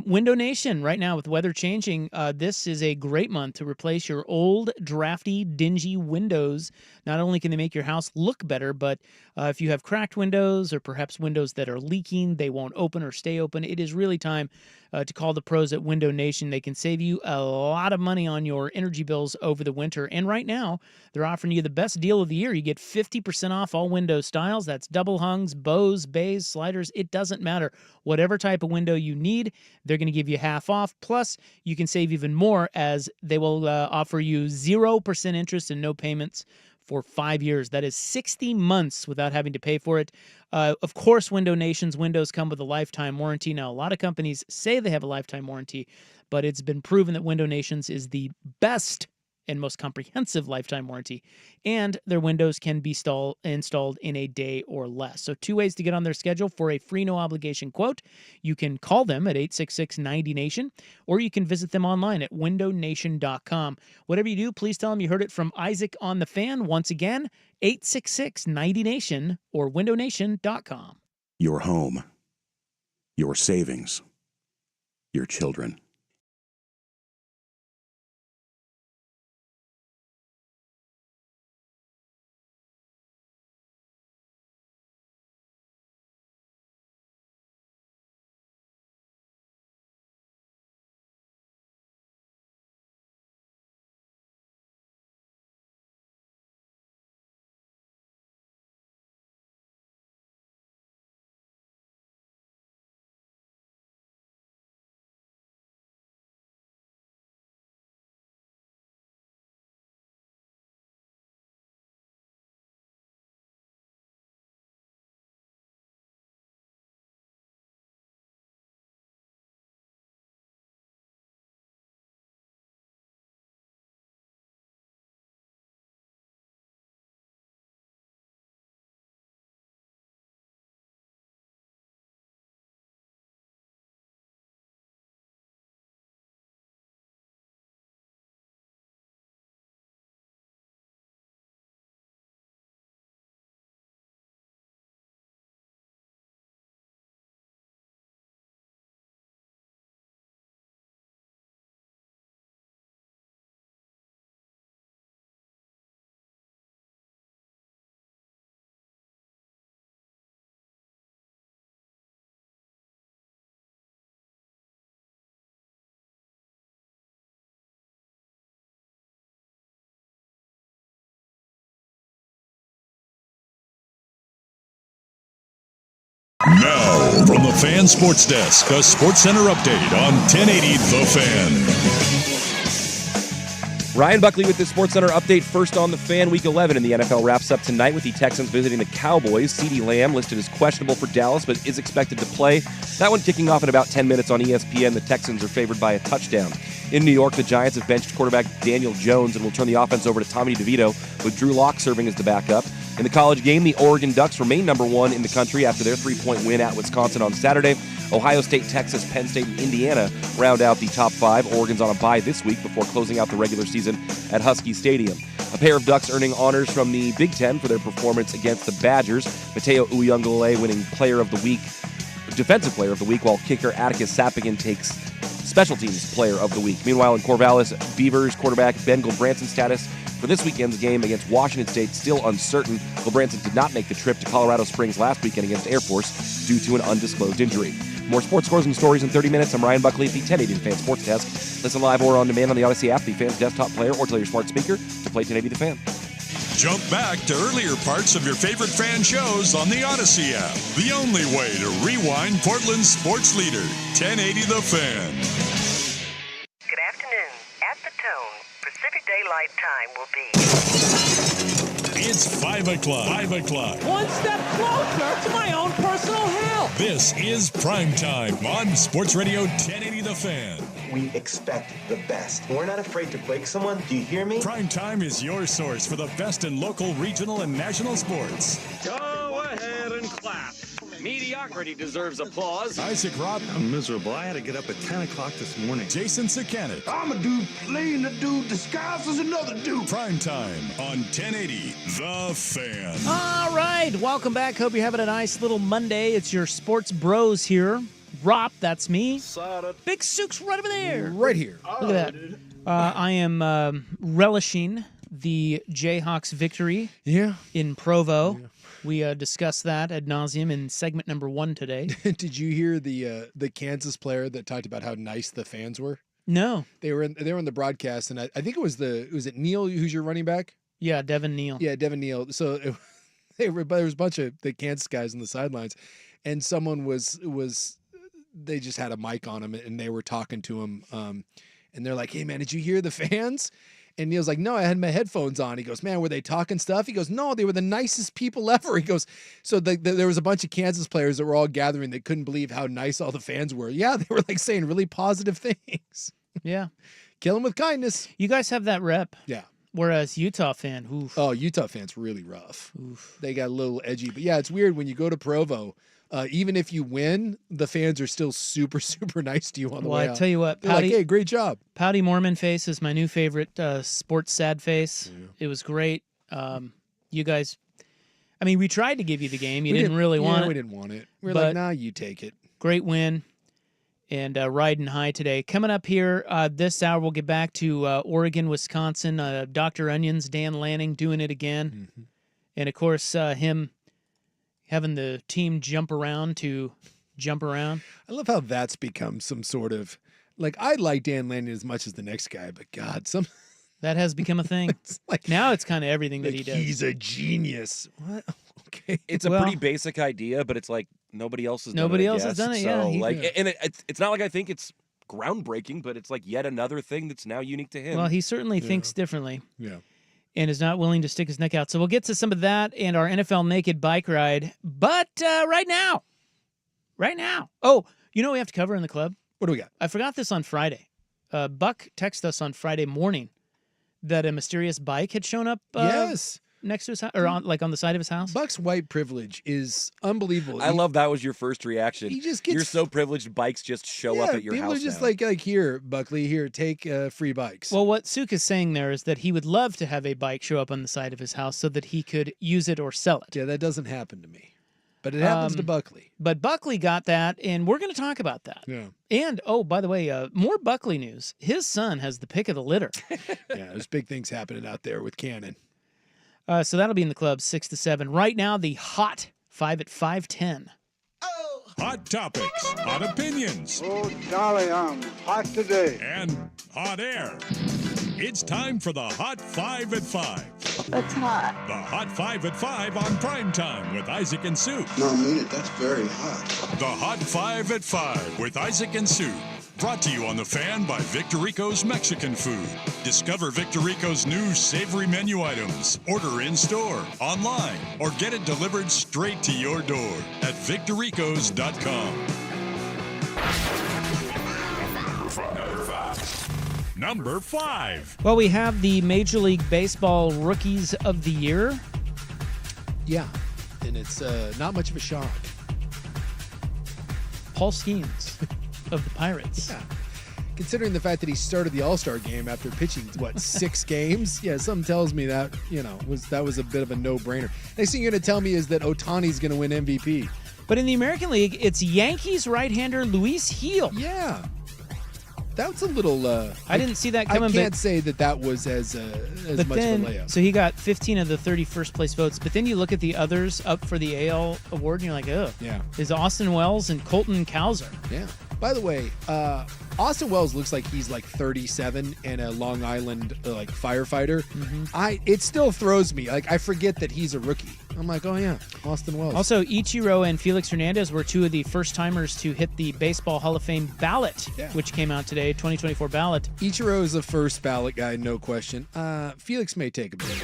Window Nation, right now with the weather changing, this is a great month to replace your old, drafty, dingy windows. Not only can they make your house look better, but if you have cracked windows or perhaps windows that are leaking, they won't open or stay open, it is really time to call the pros at Window Nation. They can save you a lot of money on your energy bills over the winter. And right now, they're offering you the best deal of the year. You get 50% off all window styles. That's double hungs, bows, bays, sliders. It doesn't matter. Whatever type of window you need, they're going to give you half off. Plus, you can save even more as they will offer you 0% interest and no payments for 5 years. That is 60 months without having to pay for it. Of course, Window Nation's windows come with a lifetime warranty. Now, a lot of companies say they have a lifetime warranty, but it's been proven that Window Nation's is the best and most comprehensive lifetime warranty, and their windows can be installed in a day or less. So 2 ways to get on their schedule for a free no-obligation quote. You can call them at 866-90NATION, or you can visit them online at windownation.com. Whatever you do, please tell them you heard it from Isaac on The Fan. Once again, 866-90NATION or windownation.com. Your home, your savings, your children. From the Fan Sports Desk, a Sports Center update on 1080 The Fan. Ryan Buckley with the Sports Center update. First on the Fan, Week 11 in the NFL wraps up tonight with the Texans visiting the Cowboys. CeeDee Lamb listed as questionable for Dallas, but is expected to play. That one kicking off in about 10 minutes on ESPN. The Texans are favored by a touchdown. In New York, the Giants have benched quarterback Daniel Jones and will turn the offense over to Tommy DeVito, with Drew Lock serving as the backup. In the college game, the Oregon Ducks remain number one in the country after their 3-point win at Wisconsin on Saturday. Ohio State, Texas, Penn State, and Indiana round out the top five. Oregon's on a bye this week before closing out the regular season at Husky Stadium. A pair of Ducks earning honors from the Big Ten for their performance against the Badgers. Mateo Uyunglele winning Defensive Player of the Week, while kicker Atticus Sappigan takes Special Teams Player of the Week. Meanwhile, in Corvallis, Beavers quarterback Ben Gulbranson's status for this weekend's game against Washington State still uncertain. Gulbranson did not make the trip to Colorado Springs last weekend against Air Force due to an undisclosed injury. More sports scores and stories in 30 minutes. I'm Ryan Buckley at the 1080 The Fan Sports Desk. Listen live or on demand on the Odyssey app, the Fan's desktop player, or tell your smart speaker to play 1080 The Fan. Jump back to earlier parts of your favorite fan shows on the Odyssey app. The only way to rewind Portland's sports leader, 1080 The Fan. Good afternoon. At the tone, Pacific Daylight Time will be... It's 5 o'clock. 5 o'clock. One step closer to my own personal hell. This is Primetime on Sports Radio 1080 The Fan. We expect the best. We're not afraid to break someone. Do you hear me? Primetime is your source for the best in local, regional, and national sports. Go ahead and clap. Mediocrity deserves applause. Isaac Robb. I'm miserable. I had to get up at 10 o'clock this morning. Jason Sakanik. I'm a dude playing a dude disguised as another dude. Primetime on 1080 The Fan. All right, welcome back. Hope you're having a nice little Monday. It's your sports bros here. Rop, that's me. Big Sook's right over there. Right here. Look at that. I am relishing the Jayhawks victory in Provo. Yeah. We discussed that ad nauseum in segment number 1 today. Did you hear the Kansas player that talked about how nice the fans were? No. They were in the broadcast, and I think it was it Neal, who's your running back? Yeah, Devin Neal. Yeah, Devin Neal. So there was a bunch of the Kansas guys on the sidelines, and someone was they just had a mic on him, and they were talking to him, and they're like, "Hey man, did you hear the fans?" And Neil's like, "No, I had my headphones on." He goes, "Man, were they talking stuff?" He goes, "No, they were the nicest people ever." He goes, "So there was a bunch of Kansas players that were all gathering. They couldn't believe how nice all the fans were. Yeah, they were like saying really positive things. Yeah, kill them with kindness. You guys have that rep. Yeah. Whereas Utah fan, oof. Oh, Utah fans really rough. Oof. They got a little edgy, but yeah, it's weird when you go to Provo. Even if you win, the fans are still super, super nice to you on the way out. Well, I tell you what, They're like, hey, great job. Pouty Mormon face is my new favorite sports sad face. Yeah. It was great. You guys, I mean, we tried to give you the game. You didn't really want it. We didn't want it. We were like, nah, you take it. Great win. And riding high today. Coming up here this hour, we'll get back to Oregon, Wisconsin. Dr. Onions, Dan Lanning doing it again. Mm-hmm. And, of course, him having the team jump around. I love how that's become some sort of, like, I like Dan Lanning as much as the next guy, but God, that has become a thing. Now it's kind of everything that he does. He's a genius. What? Okay. It's a pretty basic idea, but it's like nobody else has done it. Has done it, so, yeah. And it's not like I think it's groundbreaking, but it's like yet another thing that's now unique to him. Well, he certainly thinks differently. Yeah. And is not willing to stick his neck out. So we'll get to some of that and our NFL naked bike ride. But right now. Oh, you know what we have to cover in the club? What do we got? I forgot this on Friday. Buck texted us on Friday morning that a mysterious bike had shown up. Yes. Next to his house, or on the side of his house. Buck's white privilege is unbelievable. I love that was your first reaction. He just gets, you're so privileged. Bikes just show up at your house. People are just like here, Buckley, here, take free bikes. Well, what Suk is saying there is that he would love to have a bike show up on the side of his house so that he could use it or sell it. Yeah, that doesn't happen to me, but it happens to Buckley. But Buckley got that, and we're going to talk about that. Yeah. And by the way, more Buckley news. His son has the pick of the litter. Yeah, there's big things happening out there with Cannon. So that'll be in the club 6 to 7. Right now, the hot 5 at 5:10. Hot topics, hot opinions. Oh, golly, I'm hot today. And hot air. It's time for the Hot 5 at 5. That's hot. The Hot 5 at 5 on Primetime with Isaac and Sue. No, I mean it. That's very hot. The Hot 5 at 5 with Isaac and Sue. Brought to you on The Fan by Victorico's Mexican Food. Discover Victorico's new savory menu items. Order in-store, online, or get it delivered straight to your door at victoricos.com. Number 5. Well, we have the Major League Baseball Rookies of the Year. Yeah, and it's not much of a shock. Paul Skeens of the Pirates. Yeah. Considering the fact that he started the All-Star game after pitching, 6 games? Yeah, something tells me that, that was a bit of a no-brainer. Next thing you're going to tell me is that Ohtani's going to win MVP. But in the American League, it's Yankees right-hander Luis Gil. Yeah. That's a little... I didn't see that coming. I can't say that was as much of a layup. So he got 15 of the 31st place votes. But then you look at the others up for the AL award, and you're like, oh. Yeah. Is Austin Wells and Colton Cowser. Yeah. By the way, Austin Wells looks like he's 37 and a Long Island firefighter. Mm-hmm. It still throws me. I forget that he's a rookie. I'm like, oh yeah, Austin Wells. Also, Ichiro and Felix Hernandez were 2 of the first timers to hit the Baseball Hall of Fame ballot, which came out today, 2024 ballot. Ichiro is the first ballot guy, no question. Felix may take a bit.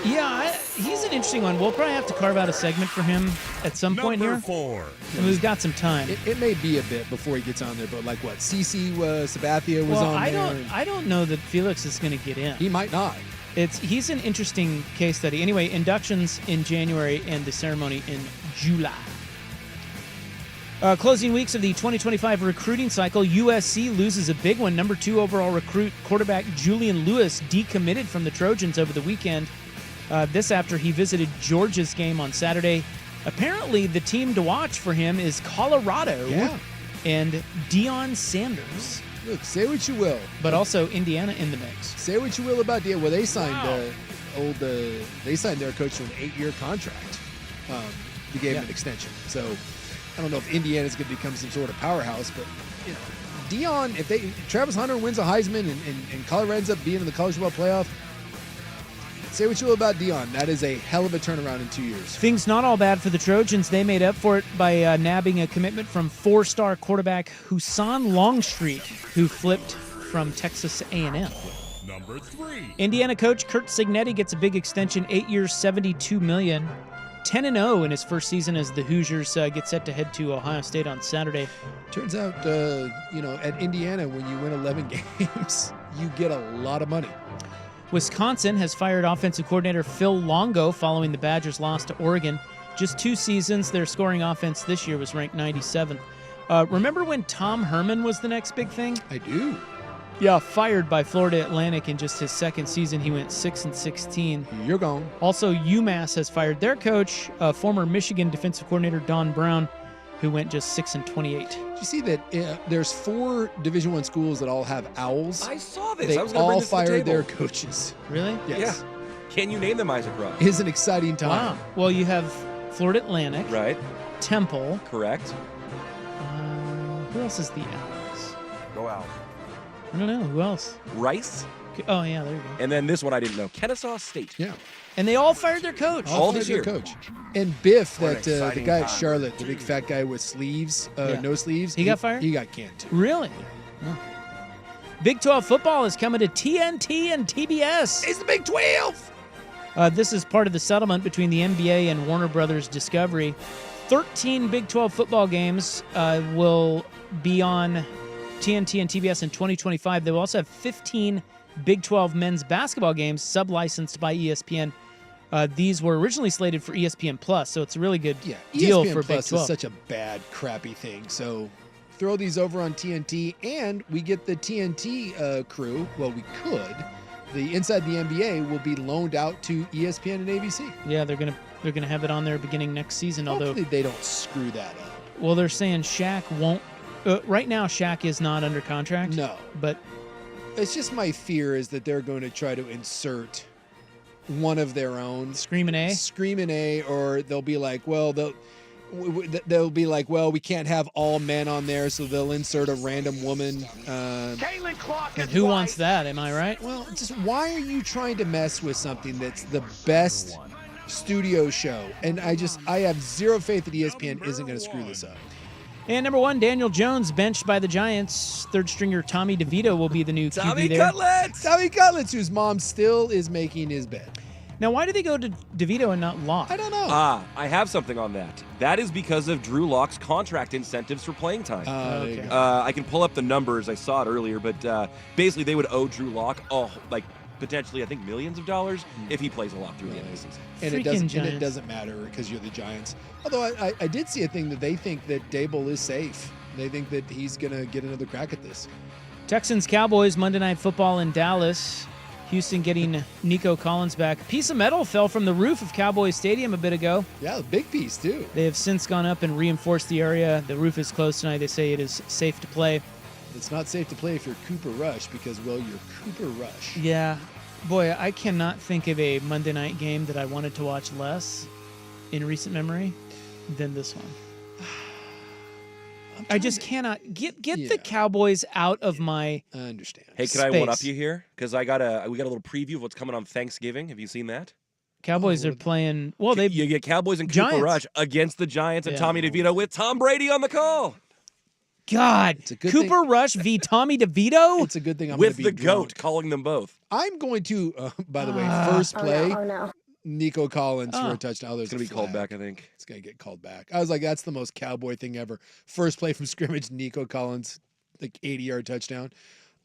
Yeah, he's an interesting one. We'll probably have to carve out a segment for him at some point here. Number 4. And we've got some time. It may be a bit before he gets on there, but CeCe Sabathia was on there. I don't know that Felix is going to get in. He might not. He's an interesting case study. Anyway, inductions in January and the ceremony in July. Closing weeks of the 2025 recruiting cycle, USC loses a big one. Number 2 overall recruit quarterback Julian Lewis decommitted from the Trojans over the weekend. This after he visited Georgia's game on Saturday. Apparently, the team to watch for him is Colorado and Deion Sanders. Look, say what you will, but also Indiana in the mix. Say what you will about Deion. Well, they signed they signed their coach to an 8-year contract. They gave him an extension. So I don't know if Indiana's going to become some sort of powerhouse, but Deion, if Travis Hunter wins a Heisman and Colorado ends up being in the college football playoff. Say what you will about Deion. That is a hell of a turnaround in 2 years. Things not all bad for the Trojans. They made up for it by nabbing a commitment from 4-star quarterback Husan Longstreet, who flipped from Texas A&M. Number 3. Indiana coach Curt Cignetti gets a big extension, 8 years, $72 million. 10-0 in his first season as the Hoosiers get set to head to Ohio State on Saturday. Turns out, at Indiana, when you win 11 games, you get a lot of money. Wisconsin has fired offensive coordinator Phil Longo following the Badgers' loss to Oregon. Just 2 seasons, their scoring offense this year was ranked 97th. Remember when Tom Herman was the next big thing? I do. Yeah, fired by Florida Atlantic in just his second season. He went 6-16. You're gone. Also, UMass has fired their coach, former Michigan defensive coordinator Don Brown, who went just 6-28. Did you see that there's 4 Division I schools that all have owls? I saw this. They I was gonna all bring this to the fired table. their coaches. Really? Yes. Yeah. Can you name them, Isaac Ross? It's an exciting time. Wow. Well, you have Florida Atlantic. Right. Temple. Correct. Who else is the Owls? Go out. I don't know. Who else? Rice. Oh, yeah, there you go. And then this one I didn't know. Kennesaw State. Yeah. And they all fired their coach. All this year. Coach. And Biff, What an the exciting guy at time. Charlotte, the big fat guy with sleeves, no sleeves. He got fired? He got canned too. Really? Oh. Big 12 football is coming to TNT and TBS. It's the Big 12! This is part of the settlement between the NBA and Warner Brothers Discovery. 13 Big 12 football games will be on TNT and TBS in 2025. They will also have 15 Big 12 men's basketball games sub-licensed by ESPN. These were originally slated for ESPN Plus, so it's a really good deal ESPN for Plus Big 12. is such a bad, crappy thing. So throw these over on TNT, and we get the TNT crew. Well, we could. The Inside the NBA will be loaned out to ESPN and ABC. Yeah, they're gonna have it on there beginning next season. Hopefully Although they don't screw that up. Well, they're saying Shaq won't. Right now, Shaq is not under contract. No, but it's just my fear is that they're going to try to insert one of their own. Screamin' A? Screamin' A, or they'll be like, well, they'll be like, well, we can't have all men on there, so they'll insert a random woman. And who wants that? Am I right? Well, just why are you trying to mess with something that's the best studio show? And I have zero faith that ESPN isn't going to screw this up. And number 1, Daniel Jones, benched by the Giants. Third stringer Tommy DeVito will be the new Tommy QB there. Cutlets! Tommy Cutlets, whose mom still is making his bed. Now, why did they go to DeVito and not Locke? I don't know. I have something on that. That is because of Drew Lock's contract incentives for playing time. Okay. I can pull up the numbers. I saw it earlier, but basically they would owe Drew Lock, potentially, I think, millions of dollars if he plays a lot through the end of the season. And it doesn't matter because you're the Giants. Although I did see a thing that they think that Dable is safe. They think that he's going to get another crack at this. Texans-Cowboys, Monday Night Football in Dallas. Houston getting Nico Collins back. A piece of metal fell from the roof of Cowboys Stadium a bit ago. Yeah, a big piece, too. They have since gone up and reinforced the area. The roof is closed tonight. They say it is safe to play. It's not safe to play if you're Cooper Rush because, well, you're Cooper Rush. Yeah. Boy, I cannot think of a Monday night game that I wanted to watch less in recent memory than this one. I just cannot get the Cowboys out of my. I understand. Hey, can I one up you here? Because we got a little preview of what's coming on Thanksgiving. Have you seen that? Cowboys are playing. Well, you get Cowboys and Giants. Cooper Rush against the Giants and Tommy DeVito with Tom Brady on the call. God, Cooper Rush v. Tommy DeVito. It's a good thing I'm with gonna be the drunk. GOAT calling them both. I'm going to, by the way, first play. Nico Collins for a touchdown. Oh, it's going to be called back, I think. It's going to get called back. I was like, that's the most Cowboy thing ever. First play from scrimmage, Nico Collins, like 80-yard touchdown.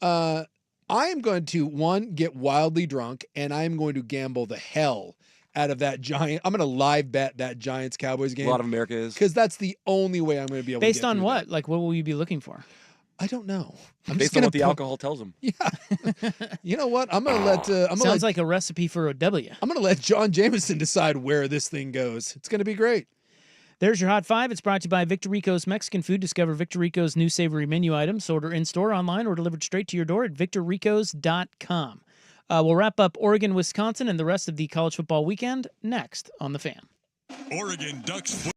I am going to, get wildly drunk, and I am going to gamble the hell out of that Giant. I'm going to live bet that Giants-Cowboys game. A lot of America is. Because that's the only way I'm going to be able to Based get on through what? that. Like, what will you be looking for? I don't know. Based on what the alcohol tells them. Yeah. You know what? I'm gonna let. Sounds like a recipe for a W. I'm gonna let John Jameson decide where this thing goes. It's gonna be great. There's your Hot 5. It's brought to you by Victor Rico's Mexican Food. Discover Victor Rico's new savory menu items. Order in-store, online, or delivered straight to your door at victorricos.com. We'll wrap up Oregon, Wisconsin, and the rest of the college football weekend next on The Fan. Oregon Ducks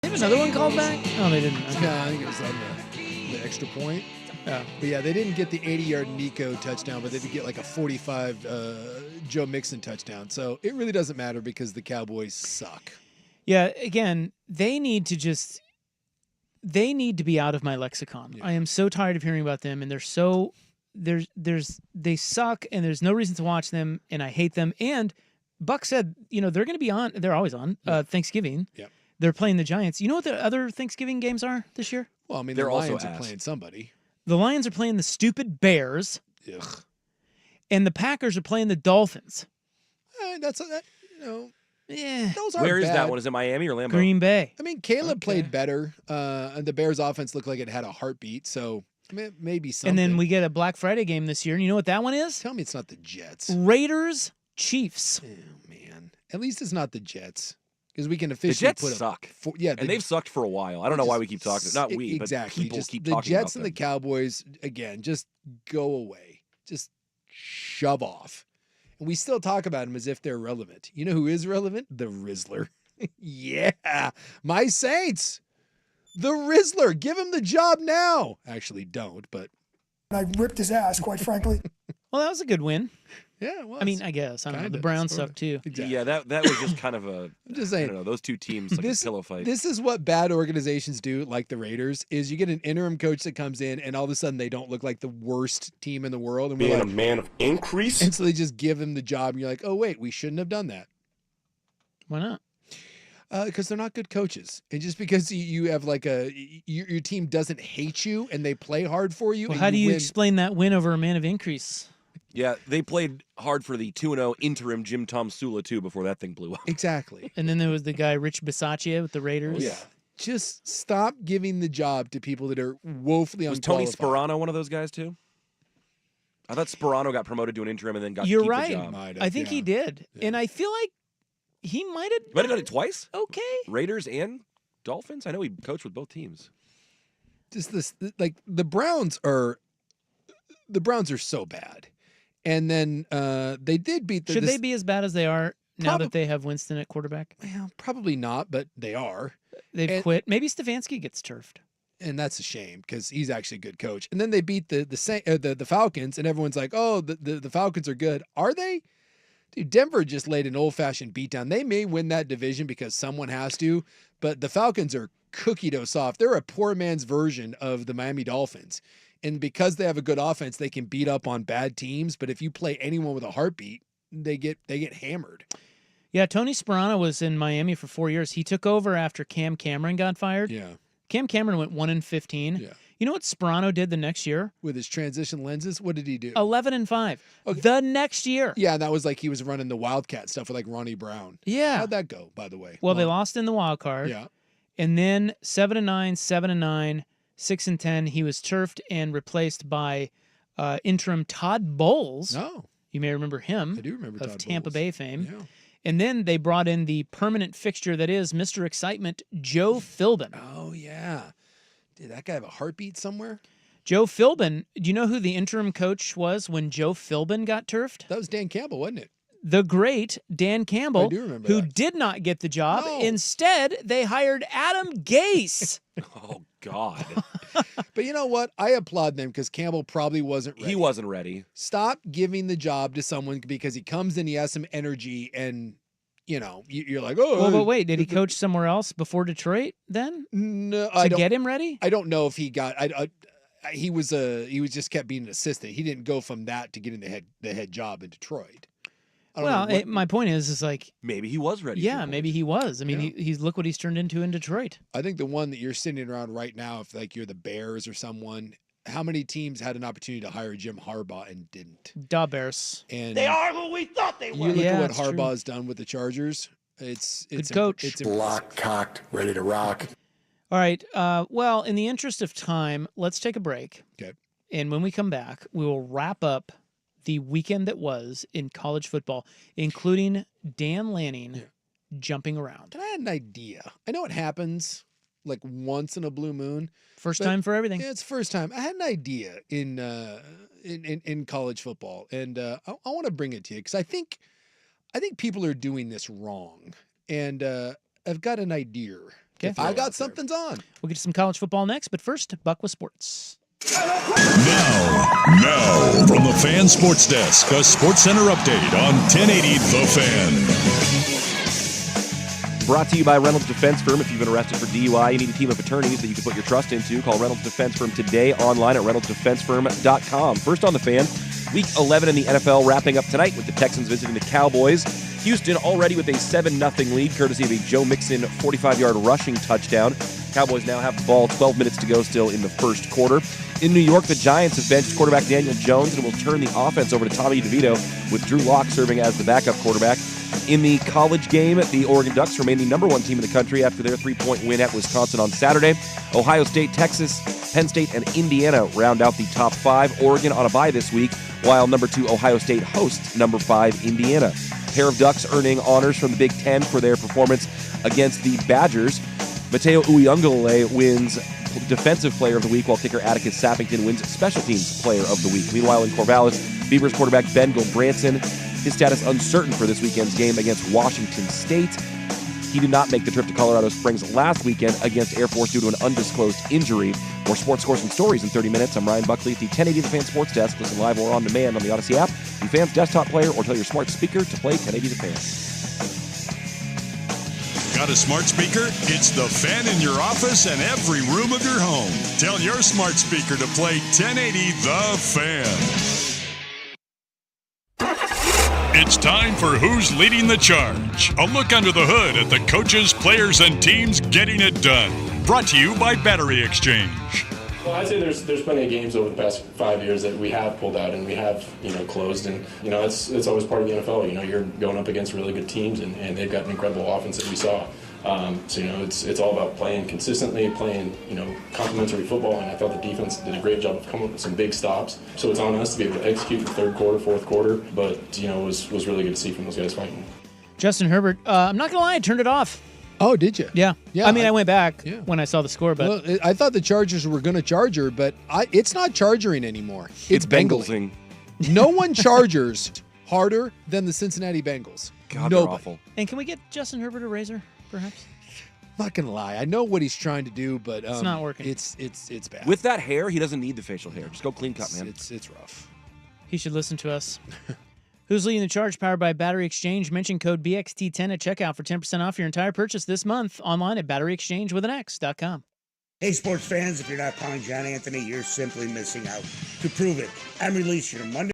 They have another one called back? No, they didn't. Okay. No, I think it was on the extra point. But yeah, they didn't get the 80-yard Nico touchdown, but they did get like a 45 Joe Mixon touchdown. So it really doesn't matter because the Cowboys suck. Yeah, again, they need to be out of my lexicon. Yeah. I am so tired of hearing about them, and they suck, and there's no reason to watch them, and I hate them. And Buck said, they're going to be on. They're always on Thanksgiving. Yeah. They're playing the Giants. You know what the other Thanksgiving games are this year? Well, I mean, the Lions are playing somebody. The Lions are playing the stupid Bears. Ugh. And the Packers are playing the Dolphins. Yeah. Those are Where is bad. that one? Is it Miami or Lambeau? Green Bay. I mean, Caleb played better. And the Bears offense looked like it had a heartbeat. So maybe something. And then we get a Black Friday game this year. And you know what that one is? Tell me it's not the Jets. Raiders, Chiefs. Oh, man. At least it's not the Jets. Because we can officially the Jets suck. And they've sucked for a while. I don't know why we keep talking. Not we, exactly. But people keep the talking Jets about and the Cowboys, again, just go away. Just shove off. And we still talk about them as if they're relevant. You know who is relevant? The Rizzler. Yeah. My Saints. The Rizzler. Give him the job now. Actually, don't, but. I ripped his ass, quite frankly. Well, that was a good win. Yeah, it was. I mean, I guess. I don't know. The Browns suck too. Exactly. Yeah, that was just kind of a. I'm just saying. I don't know. Those two teams like a pillow fight. This is what bad organizations do, like the Raiders, is you get an interim coach that comes in and all of a sudden they don't look like the worst team in the world. And Being we're like, a man of increase? And so they just give him the job and you're like, oh, wait, we shouldn't have done that. Why not? Because they're not good coaches. And just because you have like your team doesn't hate you and they play hard for you. Well, how do you explain that win over a man of increase? Yeah, they played hard for the 2-0 interim Jim Tom Sula, too, before that thing blew up. Exactly. And then there was the guy, Rich Bisaccia, with the Raiders. Oh, yeah. Just stop giving the job to people that are woefully unqualified. Was Tony Sperano one of those guys, too? I thought Sperano got promoted to an interim and then got You're keep right. the job. I think he did. Yeah. And I feel like he might have done it twice? Okay. Raiders and Dolphins? I know he coached with both teams. Just this, like, the Browns are so bad. And then they did beat the... Should they be as bad as they are now that they have Winston at quarterback? Well, probably not, but they are. They've quit. Maybe Stefanski gets turfed. And that's a shame because he's actually a good coach. And then they beat the Falcons, and everyone's like, oh, the Falcons are good. Are they? Dude, Denver just laid an old-fashioned beatdown. They may win that division because someone has to, but the Falcons are cookie dough soft. They're a poor man's version of the Miami Dolphins. And because they have a good offense, they can beat up on bad teams. But if you play anyone with a heartbeat, they get hammered. Yeah, Tony Sperano was in Miami for 4 years. He took over after Cam Cameron got fired. Yeah. Cam Cameron went 1-15. Yeah. You know what Sperano did the next year? With his transition lenses? What did he do? 11-5. Okay. The next year. Yeah, and that was like he was running the Wildcat stuff with like Ronnie Brown. Yeah. How'd that go, by the way? Well, they lost in the wild card. Yeah. And then 7-9, 7-9, 6-10. He was turfed and replaced by interim Todd Bowles. Oh. You may remember him. I do remember of Todd Tampa Bowles. Bay fame. Yeah. And then they brought in the permanent fixture that is Mr. Excitement, Joe Philbin. Oh, yeah. Did that guy have a heartbeat somewhere? Joe Philbin, do you know who the interim coach was when Joe Philbin got turfed? That was Dan Campbell, wasn't it? The great Dan Campbell, I do remember who that. did not get the job. No. Instead, they hired Adam Gase. Oh, God. But you know what? I applaud them because Campbell probably wasn't ready. He wasn't ready. Stop giving the job to someone because he comes in, he has some energy, and, you know, you're like, oh. Well, but wait, did he coach somewhere else before Detroit then? No. To get him ready? I don't know if he got... he was just kept being an assistant. He didn't go from that to getting the head job in Detroit. Well, my point is like maybe he was ready. Yeah, maybe he was. I mean, he's look what he's turned into in Detroit. I think the one that you're sitting around right now, if like you're the Bears or someone, how many teams had an opportunity to hire Jim Harbaugh and didn't? Da Bears. And They are who we thought they were. you look at what that's true. Harbaugh's done with the Chargers. It's Good coach. It's Lock, cocked, ready to rock. All right. Well, in the interest of time, let's take a break. Okay. And when we come back, we will wrap up the weekend that was in college football, including Dan Lanning jumping around. And I had an idea. I know it happens like once in a blue moon. First time for everything. Yeah, it's first time. I had an idea in college football, and I want to bring it to you because I think people are doing this wrong, and I've got an idea. Okay. I got something's on. We'll get to some college football next, but first, Buck with sports. Now, from the Fan Sports Desk, a Sports Center update on 1080 The Fan. Brought to you by Reynolds Defense Firm. If you've been arrested for DUI, you need a team of attorneys that you can put your trust into. Call Reynolds Defense Firm today online at reynoldsdefensefirm.com. First on the Fan, Week 11 in the NFL wrapping up tonight with the Texans visiting the Cowboys. Houston already with a 7-0 lead, courtesy of a Joe Mixon 45-yard rushing touchdown. Cowboys now have the ball, 12 minutes to go still in the first quarter. In New York, the Giants have benched quarterback Daniel Jones and will turn the offense over to Tommy DeVito, with Drew Lock serving as the backup quarterback. In the college game, the Oregon Ducks remain the number one team in the country after their 3-point win at Wisconsin on Saturday. Ohio State, Texas, Penn State, and Indiana round out the top 5. Oregon on a bye this week, while number 2 Ohio State hosts number 5 Indiana. A pair of Ducks earning honors from the Big Ten for their performance against the Badgers. Mateo Uyunglele wins Defensive Player of the Week, while kicker Atticus Sappington wins Special Teams Player of the Week. Meanwhile, in Corvallis, Beavers quarterback Ben Gilbranson, his status uncertain for this weekend's game against Washington State. He did not make the trip to Colorado Springs last weekend against Air Force due to an undisclosed injury. More sports scores and stories in 30 minutes. I'm Ryan Buckley at the 1080 The Fan Sports Desk. Listen live or on demand on the Odyssey app, the Fan's desktop player, or tell your smart speaker to play 1080 The Fan. Got a smart speaker? It's the Fan in your office and every room of your home. Tell your smart speaker to play 1080 The Fan. It's time for Who's Leading the Charge. A look under the hood at the coaches, players, and teams getting it done. Brought to you by Battery Exchange. Well, I'd say there's plenty of games over the past 5 years that we have pulled out and we have, closed. And, it's always part of the NFL. You're going up against really good teams, and they've got an incredible offense that we saw. It's all about playing consistently, playing, complementary football. And I thought the defense did a great job of coming up with some big stops. So it's on us to be able to execute in the third quarter, fourth quarter. But, it was really good to see from those guys fighting. Justin Herbert, I'm not going to lie, I turned it off. Oh, did you? Yeah. Yeah. I went back when I saw the score, but Well, I thought the Chargers were going to charger, but it's not chargering anymore. It's Bengalsing. No one chargers harder than the Cincinnati Bengals. God, they're awful. And can we get Justin Herbert a razor, perhaps? I'm not gonna lie, I know what he's trying to do, but It's not working. It's bad. With that hair, he doesn't need the facial hair. Just go clean cut, man. It's rough. He should listen to us. Who's Leading the Charge? Powered by Battery Exchange. Mention code BXT10 at checkout for 10% off your entire purchase this month online at batteryexchange.com. Hey, sports fans, if you're not calling John Anthony, you're simply missing out. To prove it, I'm releasing your Monday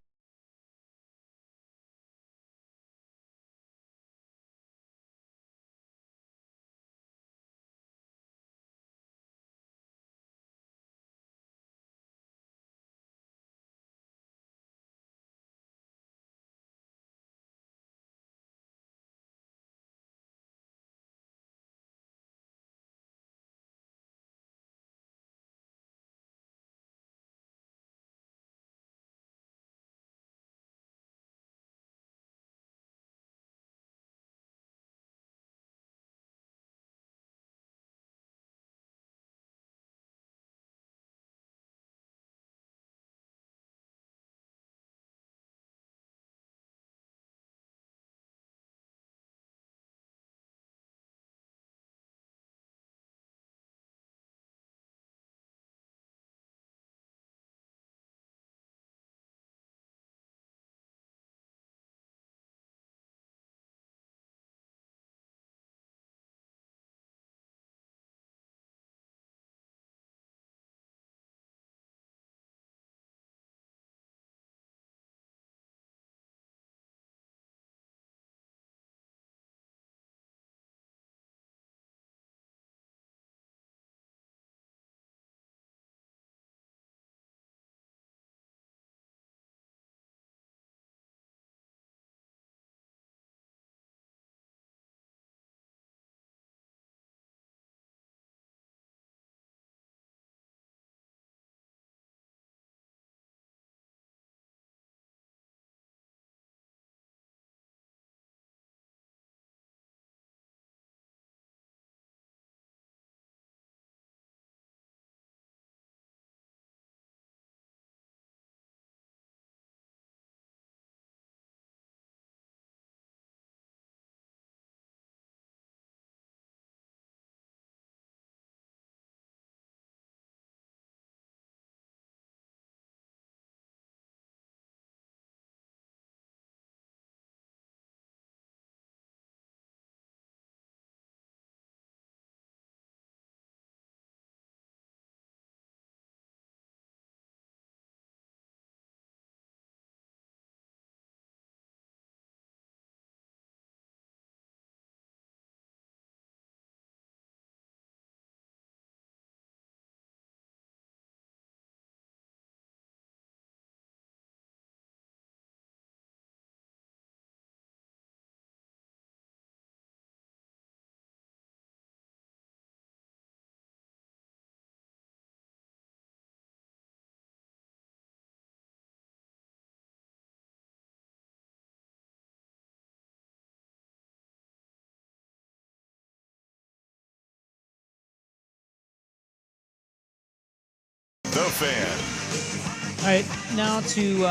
Fan. All right, now to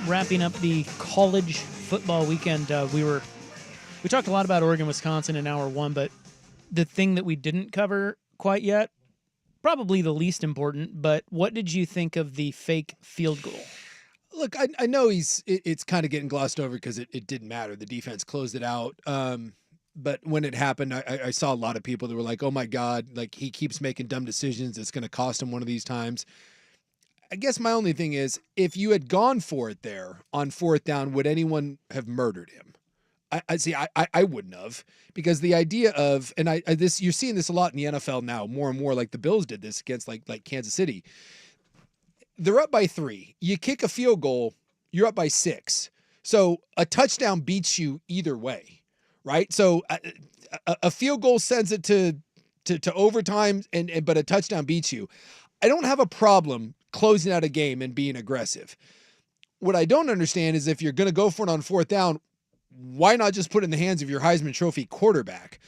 wrapping up the college football weekend. We talked a lot about Oregon, Wisconsin in hour one, but the thing that we didn't cover quite yet, probably the least important, but what did you think of the fake field goal? Look, I know it's kind of getting glossed over because it didn't matter. The defense closed it out. But when it happened, I saw a lot of people that were like, oh my God, like he keeps making dumb decisions. It's going to cost him one of these times. I guess my only thing is, if you had gone for it there on fourth down, would anyone have murdered him? I wouldn't have, because the idea of, and you're seeing this a lot in the NFL now, more and more, like the Bills did this against like Kansas City. They're up by 3. You kick a field goal, you're up by 6. So a touchdown beats you either way, right? So a field goal sends it to overtime, but a touchdown beats you. I don't have a problem closing out a game and being aggressive. What I don't understand is if you're going to go for it on fourth down, why not just put it in the hands of your Heisman Trophy quarterback?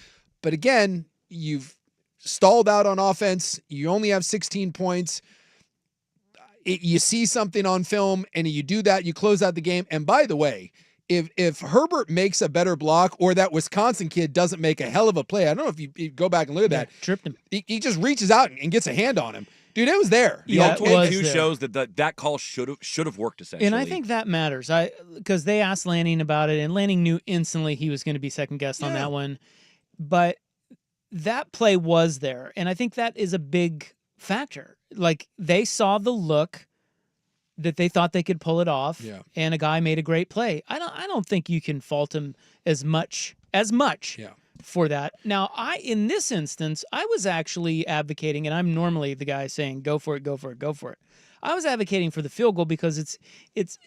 But again, you've stalled out on offense. You only have 16 points. You see something on film and you do that, you close out the game. And by the way, if Herbert makes a better block or that Wisconsin kid doesn't make a hell of a play, I don't know if you go back and look at that. Tripped him. He just reaches out and gets a hand on him. Dude, it was there. The old 22 shows that call should have worked, essentially. And I think that matters. Because they asked Lanning about it, and Lanning knew instantly he was going to be second guessed on that one. But that play was there, and I think that is a big factor. Like, they saw the look that they thought they could pull it off, and a guy made a great play. I don't think you can fault him as much for that. Now, in this instance, I was actually advocating, and I'm normally the guy saying, go for it, go for it, go for it. I was advocating for the field goal because it's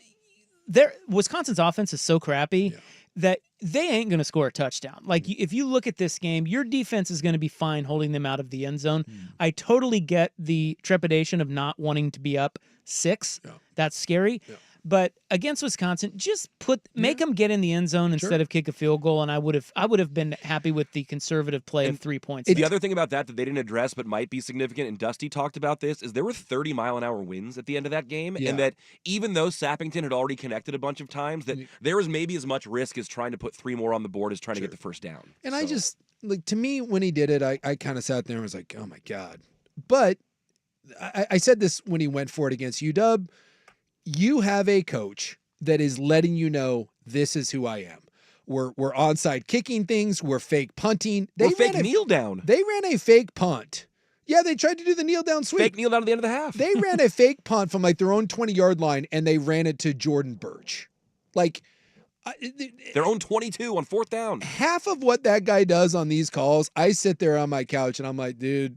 Wisconsin's offense is so crappy that they ain't going to score a touchdown. Like, if you look at this game, your defense is going to be fine holding them out of the end zone. I totally get the trepidation of not wanting to be up 6. That's scary. But against Wisconsin, just make them get in the end zone instead of kick a field goal, and I would have been happy with the conservative play of 3 points. The other thing about that they didn't address but might be significant, and Dusty talked about this, is there were 30-mile-an-hour winds at the end of that game, and that even though Sappington had already connected a bunch of times, that there was maybe as much risk as trying to put 3 more on the board as trying to get the first down. And I just, like, to me, when he did it, I kind of sat there and was like, oh my God. But I said this when he went for it against UW. You have a coach that is letting you know, this is who I am. We're onside kicking things. We're fake punting. We're fake kneel down. They ran a fake punt. Yeah, they tried to do the kneel down sweep. Fake kneel down at the end of the half. They ran a fake punt from like their own 20-yard line, and they ran it to Jordan Birch. Like, their own 22 on fourth down. Half of what that guy does on these calls, I sit there on my couch and I'm like, dude,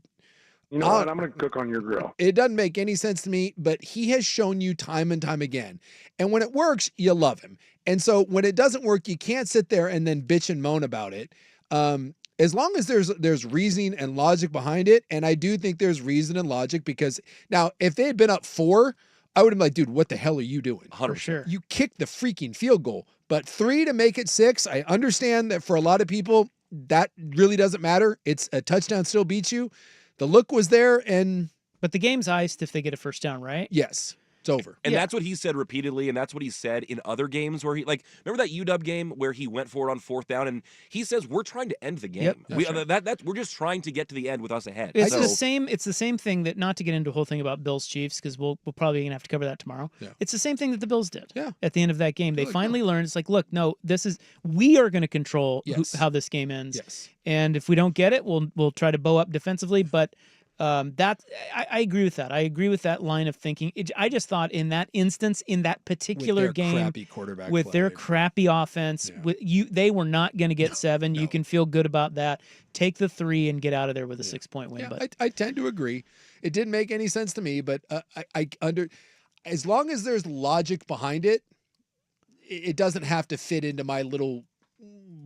you know what? I'm going to cook on your grill. It doesn't make any sense to me, but he has shown you time and time again. And when it works, you love him. And so when it doesn't work, you can't sit there and then bitch and moan about it. As long as there's reasoning and logic behind it, and I do think there's reason and logic, because now if they had been up 4, I would have been like, dude, what the hell are you doing? 100%. You kicked the freaking field goal. But 3 to make it 6, I understand that for a lot of people, that really doesn't matter. It's a touchdown still beats you. The look was there, but the game's iced if they get a first down, right? Yes. It's over. And that's what he said repeatedly, and that's what he said in other games where remember that UW game where he went for it on fourth down, and he says, we're trying to end the game. Yep, we're just trying to get to the end with us ahead. It's the same thing that, not to get into a whole thing about Bills Chiefs, because we'll probably gonna have to cover that tomorrow. Yeah. It's the same thing that the Bills did at the end of that game. They finally learned, it's like, look, no, we are going to control how this game ends. Yes. And if we don't get it, we'll try to bow up defensively, but I agree with that. I agree with that line of thinking. I just thought in that instance, in that particular game, crappy quarterback with play, their crappy offense, they were not going to get 7. You can feel good about that. Take the 3 and get out of there with a 6-point win. Yeah, but I tend to agree. It didn't make any sense to me, but as long as there's logic behind it, it doesn't have to fit into my little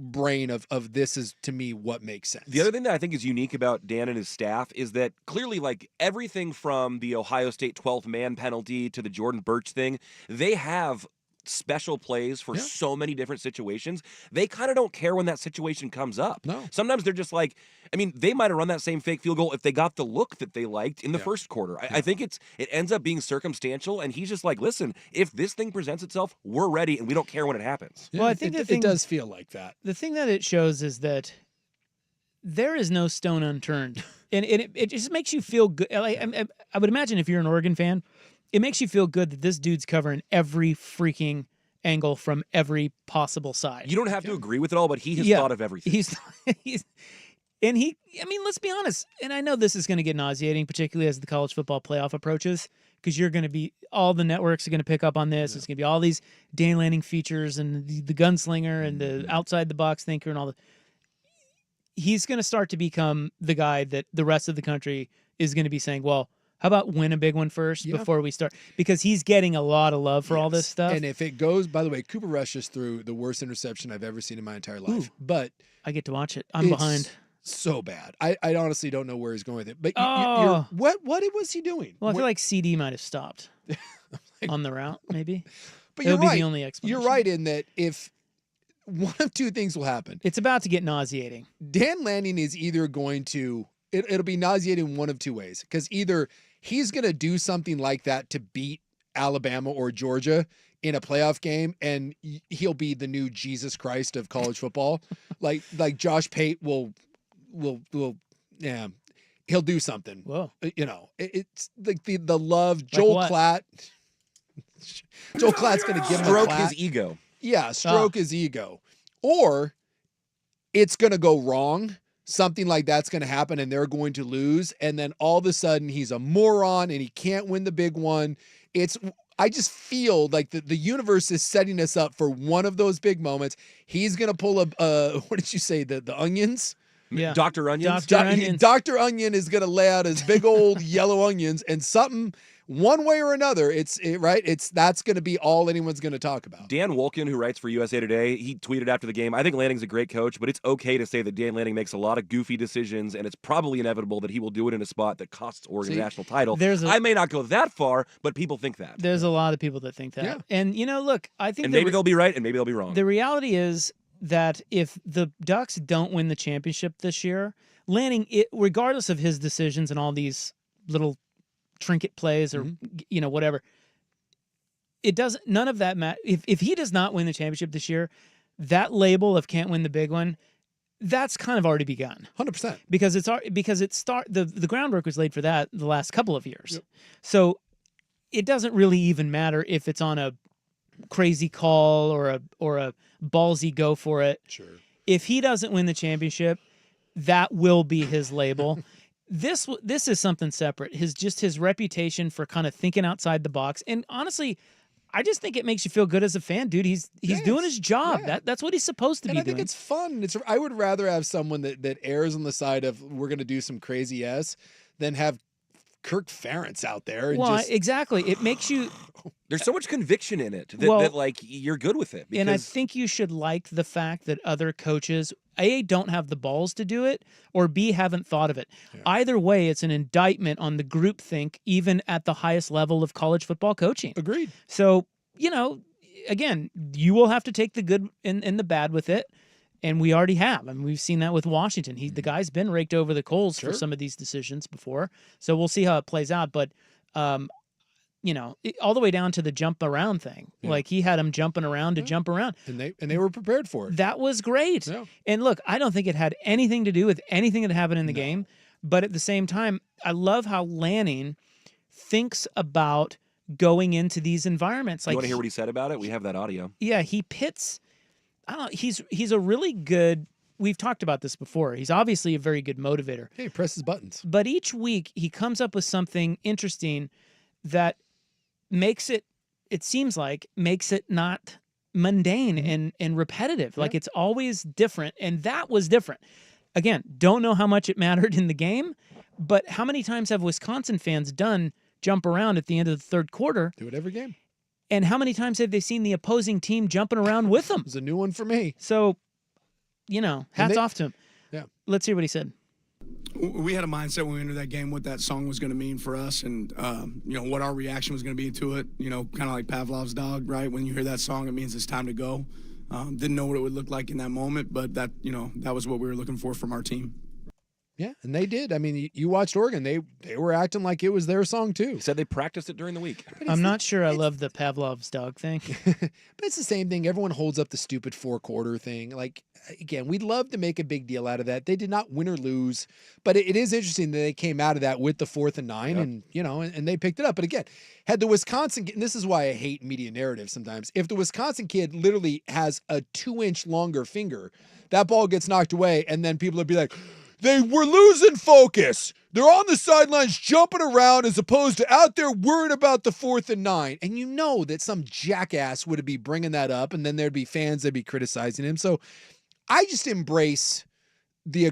brain of this is, to me, what makes sense. The other thing that I think is unique about Dan and his staff is that clearly, like, everything from the Ohio State 12th man penalty to the Jordan Birch thing, they have special plays for so many different situations. They kind of don't care when that situation comes up. No. Sometimes they're just like, I mean, they might have run that same fake field goal if they got the look that they liked in the first quarter. I think it ends up being circumstantial, and he's just like, listen, if this thing presents itself, we're ready, and we don't care when it happens. Well, I think it does feel like that. The thing that it shows is that there is no stone unturned. And it just makes you feel good. I would imagine if you're an Oregon fan, it makes you feel good that this dude's covering every freaking angle from every possible side. You don't have to agree with it all, but he has thought of everything. I mean, let's be honest, and I know this is going to get nauseating, particularly as the college football playoff approaches, because you're going to be, all the networks are going to pick up on this. It's going to be all these Dan Lanning features and the gunslinger and the outside the box thinker and all the. He's going to start to become the guy that the rest of the country is going to be saying, well, how about win a big one first before we start? Because he's getting a lot of love for all this stuff. And if it goes, by the way, Cooper Rush just threw the worst interception I've ever seen in my entire life. But I get to watch it. I'm behind. So bad. I honestly don't know where he's going with it. But what was he doing? Well, I feel like CD might have stopped on the route, maybe. But It'll you're right. be the only explanation. You're right in that if one of two things will happen. It's about to get nauseating. Dan Lanning is either going to, it'll be nauseating one of two ways. Because either he's going to do something like that to beat Alabama or Georgia in a playoff game, and he'll be the new Jesus Christ of college football. like Josh Pate will he'll do something. Whoa. It's like the love. Joel Klatt. Joel Klatt's going to give him stroke his ego. Yeah, stroke his ego. Or it's going to go wrong. Something like that's going to happen and they're going to lose. And then all of a sudden he's a moron and he can't win the big one. I just feel like the universe is setting us up for one of those big moments. He's going to pull what did you say? The onions? Yeah. Dr. Onions? Dr. Onion is going to lay out his big old yellow onions, and something, one way or another, that's going to be all anyone's going to talk about. Dan Wolkin, who writes for USA Today, he tweeted after the game, I think Lanning's a great coach, but it's okay to say that Dan Lanning makes a lot of goofy decisions, and it's probably inevitable that he will do it in a spot that costs Oregon a national title. I may not go that far, but people think that. There's a lot of people that think that. Yeah. And, look, I think... And maybe they'll be right, and maybe they'll be wrong. The reality is that if the Ducks don't win the championship this year, Lanning, regardless of his decisions and all these little trinket plays or whatever, it doesn't. None of that matter. If he does not win the championship this year, that label of can't win the big one, that's kind of already begun. 100%. Because the groundwork was laid for that the last couple of years. Yep. So it doesn't really even matter if it's on a crazy call or a ballsy go for it. Sure. If he doesn't win the championship, that will be his label. This is something separate. His reputation for kind of thinking outside the box. And honestly, I just think it makes you feel good as a fan, dude. He's doing his job. Yeah. That's what he's supposed to be doing. I think it's fun. I would rather have someone that errs on the side of we're going to do some crazy than have Kirk Ferentz out there. And exactly. It makes you. There's so much conviction in it that you're good with it. And I think you should like the fact that other coaches, A, don't have the balls to do it, or B, haven't thought of it. Yeah. Either way, it's an indictment on the groupthink, even at the highest level of college football coaching. Agreed. So, again, you will have to take the good and the bad with it. And we already have. I mean, we've seen that with Washington. The guy's been raked over the coals for some of these decisions before. So we'll see how it plays out. But, all the way down to the jump around thing. Yeah. Like he had him jumping around to jump around. And they were prepared for it. That was great. Yeah. And look, I don't think it had anything to do with anything that happened in the game. But at the same time, I love how Lanning thinks about going into these environments. You want to hear what he said about it? We have that audio. Yeah, he pits... I don't know. He's a really good. We've talked about this before. He's obviously a very good motivator. Hey, he presses buttons. But each week he comes up with something interesting that makes it not mundane and repetitive. Yeah. Like it's always different. And that was different. Again, don't know how much it mattered in the game, but how many times have Wisconsin fans done jump around at the end of the third quarter? Do it every game. And how many times have they seen the opposing team jumping around with them? It's a new one for me. So, hats off to him. Yeah. Let's hear what he said. We had a mindset when we entered that game what that song was going to mean for us, and what our reaction was going to be to it. Kind of like Pavlov's dog, right? When you hear that song, it means it's time to go. Didn't know what it would look like in that moment, but that was what we were looking for from our team. Yeah, and they did. I mean, you watched Oregon. They were acting like it was their song too. Said they practiced it during the week. I'm not sure I love the Pavlov's dog thing. But it's the same thing. Everyone holds up the stupid 4-quarter thing. Like, again, we'd love to make a big deal out of that. They did not win or lose, but it is interesting that they came out of that with the 4th and 9, and and they picked it up. But again, had the Wisconsin, and this is why I hate media narrative sometimes. If the Wisconsin kid literally has a 2-inch longer finger, that ball gets knocked away, and then people would be like, they were losing focus. They're on the sidelines jumping around as opposed to out there worried about the 4th and 9. And you know that some jackass would be bringing that up, and then there'd be fans that'd be criticizing him. So I just embrace be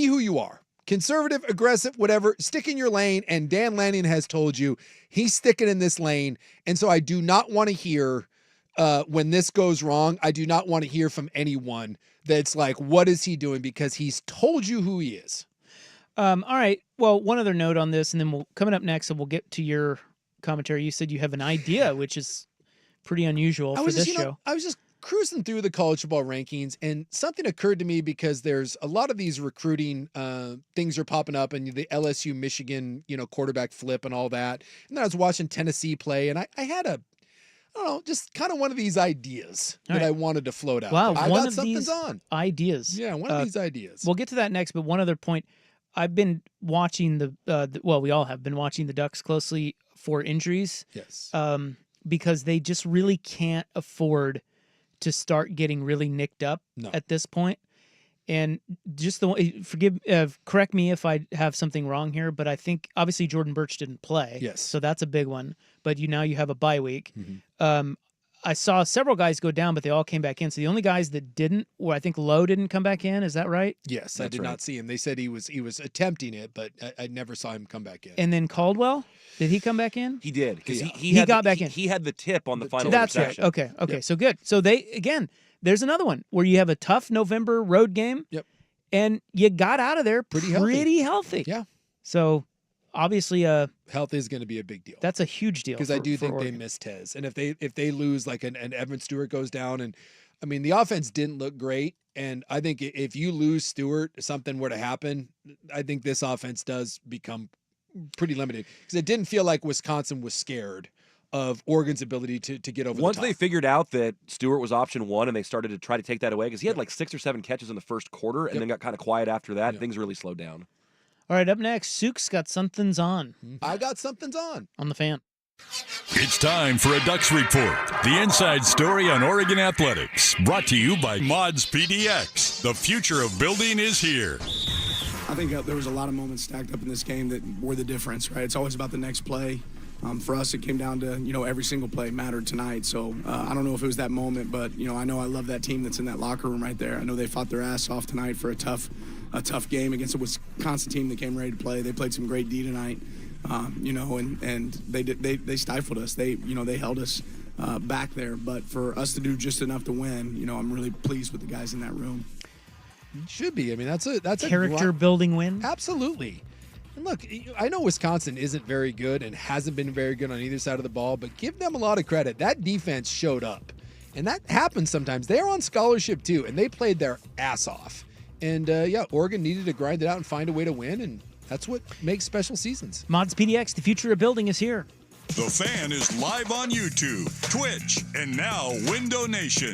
who you are. Conservative, aggressive, whatever, stick in your lane. And Dan Lanning has told you he's sticking in this lane. And so I do not want to hear when this goes wrong, I do not want to hear from anyone that's like, what is he doing? Because he's told you who he is. All right. Well, one other note on this, and then coming up next, and we'll get to your commentary. You said you have an idea, which is pretty unusual for this show. I was just cruising through the college football rankings, and something occurred to me because there's a lot of these recruiting things are popping up, and the LSU Michigan, quarterback flip and all that. And then I was watching Tennessee play, and I had I don't know, just kind of one of these ideas that I wanted to float out. Wow, one of these ideas. Yeah, one of these ideas. We'll get to that next, but one other point. I've been watching we all have been watching the Ducks closely for injuries. Yes. Because they just really can't afford to start getting really nicked up at this point. And just correct me if I have something wrong here, but I think obviously Jordan Birch didn't play. Yes. So that's a big one. But now you have a bye week. Mm-hmm. I saw several guys go down, but they all came back in. So the only guys that didn't, I think Lowe didn't come back in. Is that right? Yes, I did not see him. They said he was attempting it, but I never saw him come back in. And then Caldwell, did he come back in? He did, because he got back in. He had the tip on the final That's interception. right. Okay. Yep. So good. So there's another one where you have a tough November road game. Yep. And you got out of there pretty healthy. Yeah. So obviously health is going to be a big deal. That's a huge deal. Because I do think Oregon. they miss Tez. And if they lose, like an Evan Stewart goes down, and I mean the offense didn't look great. And I think if you lose Stewart, something were to happen, I think this offense does become pretty limited. Because it didn't feel like Wisconsin was scared of Oregon's ability to get over Once the top. they figured out that Stewart was option 1 and they started to try to take that away, because he had like 6 or 7 catches in the first quarter and then got kind of quiet after that, things really slowed down. All right, up next, Sook's got something's on. I got something's on the fan. It's time for a Ducks Report, the inside story on Oregon athletics, brought to you by Mods PDX. The future of building is here. I think there was a lot of moments stacked up in this game that were the difference, right? It's always about the next play. For us, it came down to, every single play mattered tonight. So I don't know if it was that moment, but, I know I love that team that's in that locker room right there. I know they fought their ass off tonight for a tough game against a Wisconsin team that came ready to play. They played some great D tonight, and they stifled us. They held us back there. But for us to do just enough to win, I'm really pleased with the guys in that room. It should be. I mean, that's a character building win. Absolutely. And look, I know Wisconsin isn't very good and hasn't been very good on either side of the ball, but give them a lot of credit. That defense showed up. And that happens sometimes. They're on scholarship too, and they played their ass off. And Oregon needed to grind it out and find a way to win, and that's what makes special seasons. Mods PDX, the future of building is here. The Fan is live on YouTube, Twitch, and now Window Nation.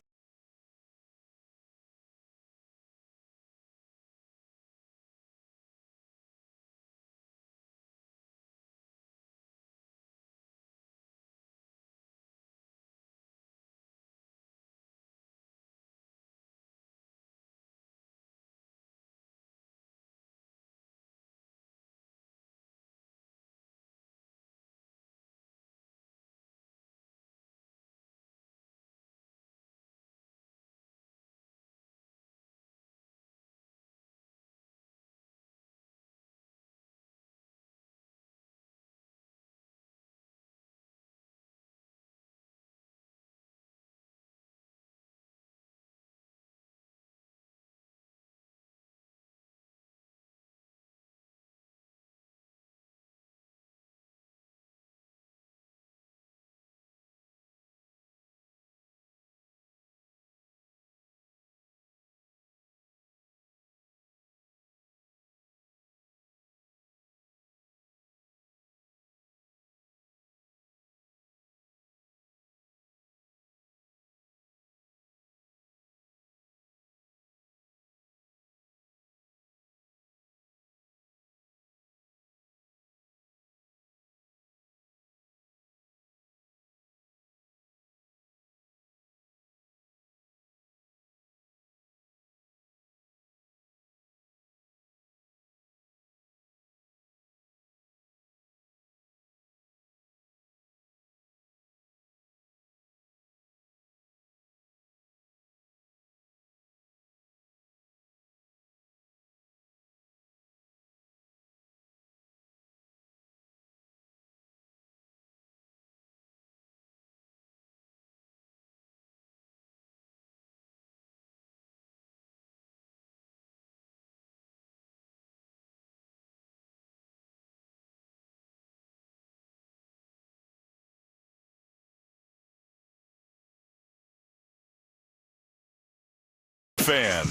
Fan.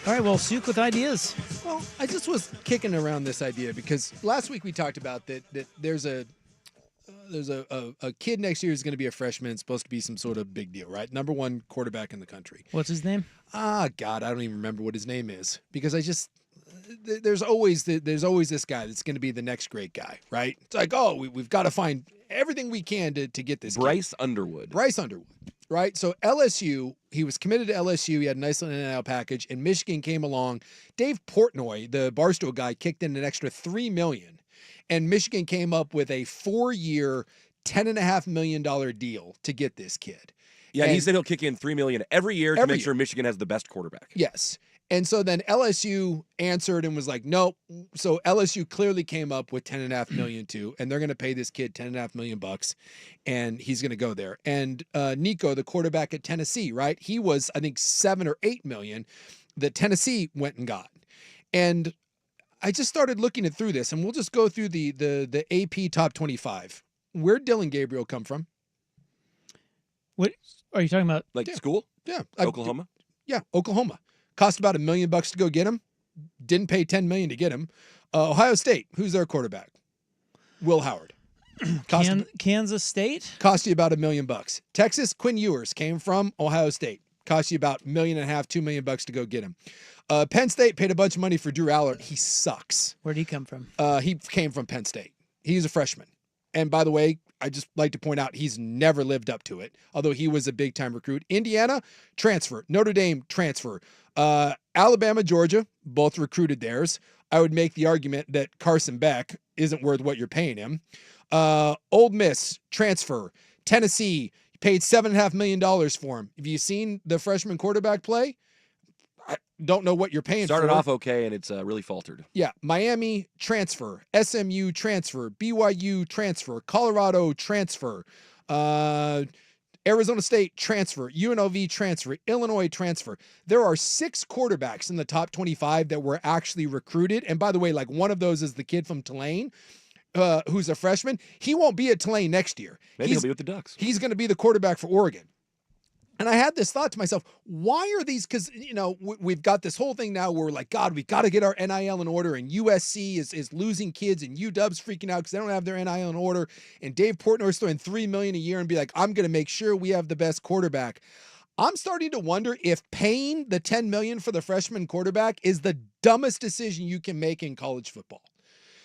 All right, well, Suk with ideas. Well, I just was kicking around this idea because last week we talked about that there's a kid next year who's going to be a freshman. It's supposed to be some sort of big deal, right? Number 1 quarterback in the country. What's his name? God, I don't even remember what his name is because there's always this guy that's going to be the next great guy, right? It's like, oh, we've got to find everything we can to get this Bryce kid. Underwood. Bryce Underwood, right? So LSU, he was committed to LSU. He had a nice little NIL package, and Michigan came along. Dave Portnoy, the Barstool guy, kicked in an extra $3 million, and Michigan came up with a 4-year, $10.5 million deal to get this kid. Yeah, and he said he'll kick in $3 million every year to make sure Michigan has the best quarterback. Yes. And so then LSU answered and was like, nope. So LSU clearly came up with $10.5 million too, and they're going to pay this kid $10.5 million bucks, and he's going to go there. And Nico, the quarterback at Tennessee, right? He was, I think, $7 or $8 million that Tennessee went and got. And I just started looking through this, and we'll just go through the AP top 25. Where'd Dylan Gabriel come from? What are you talking about? Like school? Yeah. Oklahoma? Yeah, Oklahoma. Cost about $1 million bucks to go get him. Didn't pay $10 million to get him. Ohio State, who's their quarterback? Will Howard. Kansas State? Cost you about $1 million bucks. Texas, Quinn Ewers came from Ohio State. Cost you about $1.5 million, $2 million bucks to go get him. Penn State paid a bunch of money for Drew Allard. He sucks. Where'd he come from? He came from Penn State. He's a freshman. And by the way, I just like to point out he's never lived up to it, although he was a big-time recruit. Indiana, transfer. Notre Dame, transfer. Alabama, Georgia, both recruited theirs. I would make the argument that Carson Beck isn't worth what you're paying him. Ole Miss, transfer. Tennessee, paid $7.5 million for him. Have you seen the freshman quarterback play? I don't know what you're paying for. Started off okay, and it's really faltered. Yeah. Miami, transfer. SMU, transfer. BYU, transfer. Colorado, transfer. Arizona State, transfer. UNLV, transfer. Illinois, transfer. There are 6 quarterbacks in the top 25 that were actually recruited. And by the way, like one of those is the kid from Tulane, who's a freshman. He won't be at Tulane next year. Maybe he'll be with the Ducks. He's going to be the quarterback for Oregon. And I had this thought to myself, why are these, because, you know, we've got this whole thing now where we're like, God, we've got to get our NIL in order, and USC is losing kids, and UW's freaking out because they don't have their NIL in order, and Dave Portnoy's throwing $3 million a year and be like, I'm going to make sure we have the best quarterback. I'm starting to wonder if paying the $10 million for the freshman quarterback is the dumbest decision you can make in college football.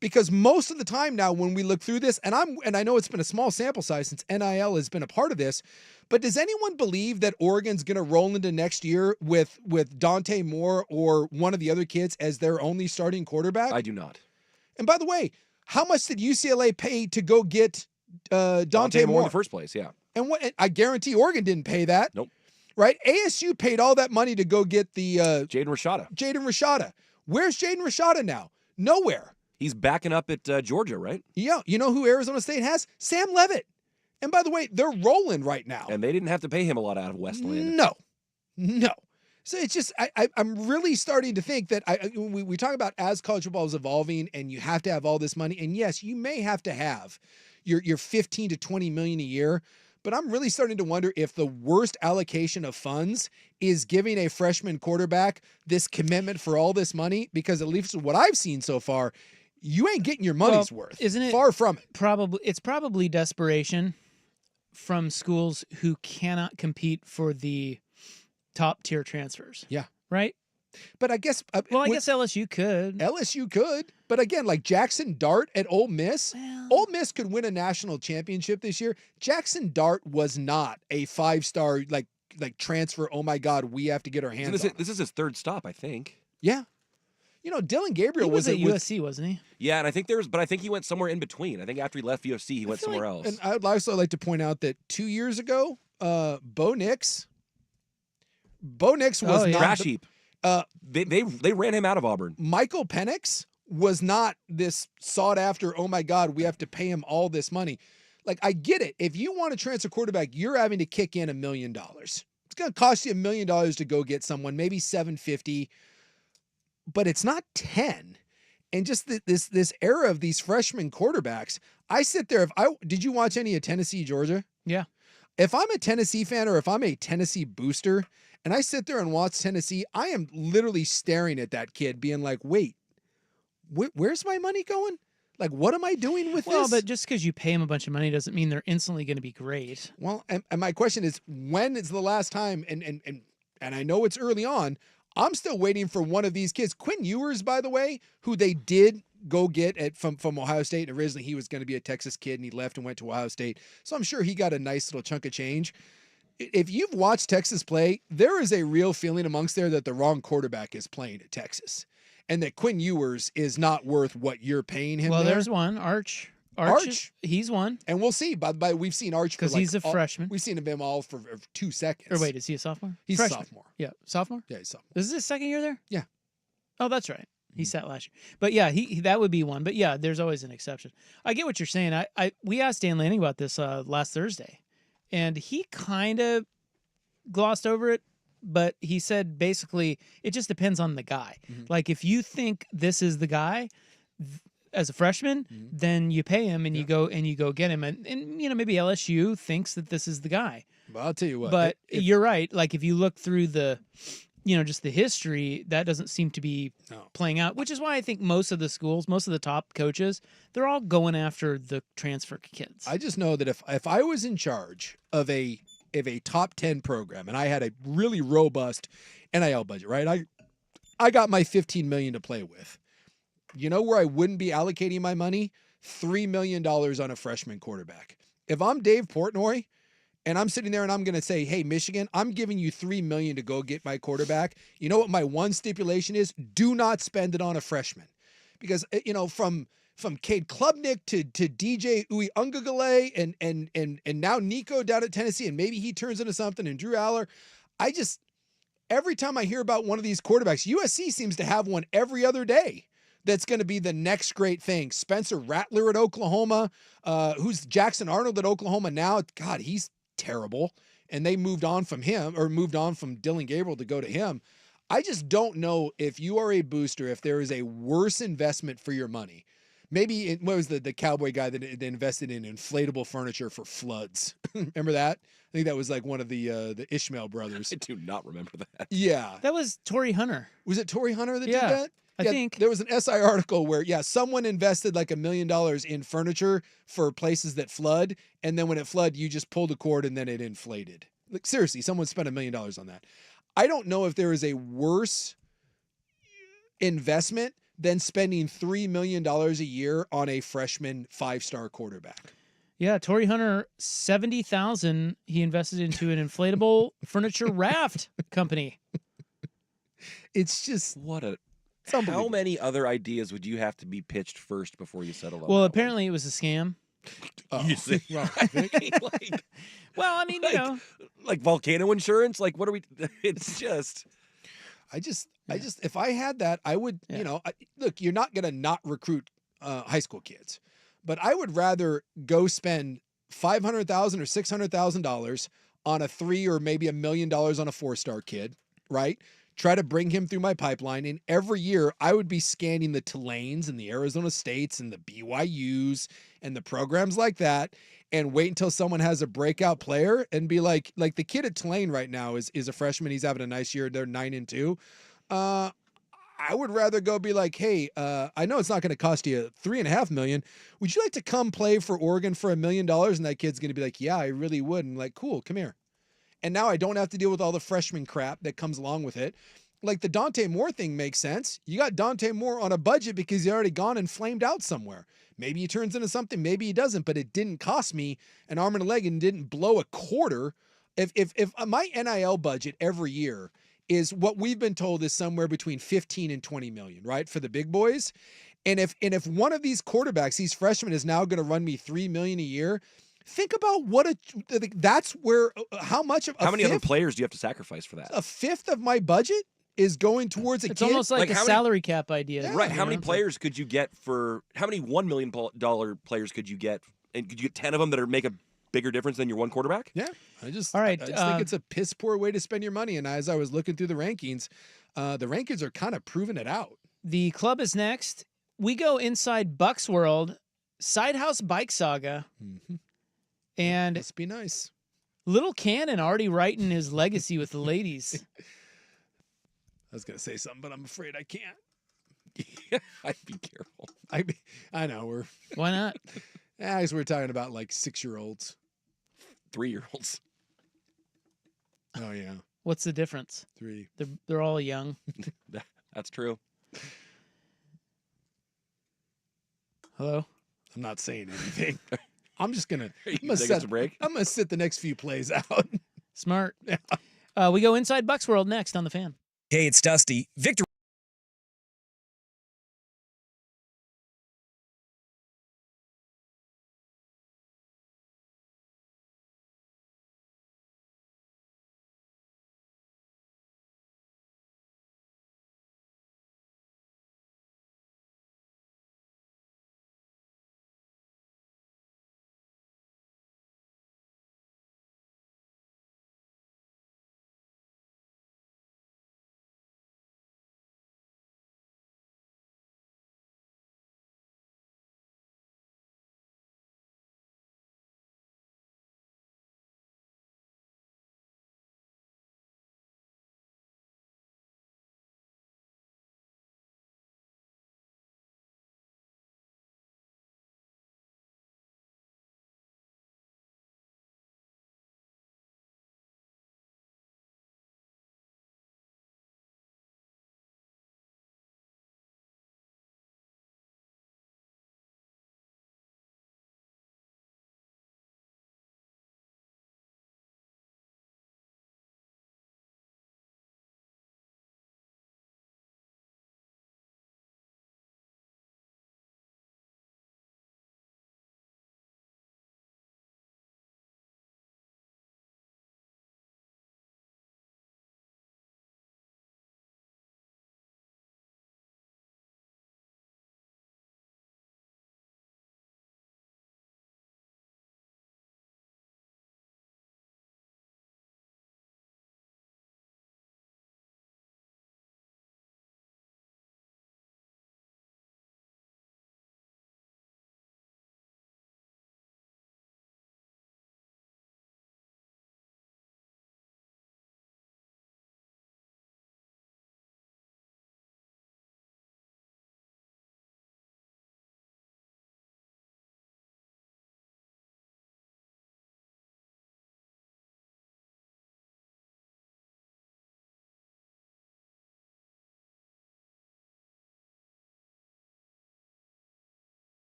Because most of the time now when we look through this, and I know it's been a small sample size since NIL has been a part of this, but does anyone believe that Oregon's going to roll into next year with Dante Moore or one of the other kids as their only starting quarterback? I do not. And by the way, how much did UCLA pay to go get Dante Moore in the first place? Yeah. And what I guarantee Oregon didn't pay that. Nope. Right? ASU paid all that money to go get the Jaden Rashada. Where's Jaden Rashada now? Nowhere. He's backing up at Georgia, right? Yeah. You know who Arizona State has? Sam Leavitt. And by the way, they're rolling right now. And they didn't have to pay him a lot out of Westland. No. So it's just, I'm really starting to think that we talk about as college football is evolving and you have to have all this money. And yes, you may have to have your 15 to 20 million a year. But I'm really starting to wonder if the worst allocation of funds is giving a freshman quarterback this commitment for all this money, because at least what I've seen so far, you ain't getting your money's worth. Isn't it? Far from it. It's probably desperation from schools who cannot compete for the top tier transfers. Yeah. Right? But I guess I guess LSU could. LSU could, but again, like Jackson Dart at Ole Miss, Ole Miss could win a national championship this year. Jackson Dart was not a 5-star like transfer. Oh my God, we have to get our hands on. This is his 3rd stop, I think. Yeah. You know, Dylan Gabriel was at USC, wasn't he? Yeah, and I think I think he went somewhere in between. I think after he left USC, he went somewhere else. And I'd also like to point out that 2 years ago, Bo Nix was not trash heap. They ran him out of Auburn. Michael Penix was not this sought after, oh my God, we have to pay him all this money. Like, I get it. If you want to transfer quarterback, you're having to kick in $1 million. It's going to cost you $1 million to go get someone, maybe $750, but it's not 10. And just this era of these freshman quarterbacks, I sit there. Did you watch any of Tennessee, Georgia? Yeah. If I'm a Tennessee fan or if I'm a Tennessee booster and I sit there and watch Tennessee, I am literally staring at that kid being like, wait, where's my money going? Like, what am I doing with this? Well, but just because you pay them a bunch of money doesn't mean they're instantly going to be great. Well, and my question is, when is the last time, and I know it's early on, I'm still waiting for one of these kids. Quinn Ewers, by the way, who they did go get from Ohio State, and originally he was going to be a Texas kid, and he left and went to Ohio State. So I'm sure he got a nice little chunk of change. If you've watched Texas play, there is a real feeling amongst there that the wrong quarterback is playing at Texas. And that Quinn Ewers is not worth what you're paying him. Well, there. There's one, Arch, he's one. And we'll see. By the way, we've seen Arch because he's a freshman. We've seen him all for 2 seconds. Or wait, is he a sophomore? He's freshman. a sophomore. Yeah, sophomore. Yeah, he's sophomore. This is his second year there. Yeah. Oh, that's right. He sat last year. But yeah, he that would be one. But yeah, there's always an exception. I get what you're saying. We asked Dan Lanning about this last Thursday, and he kind of glossed over it. But he said basically it just depends on the guy. Mm-hmm. Like if you think this is the guy as a freshman, then you pay him and you go get him. And maybe LSU thinks that this is the guy. Well, I'll tell you what. But you're right. Like if you look through the just the history, that doesn't seem to be playing out, which is why I think most of the schools, most of the top coaches, they're all going after the transfer kids. I just know that if I was in charge of a top 10 program and I had a really robust NIL budget, right? I got my $15 million to play with. You know where I wouldn't be allocating my money? $3 million on a freshman quarterback. If I'm Dave Portnoy and I'm sitting there and I'm going to say, hey, Michigan, I'm giving you $3 million to go get my quarterback. You know what my one stipulation is? Do not spend it on a freshman. Because, from Cade Klubnik to DJ Uiagalelei and now Nico down at Tennessee, and maybe he turns into something, and Drew Aller. Every time I hear about one of these quarterbacks, USC seems to have one every other day that's going to be the next great thing. Spencer Rattler at Oklahoma, who's Jackson Arnold at Oklahoma now. God, he's terrible. And they moved on from him, or moved on from Dylan Gabriel to go to him. I just don't know if you are a booster, if there is a worse investment for your money. Maybe what was the cowboy guy that invested in inflatable furniture for floods? Remember that? I think that was like one of the Ishmael brothers. I do not remember that. Yeah. That was Torrey Hunter. Was it Torrey Hunter that did that? I think. There was an SI article where, someone invested like $1 million in furniture for places that flood. And then when it flooded, you just pulled a cord and then it inflated. Like, seriously, someone spent $1 million on that. I don't know if there is a worse investment than spending $3 million a year on a freshman 5-star quarterback. Yeah, Torrey Hunter, $70,000 he invested into an inflatable furniture raft company. It's just how many other ideas would you have to be pitched first before you settle on? Well, apparently it was a scam. You see, well, I mean, like volcano insurance. Like, what are we? It's just. I just, if I had that, I would, look, you're not going to not recruit high school kids, but I would rather go spend $500,000 or $600,000 on a 3 or maybe $1 million on a 4-star kid, right? Try to bring him through my pipeline. And every year I would be scanning the Tulanes and the Arizona States and the BYUs and the programs like that, and wait until someone has a breakout player and be like the kid at Tulane right now is a freshman. He's having a nice year. They're 9-2. I would rather go be like, hey, I know it's not going to cost you $3.5 million. Would you like to come play for Oregon for $1 million? And that kid's going to be like, yeah, I really would. And like, cool, come here. And now I don't have to deal with all the freshman crap that comes along with it. Like the Dante Moore thing makes sense. You got Dante Moore on a budget because he's already gone and flamed out somewhere. Maybe he turns into something, maybe he doesn't, but it didn't cost me an arm and a leg and didn't blow a quarter. If my NIL budget every year is what we've been told is somewhere between 15 and 20 million, right? For the big boys. And if one of these quarterbacks, these freshmen, is now going to run me $3 million a year, think about that's where, how many other players do you have to sacrifice for that? A fifth of my budget is going towards a kid. It's almost like a salary cap idea. Yeah, right. How many players could you get how many $1 million players could you get? And could you get 10 of them that make a bigger difference than your one quarterback? Yeah. I just think it's a piss poor way to spend your money. And as I was looking through the rankings are kind of proving it out. The club is next. We go inside Buck's World, Sidehouse Bike Saga. Mm-hmm. And must be nice. Little Cannon already writing his legacy with the ladies. I was going to say something, but I'm afraid I can't. I'd be careful. I know. Why not? Yeah, because we're talking about like 6-year-olds. 3-year-olds. Oh, yeah. What's the difference? 3. They're all young. That's true. Hello? I'm not saying anything. I'm just going to take us a break? I'm going to sit the next few plays out. Smart. We go inside Bucks World next on The Fan. Hey, it's Dusty. Victor.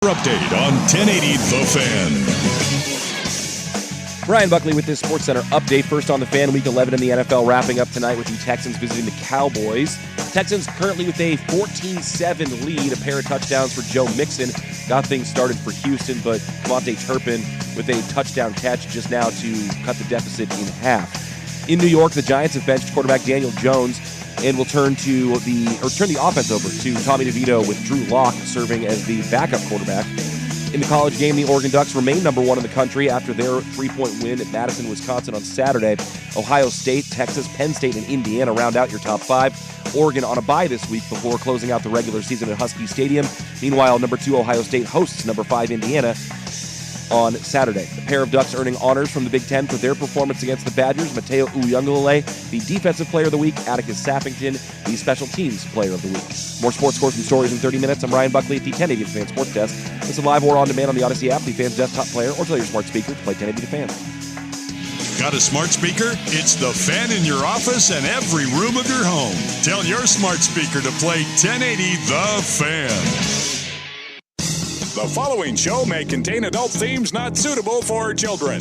Update on 1080 The Fan. Brian Buckley with this SportsCenter update. First on The Fan, Week 11 in the NFL wrapping up tonight with the Texans visiting the Cowboys. Texans currently with a 14-7 lead. A pair of touchdowns for Joe Mixon got things started for Houston, but Devontae Turpin with a touchdown catch just now to cut the deficit in half. In New York, the Giants have benched quarterback Daniel Jones and will turn the offense over to Tommy DeVito with Drew Lock serving as the backup quarterback. In the college game, the Oregon Ducks remain number 1 in the country after their 3-point win at Madison, Wisconsin on Saturday. Ohio State, Texas, Penn State, and Indiana round out your top 5. Oregon on a bye this week before closing out the regular season at Husky Stadium. Meanwhile, number 2 Ohio State hosts number 5 Indiana on Saturday. The pair of Ducks earning honors from the Big Ten for their performance against the Badgers. Mateo Uyunglele, the Defensive Player of the Week. Atticus Sappington, the Special Teams Player of the Week. More sports scores and stories in 30 minutes. I'm Ryan Buckley at the 1080 The Fan Sports Desk. Listen live or on demand on the Odyssey app, the Fan's desktop player, or tell your smart speaker to play 1080 The Fan. Got a smart speaker? It's The Fan in your office and every room of your home. Tell your smart speaker to play 1080 The Fan. The following show may contain adult themes not suitable for children.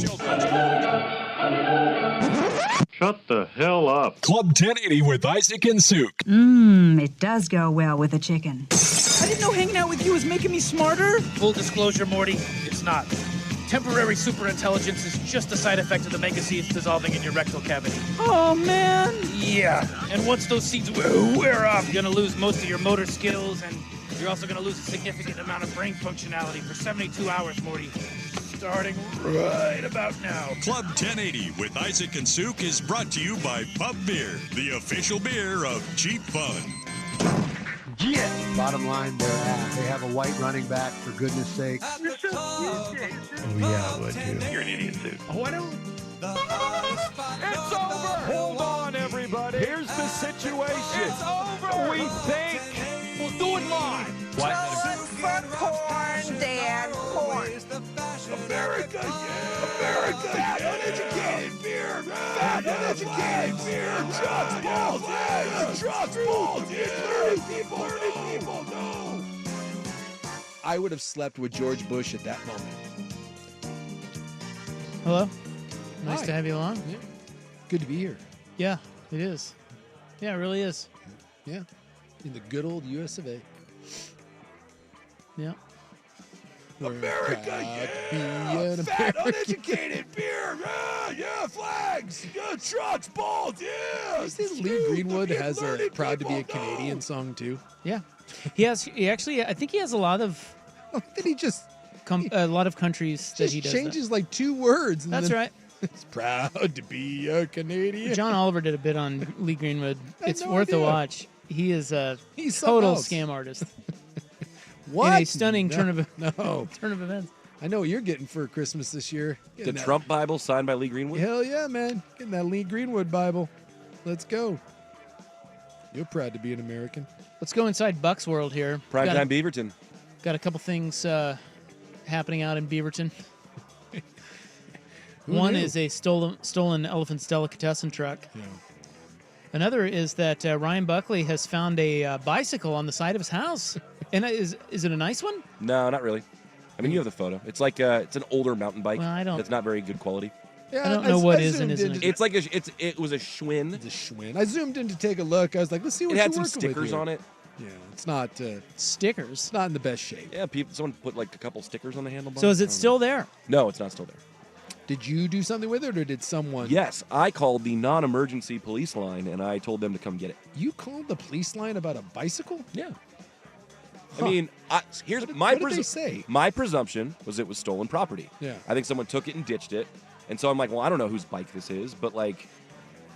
Shut the hell up. Club 1080 with Isaac and Souk. It does go well with a chicken. I didn't know hanging out with you was making me smarter. Full disclosure, Morty, it's not. Temporary superintelligence is just a side effect of the mega seeds dissolving in your rectal cavity. Oh, man. Yeah. And once those seeds wear off, you're going to lose most of your motor skills, and you're also going to lose a significant amount of brain functionality for 72 hours, Morty. Starting right about now. Club 1080 with Isaac and Souk is brought to you by Pub Beer, the official beer of cheap fun. Bottom line, they're ass. They have a white running back, for goodness sake. Oh, yeah, I would too. You're an idiot, Souk. Oh, I don't. It's over! Hold on, everybody. Here's the situation. It's over! We think. We'll do it live. What? Corn, Dad, corn. America, yeah! America! Fat, uneducated beer! Fat, uneducated beer! Trucks, balls, yeah! Trucks, balls, yeah! Learning people, no! I would have slept with George Bush at that moment. Hello. Nice Hi. to have you along. Yeah. Good to be here. Yeah, it is. Yeah, it really is. Yeah. In the good old US of A. Yeah. America, yeah! Fat, uneducated beer! Yeah, flags! Yeah, trucks, balls, yeah! You see Lee Greenwood has a Proud to be a Canadian song too? Yeah. He actually, I think he has a lot of Then he just a lot of countries that he does changes like 2 words. And That's then right. It's proud to be a Canadian. John Oliver did a bit on Lee Greenwood. It's no worth idea. a watch. He is a He's total something else. scam artist. What? In a stunning turn of events. I know what you're getting for Christmas this year. The Getting that- Trump Bible signed by Lee Greenwood? Hell yeah, man. Getting that Lee Greenwood Bible. Let's go. You're proud to be an American. Let's go inside Buck's world here. Primetime Beaverton. Got a couple things happening out in Beaverton. One is a stolen Elephant's Delicatessen truck. Yeah. Another is that Ryan Buckley has found a bicycle on the side of his house. And is it a nice one? No, not really. I mean, you have the photo. It's like it's an older mountain bike. Well, I don't- That's not very good quality. Yeah, I don't know what is and zoomed isn't. into- It's like it was a Schwinn. It's a Schwinn. I zoomed in to take a look. I was like, let's see what It had you're some working with stickers here. on it. Yeah, it's not stickers. It's not in the best shape. Yeah, someone put like a couple stickers on the handlebar. So is I it don't still know. there? No, it's not still there. Did you do something with it, or did someone? Yes, I called the non-emergency police line and I told them to come get it. You called the police line about a bicycle? Yeah. Huh. I mean, here's What did they say? My presumption was it was stolen property. Yeah. I think someone took it and ditched it, and so I'm like, well, I don't know whose bike this is, but like,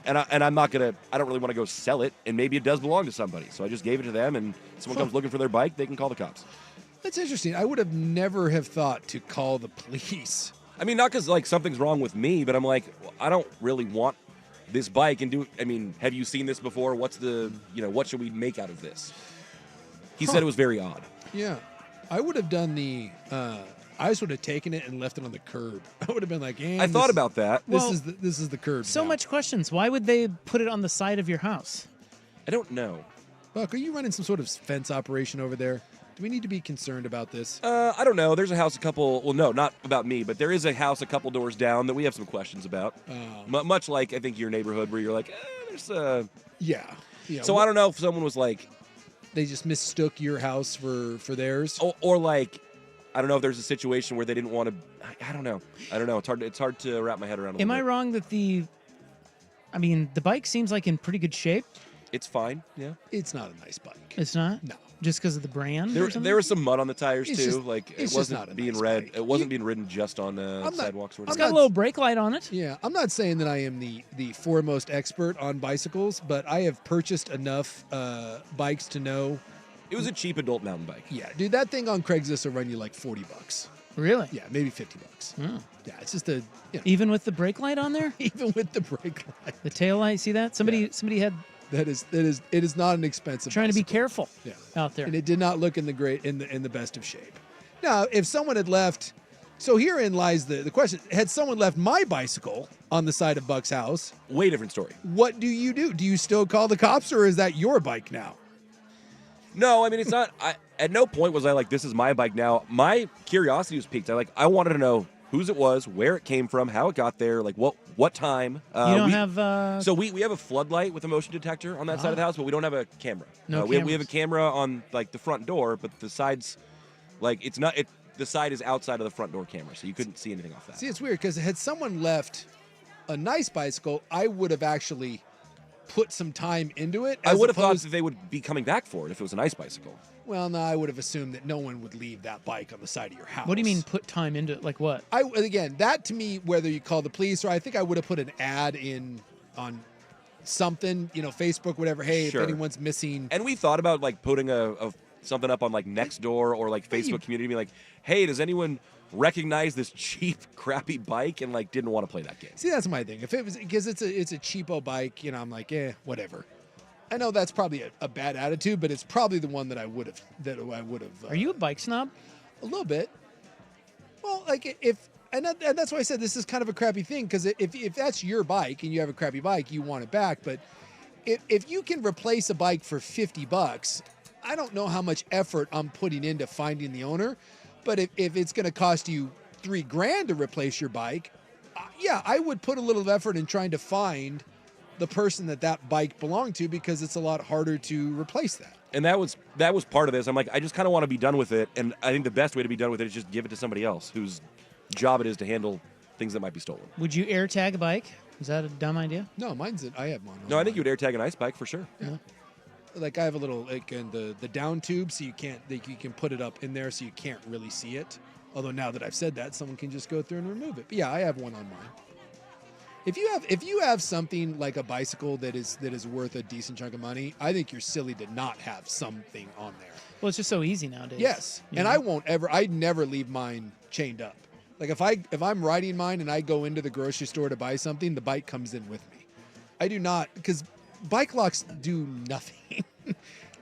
and I'm not gonna. I don't really want to go sell it, and maybe it does belong to somebody. So I just gave it to them, and someone comes looking for their bike, they can call the cops. That's interesting. I would have never have thought to call the police. I mean, not because like something's wrong with me, but I'm like, well, I don't really want this bike and do. I mean, have you seen this before? What's the, what should we make out of this? He said it was very odd. Yeah, I would have done I just would have taken it and left it on the curb. I would have been like, I thought about that. Well, This is the curb. So now. much questions. Why would they put it on the side of your house? I don't know. Buck, are you running some sort of fence operation over there? Do we need to be concerned about this? I don't know. There's a house well, no, not about me, but there is a house a couple doors down that we have some questions about. Much like, I think, your neighborhood where you're like, there's Yeah. So I don't know if someone was like... They just mistook your house for theirs? Or like, I don't know if there's a situation where they didn't want to... I don't know. It's hard to wrap my head around. Am I wrong that the bike seems like in pretty good shape? It's fine, yeah. It's not a nice bike. It's not? No. Just because of the brand? There was some mud on the tires It's too. just- Like it's it just not wasn't a being nice red. bike. It wasn't being ridden just on sidewalks. It's got a little brake light on it. Yeah, I'm not saying that I am the foremost expert on bicycles, but I have purchased enough bikes to know. It was a cheap adult mountain bike. Yeah, dude, that thing on Craigslist will run you like $40. Really? Yeah, maybe $50. Oh. Yeah, it's just a Even with the brake light on there? Even with the brake light. The tail light, see that? Somebody had it is not an expensive trying bicycle. to be careful out there. And it did not look in the best of shape. Now, if someone had left, so herein lies the question: had someone left my bicycle on the side of Buck's house, way different story. What do you do? Do you still call the cops, or is that your bike now? No, I mean it's not. At no point was I like, this is my bike now. My curiosity was piqued. I wanted to know whose it was, where it came from, how it got there, like what time. You don't have. So we have a floodlight with a motion detector on that side of the house, but we don't have a camera. No we have cameras. a camera on like the front door, but the sides, like it's not. the side is outside of the front door camera, so you couldn't see anything off that. See, it's weird because had someone left a nice bicycle, I would have actually put some time into it. I would have thought that they would be coming back for it if it was a nice bicycle. Well, no, I would have assumed that no one would leave that bike on the side of your house. What do you mean put time into it? Like what? Again, that to me, whether you call the police or I think I would have put an ad in on something, Facebook, whatever. Hey, Sure. if anyone's missing. And we thought about like putting a something up on like Nextdoor or like Facebook community, be like, hey, does anyone recognize this cheap, crappy bike and like didn't want to play that game? See, that's my thing. If it was because it's a cheapo bike, I'm like, whatever. I know that's probably a bad attitude, but it's probably the one that I would have. Are you a bike snob? A little bit. Well, like and that's why I said this is kind of a crappy thing because if that's your bike and you have a crappy bike, you want it back. But if you can replace a bike for $50, I don't know how much effort I'm putting into finding the owner. But if it's going to cost you $3,000 to replace your bike, I would put a little effort in trying to find the person that bike belonged to because it's a lot harder to replace that. And that was part of this. I'm like, I just kind of want to be done with it. And I think the best way to be done with it is just give it to somebody else whose job it is to handle things that might be stolen. Would you air tag a bike? Is that a dumb idea? No, I have one. No, I think you would air tag an ice bike for sure. Yeah. Like I have a little in the down tube, so you can put it up in there, so you can't really see it. Although now that I've said that, someone can just go through and remove it. But yeah, I have one on mine. If you have something like a bicycle that is worth a decent chunk of money, I think you're silly to not have something on there. Well, it's just so easy nowadays. Yes, and I'd never leave mine chained up. Like if I'm riding mine and I go into the grocery store to buy something, the bike comes in with me. I do not, because bike locks do nothing.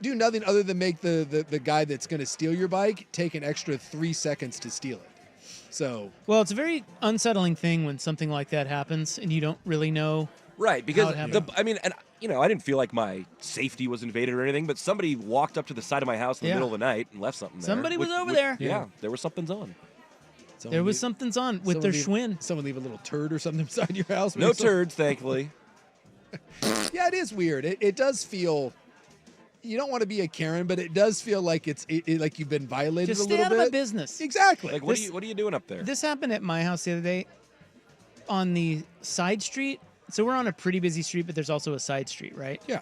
Do nothing other than make the guy that's going to steal your bike take an extra 3 seconds to steal it. So, well, it's a very unsettling thing when something like that happens and you don't really know. Right, because how it happened. I didn't feel like my safety was invaded or anything, but somebody walked up to the side of my house in the middle of the night and left something there. Somebody was over there. Yeah, there was something's on. Something's on with their Schwinn. Someone leave a little turd or something inside your house. No turds, thankfully. Yeah, it is weird. It does feel. You don't want to be a Karen, but it does feel like it's like you've been violated Just a little bit. Stay out of my business. Exactly. Like, what are you doing up there? This happened at my house the other day on the side street. So we're on a pretty busy street, but there's also a side street, right? Yeah.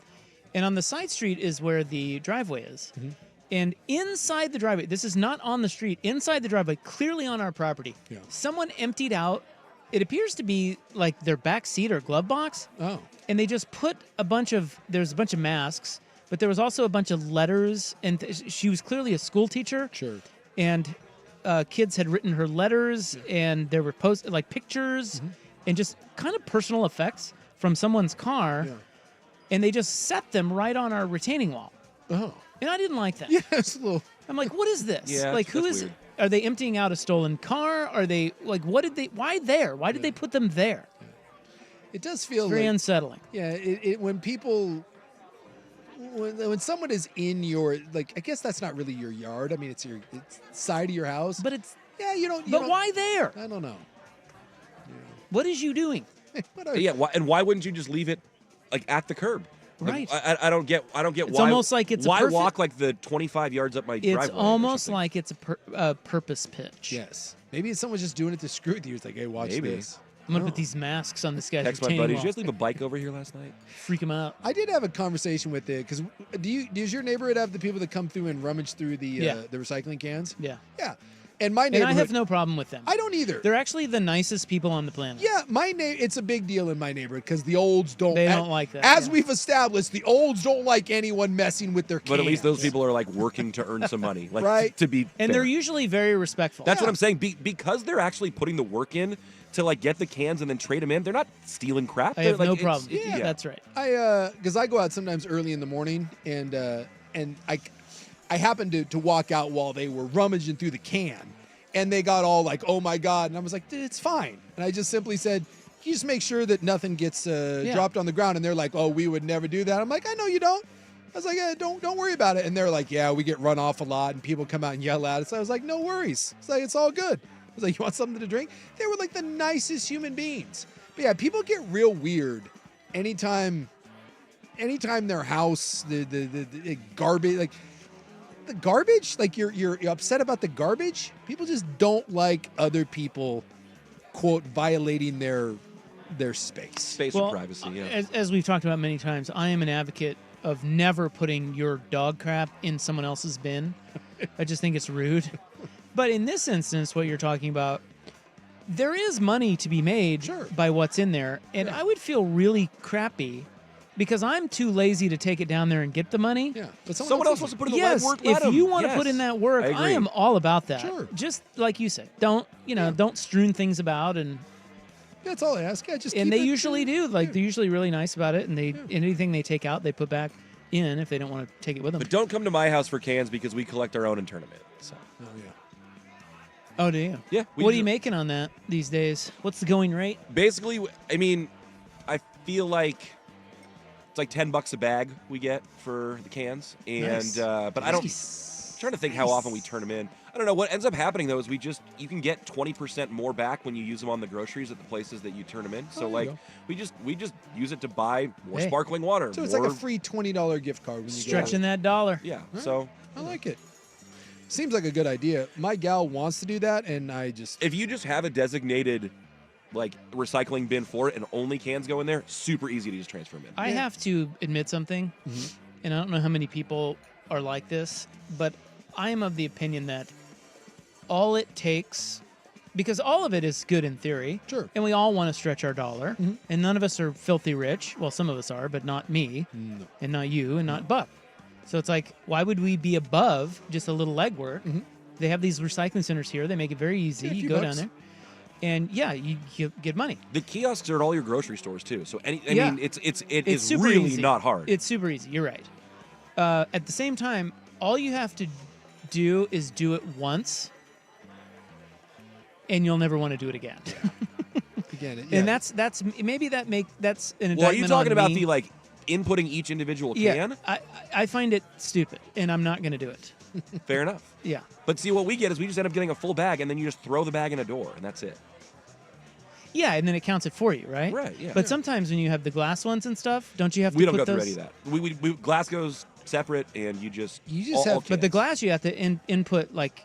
And on the side street is where the driveway is. Mm-hmm. And inside the driveway, this is not on the street, inside the driveway, clearly on our property, someone emptied out, it appears to be like their back seat or glove box. Oh. And they just put there's a bunch of masks, but there was also a bunch of letters, and she was clearly a school teacher. Sure. And kids had written her letters, and there were pictures, and just kind of personal effects from someone's car, and they just set them right on our retaining wall. Oh. And I didn't like that. Yeah, it's a little. I'm like, what is this? Yeah, like, who is? weird. Are they emptying out a stolen car? Are they like? What did they? Why there? Why did they put them there? It does feel very unsettling. Yeah, when people. When someone is in your, like, I guess that's not really your yard. I mean, it's side of your house. But it's you don't. But why there? I don't know. What is you doing? Why wouldn't you just leave it like at the curb? Right. Like, I don't get It's why. Almost like it's why walk like the 25 yards up my driveway. It's almost like it's a purpose pitch. Yes. Maybe someone's just doing it to screw with you. It's like, hey, watch this. I'm gonna put these masks on this guy's Text my retaining buddy. wall. Did you guys leave a bike over here last night? Freak him out. I did have a conversation with it because does your neighborhood have the people that come through and rummage through the recycling cans? Yeah. Yeah. And my neighborhood, And I have no problem with them. I don't either. They're actually the nicest people on the planet. Yeah, it's a big deal in my neighborhood because the olds don't. They don't like that. As we've established, the olds don't like anyone messing with their cans. But at least those people are like working to earn some money, like right? To be. And fair. they're usually very respectful. That's what I'm saying. Because they're actually putting the work in to like get the cans and then trade them in. They're not stealing crap. I have like, no problem. Yeah, that's right. Because I go out sometimes early in the morning and I happened to walk out while they were rummaging through the can. And they got all like, oh, my God. And I was like, dude, it's fine. And I just simply said, can you just make sure that nothing gets dropped on the ground? And they're like, oh, we would never do that. I'm like, I know you don't. I was like, don't worry about it. And they're like, yeah, we get run off a lot. And people come out and yell at us. I was like, no worries. It's like, it's all good. I was like, you want something to drink? They were like the nicest human beings. But yeah, people get real weird anytime their house, the garbage, like, the garbage. Like you're upset about the garbage. People just don't like other people, quote, violating their space and privacy. Yeah. As we've talked about many times, I am an advocate of never putting your dog crap in someone else's bin. I just think it's rude. But in this instance, what you're talking about, there is money to be made by what's in there. And I would feel really crappy because I'm too lazy to take it down there and get the money. Yeah, but someone else wants to put in the yes, legwork. if you want to put in that work, I am all about that. Sure. Just like you said, don't strewn things about and. That's all I ask. And they usually do. Like they're usually really nice about it, and anything they take out, they put back in if they don't want to take it with them. But don't come to my house for cans because we collect our own in tournament. So. Oh yeah. Oh, do you? Yeah. What are you making on that these days? What's the going rate? Basically, I mean, I feel like it's like $10 a bag we get for the cans, and Nice. but I don't. I'm trying to think how often we turn them in. I don't know. What ends up happening though is you can get 20% more back when you use them on the groceries at the places that you turn them in. So like we just use it to buy more sparkling water. So it's like a free $20 gift card when you Stretching go. that dollar. Yeah. Right. So I like it. Seems like a good idea. My gal wants to do that, and I just if you just have a designated like recycling bin for it and only cans go in there, super easy to just transfer them in. I have to admit something, and I don't know how many people are like this, but I am of the opinion that all it takes, because all of it is good in theory, and we all want to stretch our dollar, and none of us are filthy rich. Well, some of us are, but not me, and not you, and not Buck. So it's like, why would we be above just a little legwork? They have these recycling centers here. They make it very easy. You go down there, and you get money. The kiosks are at all your grocery stores too. So I mean, it is super really easy. not hard. It's super easy. You're right. At the same time, all you have to do is do it once, and you'll never want to do it again. Again, and that's maybe that's an indictment. Well, are you talking on about me. the like inputting each individual can? Yeah, I find it stupid, and I'm not going to do it. Fair enough. Yeah. But see, what we get is we just end up getting a full bag, and then you just throw the bag in a door, and that's it. Yeah, and then it counts it for you, right? Right. Yeah. But sometimes when you have the glass ones and stuff, don't you have to? We don't put go through those? any of that. We glass goes separate, and you just have. all But the cans. glass you have to input like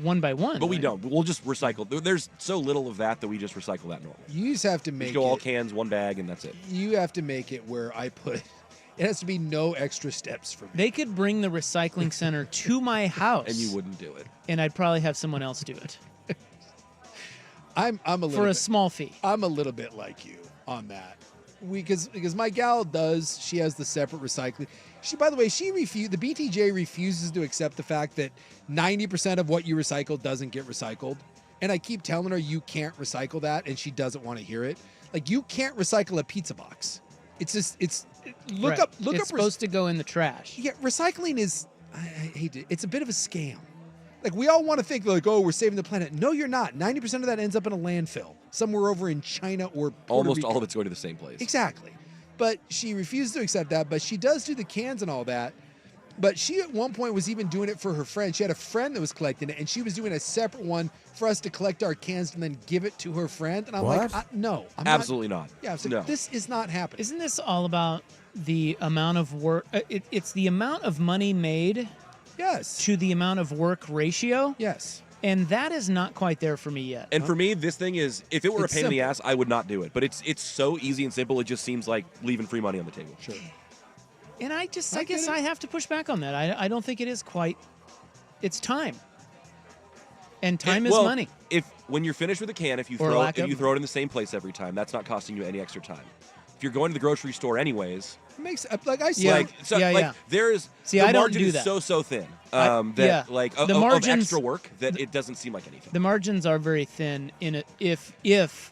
one by one. But we right? don't. We'll just recycle. There's so little of that we just recycle that normally. You just have to We make go all it. cans, one bag, and that's it. You have to make it where I put. It has to be no extra steps for me. They could bring the recycling center to my house, And you wouldn't do it. and I'd probably have someone else do it I'm a little for a bit, small fee. I'm a little bit like you on that. Because my gal does. She has the separate recycling. By the way, the BTJ refuses to accept the fact that 90% of what you recycle doesn't get recycled. And I keep telling her you can't recycle that, and she doesn't want to hear it. Like, you can't recycle a pizza box. It's just look Right. up. It's supposed to go in the trash. Yeah, recycling is. I hate it. It's a bit of a scam. Like, we all want to think like, oh, we're saving the planet. No, you're not. 90% of that ends up in a landfill somewhere over in China or Puerto Almost Rico. all of it's going to the same place. Exactly. But she refuses to accept that. But she does do the cans and all that. But she at one point was even doing it for her friend. She had a friend that was collecting it, and she was doing a separate one for us to collect our cans and then give it to her friend. And I'm What? like, no. I'm Absolutely not. Yeah, I was like, No. this is not happening. Isn't this all about the amount of work? It's the amount of money made. Yes. To the amount of work ratio. Yes. And that is not quite there for me yet. And for me, this thing is, if it were It's a pain in the simple. ass, I would not do it. But it's so easy and simple, it just seems like leaving free money on the table. Sure. And I get guess it. I have to push back on that. I don't think it is quite. It's time. And time is Well, money. When you're finished with a can, if you Or throw lack it and of. you throw it in the same place every time, that's not costing you any extra time. If you're going to the grocery store anyways, It makes like I said. there is See, the I don't margin do is that. so thin Yeah. of The margins- extra work that it doesn't seem like anything. The margins are very thin in it. If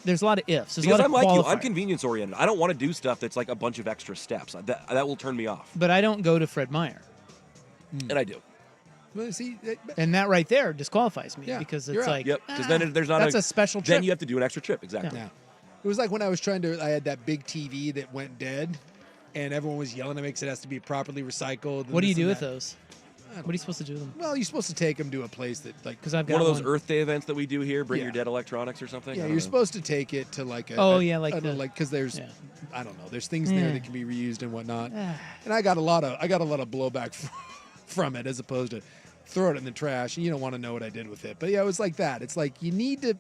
there's a lot of ifs. There's Because a lot I'm of like you, I'm qualifiers. convenience oriented. I don't want to do stuff that's like a bunch of extra steps. That will turn me off. But I don't go to Fred Meyer. And I do. Well, see, And that right there disqualifies me Yeah, because you're it's out. like, Yep. Because then there's not that's a special trip. Then you have to do an extra trip. Exactly. Yeah. It was like when I was I had that big TV that went dead, and everyone was yelling at me because it has to be properly recycled. and What do you this do and with that. those? What are you supposed to do with them? Well, you're supposed to take them to a place that, like, Because I've got One of those Earth Day events that we do here, bring Yeah. your dead electronics or something. I Yeah, don't you're know. supposed to take it to like a. Oh, yeah, like the- because there's, yeah. I don't know, there's things in there Yeah. that can be reused and whatnot. And I got a lot of blowback from it as opposed to throw it in the trash and you don't want to know what I did with it. But yeah, it was like that. It's like it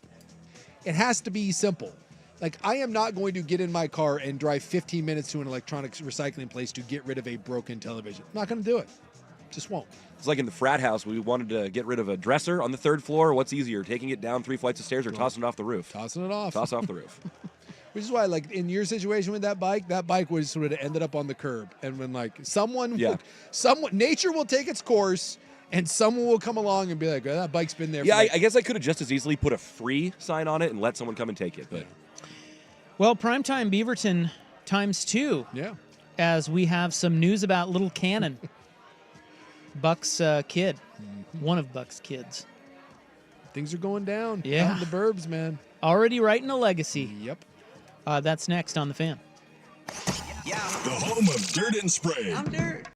has to be simple. Like, I am not going to get in my car and drive 15 minutes to an electronics recycling place to get rid of a broken television. I'm not going to do it. Just won't. It's like in the frat house, we wanted to get rid of a dresser on the 3rd floor. What's easier, taking it down 3 flights of stairs or tossing it off the roof? Tossing it off. Toss off the roof. Which is why, like, in your situation with that bike would sort of ended up on the curb. And when, like, nature will take its course, and someone will come along and be like, oh, that bike's been there. Yeah, I guess I could have just as easily put a free sign on it and let someone come and take it. But Well, Primetime Beaverton ×2. Yeah. As we have some news about little Cannon, Buck's kid, one of Buck's kids. Things are going down. Yeah. Out in the burbs, man. Already writing a legacy. Yep. That's next on The Fan. The home of Dirt and Spray. I'm Dirt.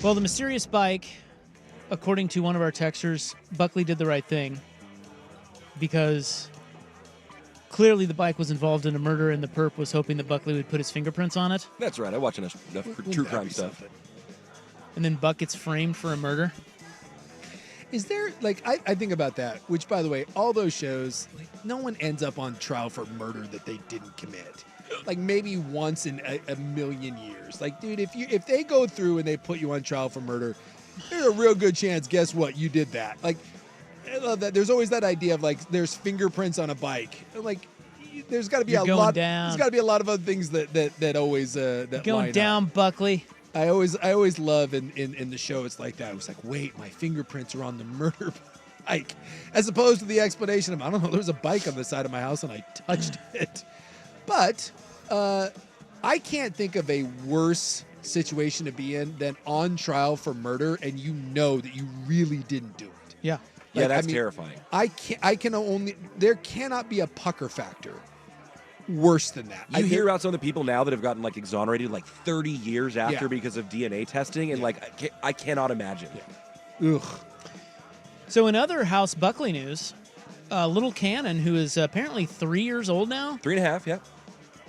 Well, the mysterious bike, according to one of our texters, Buckley did the right thing because clearly the bike was involved in a murder and the perp was hoping that Buckley would put his fingerprints on it. That's right. I watch enough true crime stuff. And then Buck gets framed for a murder. Is there, like, I think about that, which, by the way, all those shows, like, no one ends up on trial for murder that they didn't commit. Like, maybe once in a million years. Like, dude, if they go through and they put you on trial for murder, there's a real good chance, guess what, you did that. Like, I love that. There's always that idea of, like, there's fingerprints on a bike. Like, there's got to be a lot. There's got to be a lot of other things that always that going line down, up. Buckley. I always love in the show. It's like that. It was like, wait, my fingerprints are on the murder bike, as opposed to the explanation of, I don't know, there was a bike on the side of my house and I touched it. But I can't think of a worse situation to be in than on trial for murder and you know that you really didn't do it. Yeah. Yeah, that's terrifying. I can only, there cannot be a pucker factor worse than that. You hear about some of the people now that have gotten like exonerated like 30 years after because of DNA testing, and like I cannot imagine. Ugh. So in other House Buckley news, little Cannon, who is apparently 3 years old now. 3.5, yeah.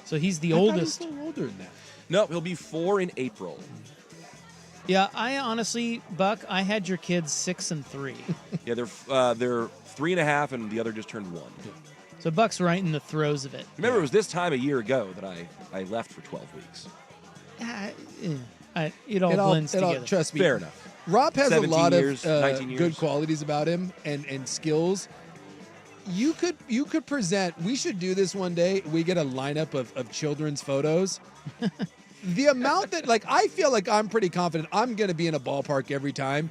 So he's the I thought he was oldest. still older than that. No, he'll be 4 in April. Yeah, I honestly, Buck, I had your kids 6 and 3. Yeah, they're 3.5, and the other just turned 1. So Buck's right in the throes of it. Remember, it was this time a year ago that I left for 12 weeks. It all blends together. Trust me. Fair enough. Rob has a 17 lot years, of 19 years. good qualities about him and skills. You could present. We should do this one day. We get a lineup of children's photos. The amount that, like, I feel like I'm pretty confident I'm going to be in a ballpark every time.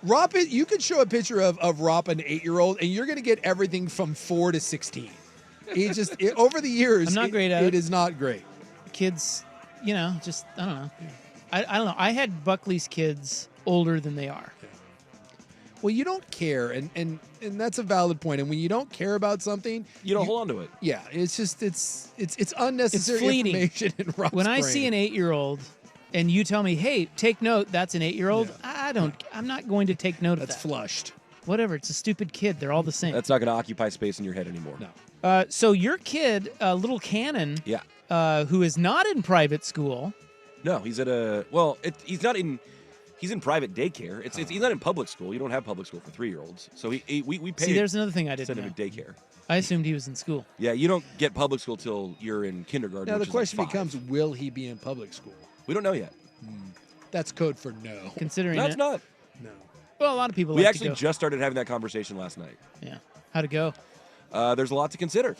Rob, you could show a picture of Rob, an 8-year-old, and you're going to get everything from 4 to 16. He just over the years, I'm not great at it. It is not great. Kids, just I don't know. I don't know. I had Buckley's kids older than they are. Well, you don't care, and that's a valid point. And when you don't care about something, you don't hold on to it. Yeah, it's just it's unnecessary fleeting. information in Rob's When I brain. see an 8-year-old, and you tell me, "Hey, take note, that's an 8-year-old," I'm not going to take note of that. That's flushed. Whatever. It's a stupid kid. They're all the same. That's not going to occupy space in your head anymore. No. So your kid, little Cannon, who is not in private school. No, he's at he's not in. He's in private daycare. He's not in public school. You don't have public school for 3-year-olds. So we pay. See, there's another thing I didn't send know. him to daycare. I assumed he was in school. Yeah, you don't get public school till you're in kindergarten. Now the which is question like 5. becomes: will he be in public school? We don't know yet. That's code for no. Considering That's not. No. Well, a lot of people. We like actually to go. just started having that conversation last night. Yeah. How'd it go? There's a lot to consider.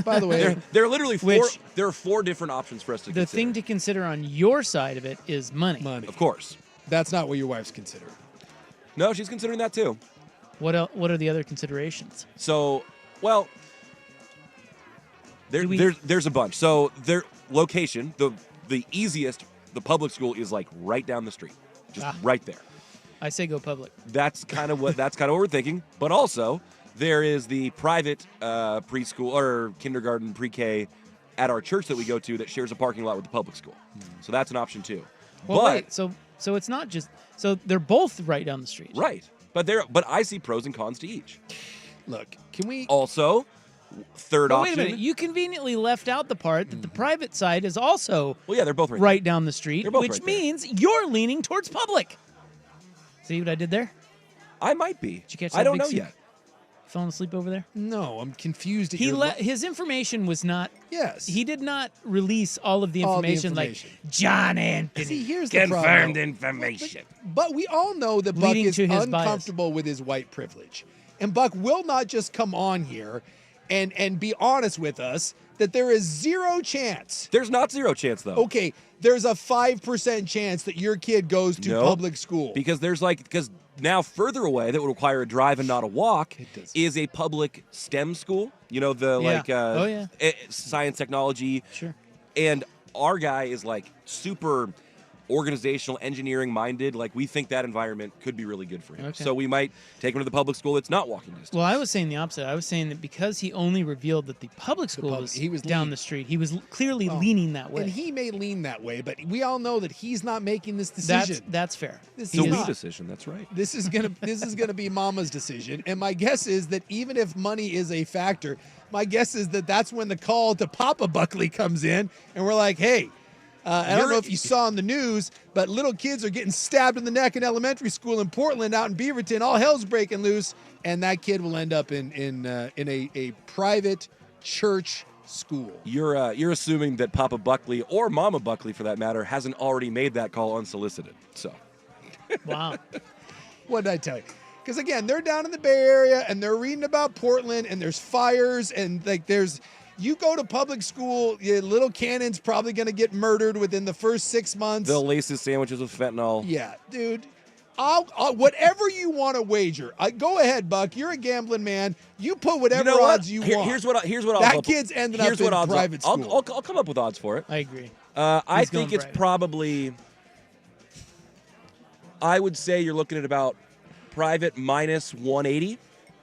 By the way, there are literally 4. There are 4 different options for us to The consider. thing to consider on your side of it is money. Money. Of course. That's not what your wife's considering. No, she's considering that too. What are the other considerations? So, well, there's a bunch. So their location, the easiest, the public school is like right down the street, just right there. I say go public. That's kind of what we're thinking. But also, there is the private preschool or kindergarten, pre-K at our church that we go to that shares a parking lot with the public school. So that's an option too. Well, but wait, so it's not just they're both right down the street. right, but I see pros and cons to each. Look, can we also third But option? wait a minute, you conveniently left out the part that the private side is also they're both right down the street, They're both which right there. means you're leaning towards public. See what I did there? I might be. Did you catch I that don't big know soup? yet. Falling asleep over there? No, I'm confused. His information was not. Yes. He did not release all of the All the information, information. like John Anthony. See, here's the Confirmed problem. information. But we all know that Buck Leading is to his bias. uncomfortable with his white privilege. And Buck will not just come on here and be honest with us that there is 0 chance. There's not 0 chance though. Okay, there's a 5% chance that your kid goes to No, public school. because now further away that would require a drive and not a walk is a public STEM school. You know, science, technology. Sure. And our guy is like super organizational, engineering minded. Like we think that environment could be really good for him. Okay. So we might take him to the public school that's not walking distance. Well, I was saying the opposite. I was saying that because he only revealed that the public school was down the street, he was clearly leaning that way. And he may lean that way, but we all know that he's not making this decision. That's fair. This It's a is we not. decision. That's right. This is gonna be Mama's decision, and my guess is that even if money is a factor, my guess is that that's when the call to Papa Buckley comes in, and we're like, hey. I don't know if you saw in the news, but little kids are getting stabbed in the neck in elementary school in Portland, out in Beaverton. All hell's breaking loose, and that kid will end up in a private church school. You're assuming that Papa Buckley or Mama Buckley, for that matter, hasn't already made that call unsolicited. So, Wow. What did I tell you? Because again, they're down in the Bay Area and they're reading about Portland, and there's fires, and like you go to public school, your little Cannon's probably going to get murdered within the first 6 months. they'll lace his sandwiches with fentanyl. Yeah, dude. I'll whatever you want to wager. Go ahead, Buck. You're a gambling man. You put whatever odds you want. Here's what I'll that kid's ending up in private school. I'll come up with odds for it. I agree. I think it's private. probably. I would say you're looking at about private minus 180,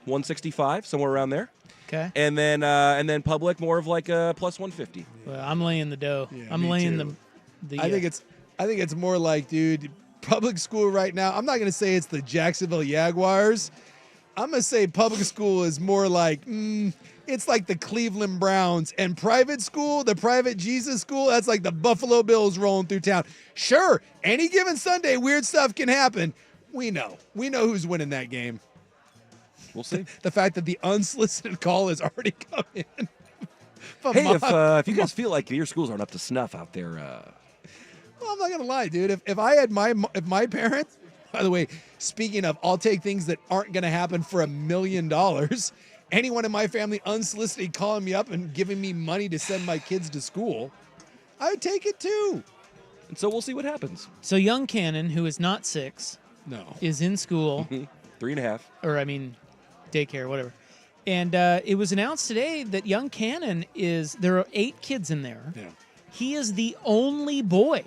165, somewhere around there. Okay. And then public more of like a plus 150. Well, I'm laying the dough. Yeah, I'm me laying too. the. I think it's more like, dude, public school right now. I'm not gonna say it's the Jacksonville Jaguars. I'm gonna say public school is more like it's like the Cleveland Browns, and private school, the private Jesus school, that's like the Buffalo Bills rolling through town. Sure, any given Sunday, weird stuff can happen. We know who's winning that game. We'll see. The fact that the unsolicited call has already come in. Hey, if you guys feel like your schools aren't up to snuff out there, well, I'm not gonna lie, dude. If I had my parents, by the way, speaking of, I'll take things that aren't gonna happen for $1 million. Anyone in my family unsolicited calling me up and giving me money to send my kids to school, I would take it too. And so we'll see what happens. So young Cannon, who is not 6, is in school. 3.5. Or I mean, daycare, whatever. And it was announced today that young Cannon there are 8 kids in there. Yeah. He is the only boy.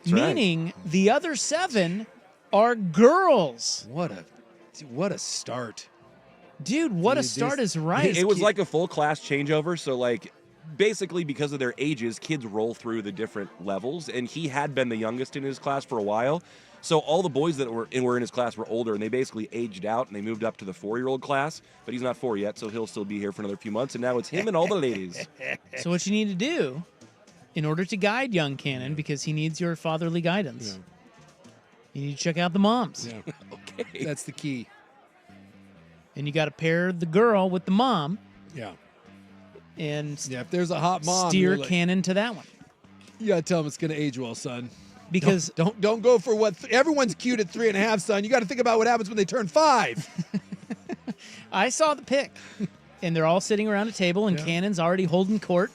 That's right. Meaning the other 7 are girls. What a start. Dude, what a start is right. It was like a full class changeover. So, like, basically because of their ages, kids roll through the different levels. And he had been the youngest in his class for a while. So all the boys that were in his class were older, and they basically aged out, and they moved up to the 4-year-old class. But he's not 4 yet, so he'll still be here for another few months. And now it's him and all the ladies. So what you need to do, in order to guide young Cannon, because he needs your fatherly guidance, you need to check out the moms. Yeah. Okay. That's the key. And you got to pair the girl with the mom. Yeah. And if there's a hot mom, steer like, Cannon to that one. You gotta tell him it's gonna age well, son. Because don't go for what everyone's cute at 3.5, son. You got to think about what happens when they turn 5. I saw the pic, and they're all sitting around a table, and Cannon's already holding court.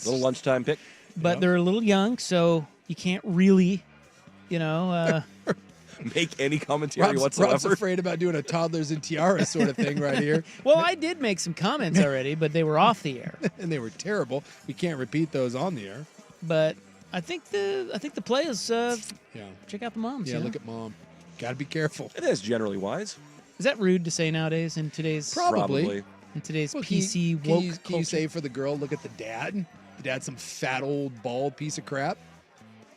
Little lunchtime pick. But they're a little young, so you can't really, make any commentary whatsoever. Rob's afraid about doing a toddlers and tiaras sort of thing right here. Well, I did make some comments already, but they were off the air. And they were terrible. We can't repeat those on the air. But I think the play is check out the moms. Yeah, look at mom. Got to be careful. It is generally wise. Is that rude to say nowadays in today's Probably. in today's Well, PC woke can you say for the girl, look at the dad? The dad's some fat old bald piece of crap.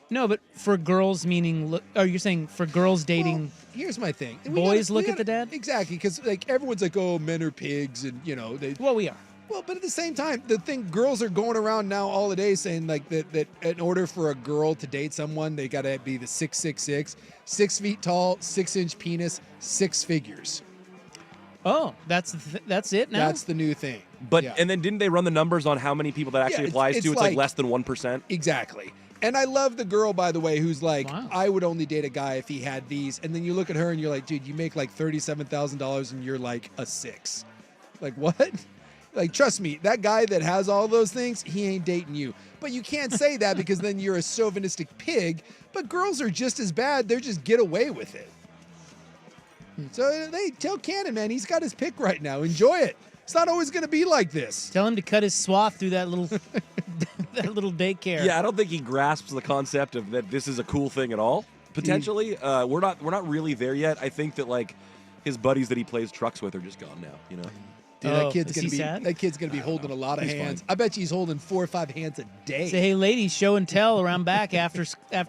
No, but for girls, meaning, you're saying for girls dating? Well, here's my thing. Boys look at the dad? Exactly, because like everyone's like, oh, men are pigs, and Well, we are. Well, but at the same time, the thing, girls are going around now all the day saying like that in order for a girl to date someone, they got to be the 6'6", 6 feet tall, 6-inch penis, 6 figures. Oh, that's it now? That's the new thing. But and then didn't they run the numbers on how many people that actually applies to? It's like less than 1%. Exactly. And I love the girl, by the way, who's like, I would only date a guy if he had these. And then you look at her and you're like, dude, you make like $37,000 and you're like a 6. Like, what? Like, trust me, that guy that has all those things, he ain't dating you. But you can't say that because then you're a chauvinistic pig. But girls are just as bad. They're just get away with it. So they tell Cannon, man, he's got his pick right now. Enjoy it. It's not always going to be like this. Tell him to cut his swath through that little that little daycare. Yeah, I don't think he grasps the concept of that this is a cool thing at all. Potentially, we're not really there yet. I think that like his buddies that he plays trucks with are just gone now. You know. Dude, that kid's gonna be holding a lot of hands. Fine. I bet you he's holding 4 or 5 hands a day. Say, hey, ladies, show and tell around back after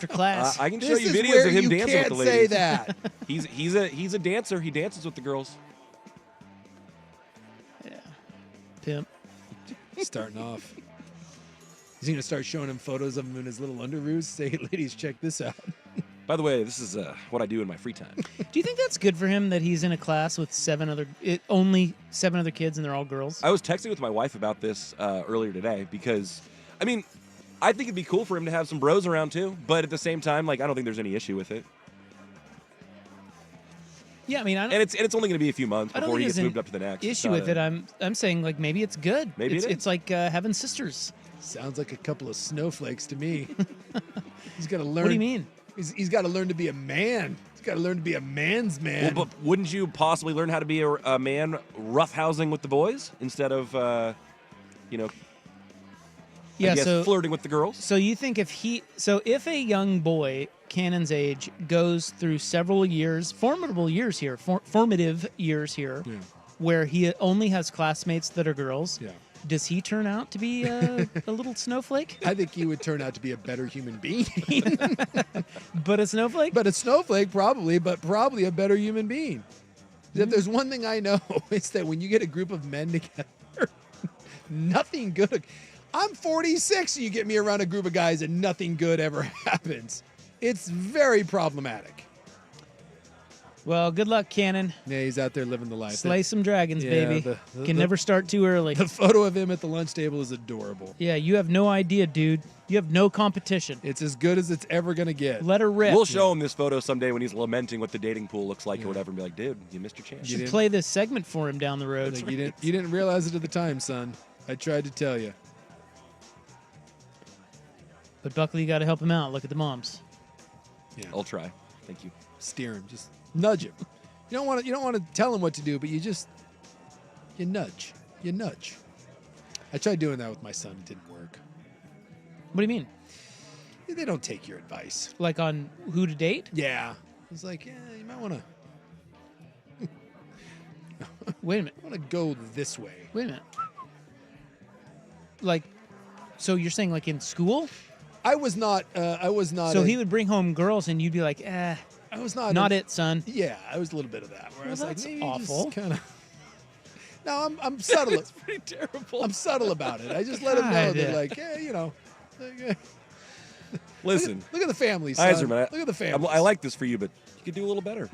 class. I can show you videos of him dancing with the ladies. Say that. he's a dancer. He dances with the girls. Yeah, pimp. Starting off. He's gonna start showing him photos of him in his little underoos. Say, hey, ladies, check this out. By the way, this is what I do in my free time. Do you think that's good for him that he's in a class with only 7 other kids and they're all girls? I was texting with my wife about this earlier today because, I mean, I think it'd be cool for him to have some bros around too. But at the same time, like, I don't think there's any issue with it. Yeah, I mean, and it's only going to be a few months before he gets moved up to the next issue with it. I'm saying like maybe it's good. Maybe it's like having sisters. Sounds like a couple of snowflakes to me. He's got to learn. What do you mean? He's got to learn to be a man. He's got to learn to be a man's man. Well, but wouldn't you possibly learn how to be a man roughhousing with the boys instead of, flirting with the girls? So you think if a young boy Cannon's age goes through several years, formative years here, where he only has classmates that are girls. Yeah. Does he turn out to be a little snowflake? I think he would turn out to be a better human being. But a snowflake? But a snowflake, probably, but probably a better human being. If there's one thing I know, it's that when you get a group of men together, nothing good. I'm 46, and you get me around a group of guys, and nothing good ever happens. It's very problematic. Well, good luck, Cannon. Yeah, he's out there living the life. Slay some dragons, Yeah, baby. Can never start too early. The photo of him at the lunch table is adorable. Yeah, you have no idea, dude. You have no competition. It's as good as it's ever going to get. Let her rip. We'll show him this photo someday when he's lamenting what the dating pool looks like or whatever and be like, dude, you missed your chance. You should play this segment for him down the road. Like, you didn't realize it at the time, son. I tried to tell you. But Buckley, you got to help him out. Look at the moms. Yeah, I'll try. Thank you. Steer him. Just nudge him. You don't want to tell him what to do, but you nudge. You nudge. I tried doing that with my son. It didn't work. What do you mean? They don't take your advice. Like on who to date? Yeah. It's like, yeah, you might want to. Wait a minute. I want to go this way. Wait a minute. Like, so you're saying like in school? I was not. So he would bring home girls, and you'd be like, I was not. Not it, son. Yeah, I was a little bit of that. Where I was like, maybe awful. Kind of. No, I'm subtle. That's pretty terrible. I'm subtle about it. I just let him know that, like, yeah, you know. Listen. Look at the families, son. Eiserman, Look at the families. I like this for you, but you could do a little better.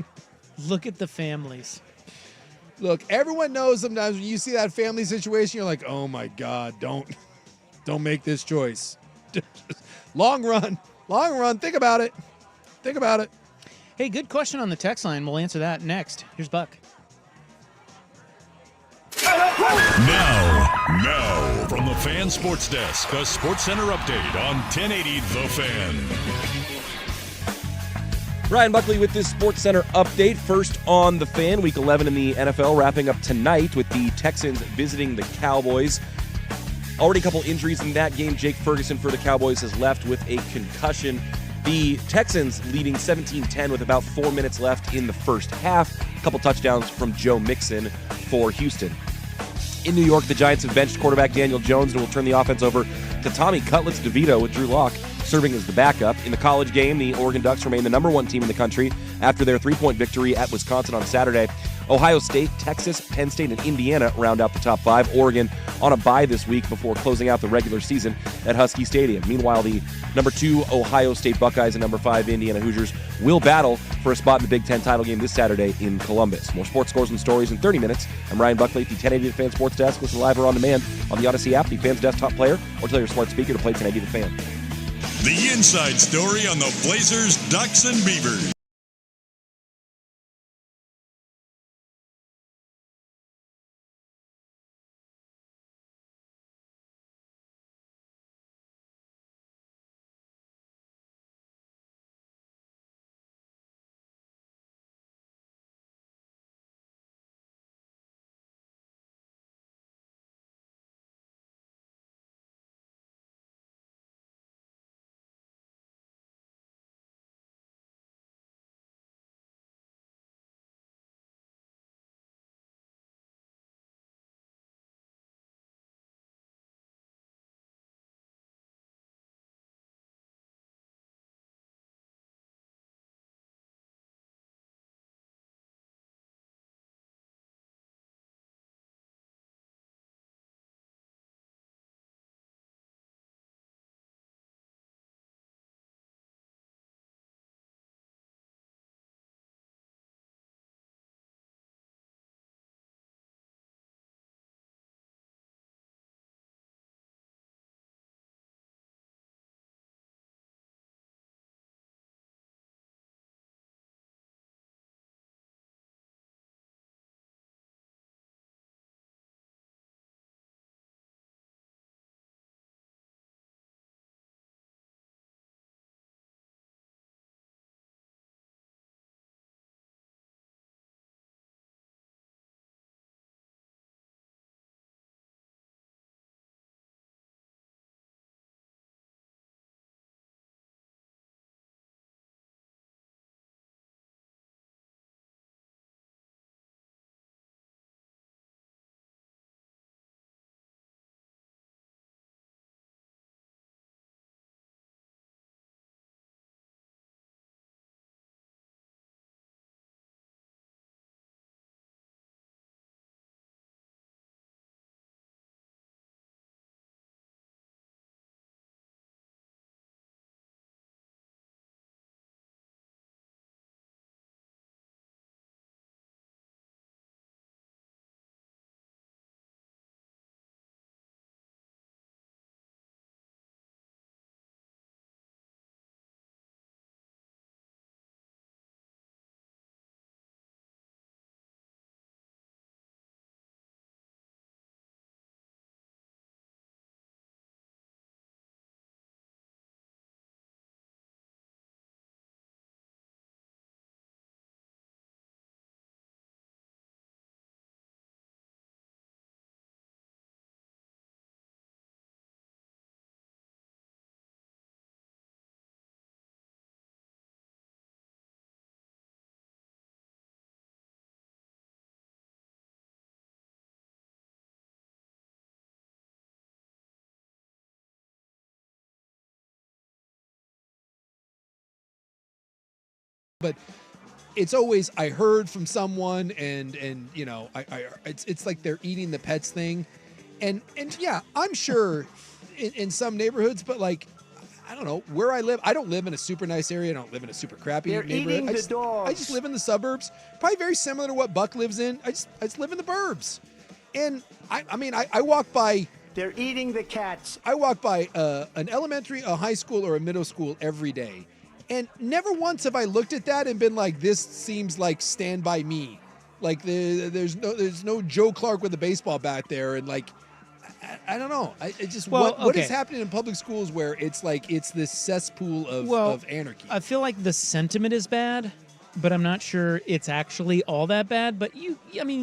Look at the families. Look, everyone knows sometimes when you see that family situation, you're like, oh my God, don't make this choice. Long run. Think about it. Hey, good question on the text line. We'll answer that next. Here's Buck. Now, from the Fan Sports Desk, a Sports Center update on 1080 The Fan. Ryan Buckley with this Sports Center update. First on the Fan, Week 11 in the NFL wrapping up tonight with the Texans visiting the Cowboys. Already a couple injuries in that game. Jake Ferguson for the Cowboys has left with a concussion. The Texans leading 17-10 with about 4 minutes left in the first half. A couple touchdowns from Joe Mixon for Houston. In New York, the Giants have benched quarterback Daniel Jones and will turn the offense over to Tommy Cutlets DeVito with Drew Lock serving as the backup. In the college game, the Oregon Ducks remain the number one team in the country after their 3-point victory at Wisconsin on Saturday. Ohio State, Texas, Penn State, and Indiana round out the top five. Oregon on a bye this week before closing out the regular season at Husky Stadium. Meanwhile, the number 2 Ohio State Buckeyes and number 5 Indiana Hoosiers will battle for a spot in the Big Ten title game this Saturday in Columbus. More sports scores and stories in 30 minutes. I'm Ryan Buckley at the 1080 The Fan Sports Desk. Listen live or on demand on the Odyssey app, the Fan's desktop player, or tell your smart speaker to play 1080 The Fan. The inside story on the Blazers, Ducks, and Beavers. But it's always I heard from someone, and it's like they're eating the pets thing, and yeah, I'm sure in some neighborhoods, but like I don't know where I live. I don't live in a super nice area. I don't live in a super crappy neighborhood. I just live in the suburbs, probably very similar to what Buck lives in. I just live in the burbs, and I walk by. They're eating the cats. I walk by an elementary, a high school, or a middle school every day. And never once have I looked at that and been like, this seems like Stand By Me. Like there's no Joe Clark with a baseball bat there. And like, I don't know. What is happening in public schools where it's like, it's this cesspool of anarchy. I feel like the sentiment is bad, but I'm not sure it's actually all that bad. But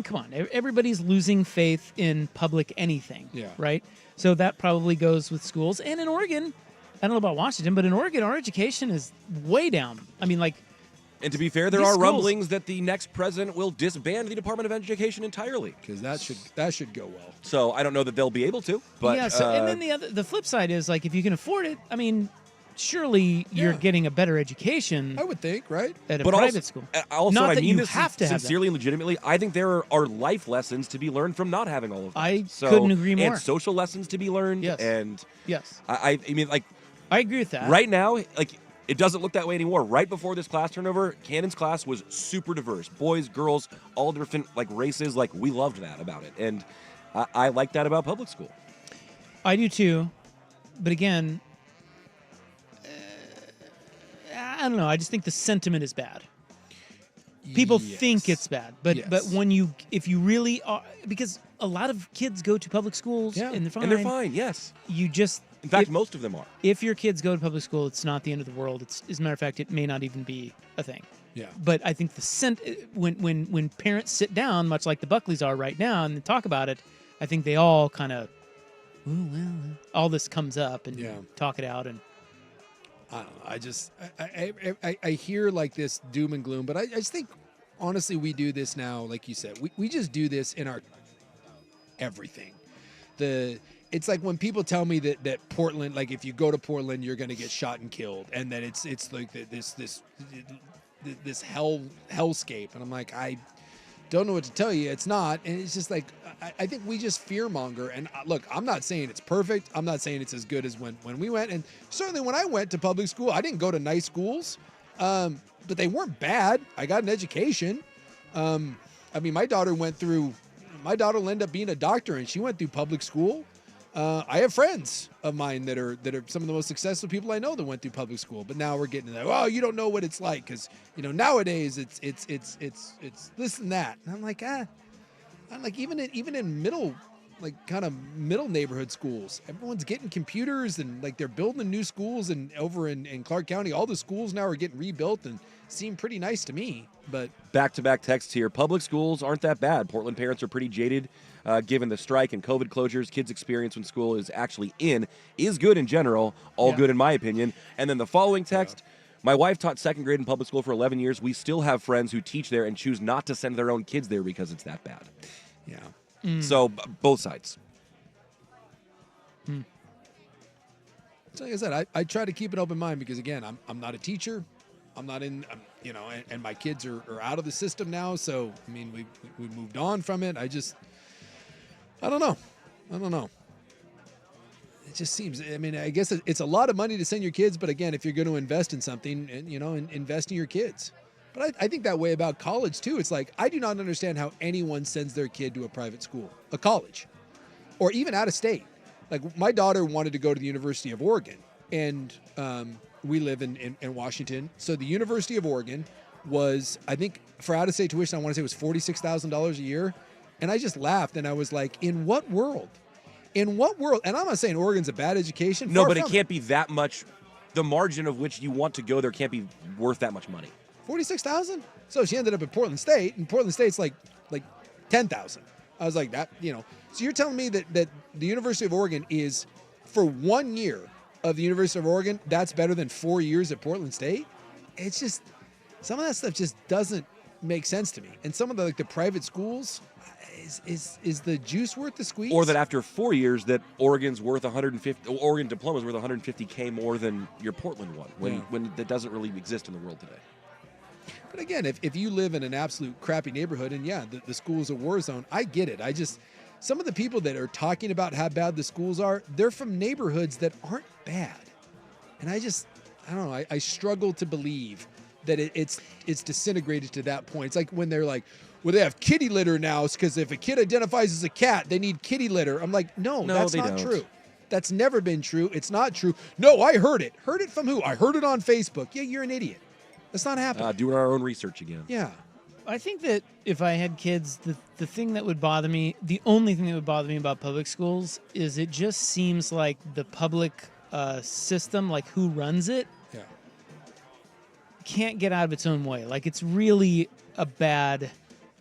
come on. Everybody's losing faith in public anything. Yeah. Right? So that probably goes with schools. And in Oregon, I don't know about Washington, but in Oregon, our education is way down. And to be fair, there are rumblings that the next president will disband the Department of Education entirely. Because that should go well. So I don't know that they'll be able to. But yeah. So, and then the flip side is like if you can afford it, surely you're getting a better education. I would think, right? At a private school. Also, not I that mean you this have to have sincerely and legitimately. I think there are life lessons to be learned from not having all of them. I couldn't agree more. And social lessons to be learned. Yes. And yes. I agree with that. Right now, it doesn't look that way anymore. Right before this class turnover, Cannon's class was super diverse. Boys, girls, all different races. We loved that about it. And I like that about public school. I do too. But again, I don't know. I just think the sentiment is bad. People think it's bad, but if you really are, because a lot of kids go to public schools and they're fine. And they're fine, yes. In fact, most of them are. If your kids go to public school, it's not the end of the world. As a matter of fact, it may not even be a thing. Yeah. But I think when parents sit down, much like the Buckleys are right now, and they talk about it, I think they all kind of, all this comes up and talk it out. And I don't know. I hear this doom and gloom, but I just think, honestly, we do this now, like you said. We just do this in our everything. It's like when people tell me that Portland, if you go to Portland, you're going to get shot and killed, and that it's like this hellscape, and I'm like, I don't know what to tell you. It's not, and it's just I think we just fearmonger. And look, I'm not saying it's perfect. I'm not saying it's as good as when we went, and certainly when I went to public school, I didn't go to nice schools, but they weren't bad. I got an education. My daughter will end up being a doctor, and she went through public school. I have friends of mine that are some of the most successful people I know that went through public school. But now we're getting to that. Oh, you don't know what it's like because nowadays it's this and that. And I'm like, even in middle, kind of middle neighborhood schools, everyone's getting computers and they're building new schools. And over in Clark County, all the schools now are getting rebuilt and seem pretty nice to me. But back-to-back texts here. Public schools aren't that bad. Portland parents are pretty jaded. Given the strike and COVID closures, kids' experience when school is actually is good in general. All good in my opinion. And then the following text, my wife taught second grade in public school for 11 years. We still have friends who teach there and choose not to send their own kids there because it's that bad. Yeah. So both sides. So like I said, I try to keep an open mind because, again, I'm not a teacher. I'm not in, and my kids are out of the system now. So, we moved on from it. I don't know. It just seems, I guess it's a lot of money to send your kids. But again, if you're going to invest in something, and invest in your kids. But I think that way about college too. It's like, I do not understand how anyone sends their kid to a private school, a college, or even out of state. Like my daughter wanted to go to the University of Oregon, and we live in Washington. So the University of Oregon was, I think, for out-of-state tuition, I want to say it was $46,000 a year. And I just laughed, and I was like, in what world? In what world? And I'm not saying Oregon's a bad education. No, but it can't be that much. The margin of which you want to go there can't be worth that much money. $46,000? So she ended up at Portland State, and Portland State's like $10,000. I was like, that. So you're telling me that the University of Oregon is, for 1 year of the University of Oregon, that's better than 4 years at Portland State? It's just, some of that stuff just doesn't make sense to me. And some of the private schools, is the juice worth the squeeze? Or that after 4 years, that Oregon's worth Oregon diploma's worth $150K more than your Portland one, when that doesn't really exist in the world today. But again, if you live in an absolute crappy neighborhood and the school's a war zone, I get it. Some of the people that are talking about how bad the schools are, they're from neighborhoods that aren't bad. And I don't know, I struggle to believe that it's disintegrated to that point. It's like when they're like, well, they have kitty litter now because if a kid identifies as a cat, they need kitty litter. I'm like, no, that's not true. That's never been true. It's not true. No, I heard it. Heard it from who? I heard it on Facebook. Yeah, you're an idiot. That's not happening. Doing our own research again. Yeah. I think that if I had kids, the thing that would bother me, the only thing that would bother me about public schools is it just seems like the public system, like who runs it, can't get out of its own way. Like it's really a bad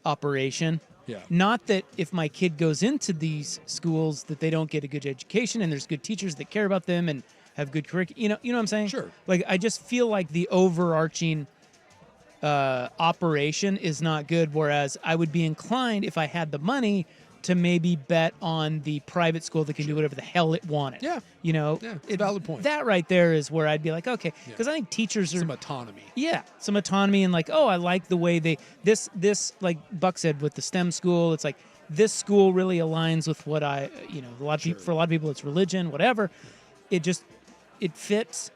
operation. Yeah. Not that if my kid goes into these schools that they don't get a good education and there's good teachers that care about them and have good curriculum. You know what I'm saying? Sure. Like I just feel like the overarching operation is not good. Whereas I would be inclined, if I had the money, to maybe bet on the private school that can do whatever the hell it wanted. Yeah. Yeah, it's a valid point. That right there is where I'd be like, okay, because I think teachers are some autonomy. Yeah, some autonomy and like, oh, I like the way this like Buck said with the STEM school. It's like this school really aligns with what for a lot of people it's religion, whatever. It fits.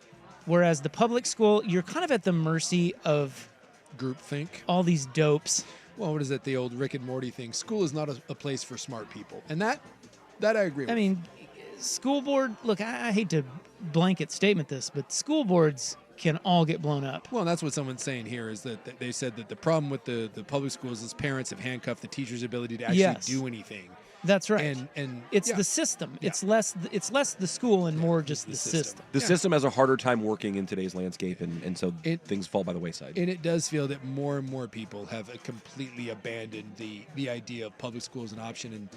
Whereas the public school, you're kind of at the mercy of groupthink. All these dopes. Well, what is it? The old Rick and Morty thing. School is not a place for smart people, and that I agree with. I mean, school board. Look, I hate to blanket statement this, but school boards can all get blown up. Well, and that's what someone's saying here is that they said that the problem with the public schools is parents have handcuffed the teacher's ability to actually do anything. That's right. And it's the system. Yeah. It's less the school and more just the system. The system has a harder time working in today's landscape, and so things fall by the wayside. And it does feel that more and more people have completely abandoned the idea of public school as an option. And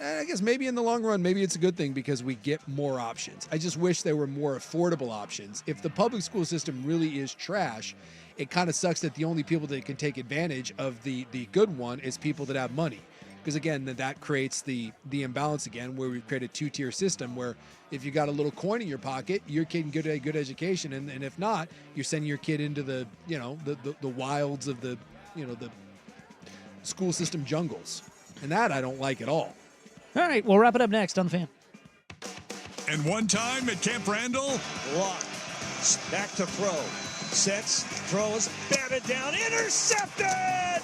I guess maybe in the long run, maybe it's a good thing because we get more options. I just wish there were more affordable options. If the public school system really is trash, it kind of sucks that the only people that can take advantage of the good one is people that have money. Because again, that creates the imbalance again, where we've created a two-tier system where if you got a little coin in your pocket, your kid can get a good education, and if not, you're sending your kid into the wilds of the school system jungles, and that I don't like at all. All right, we'll wrap it up next on The Fan. And one time at Camp Randall, lock, back to throw, sets, throws, batted down, intercepted.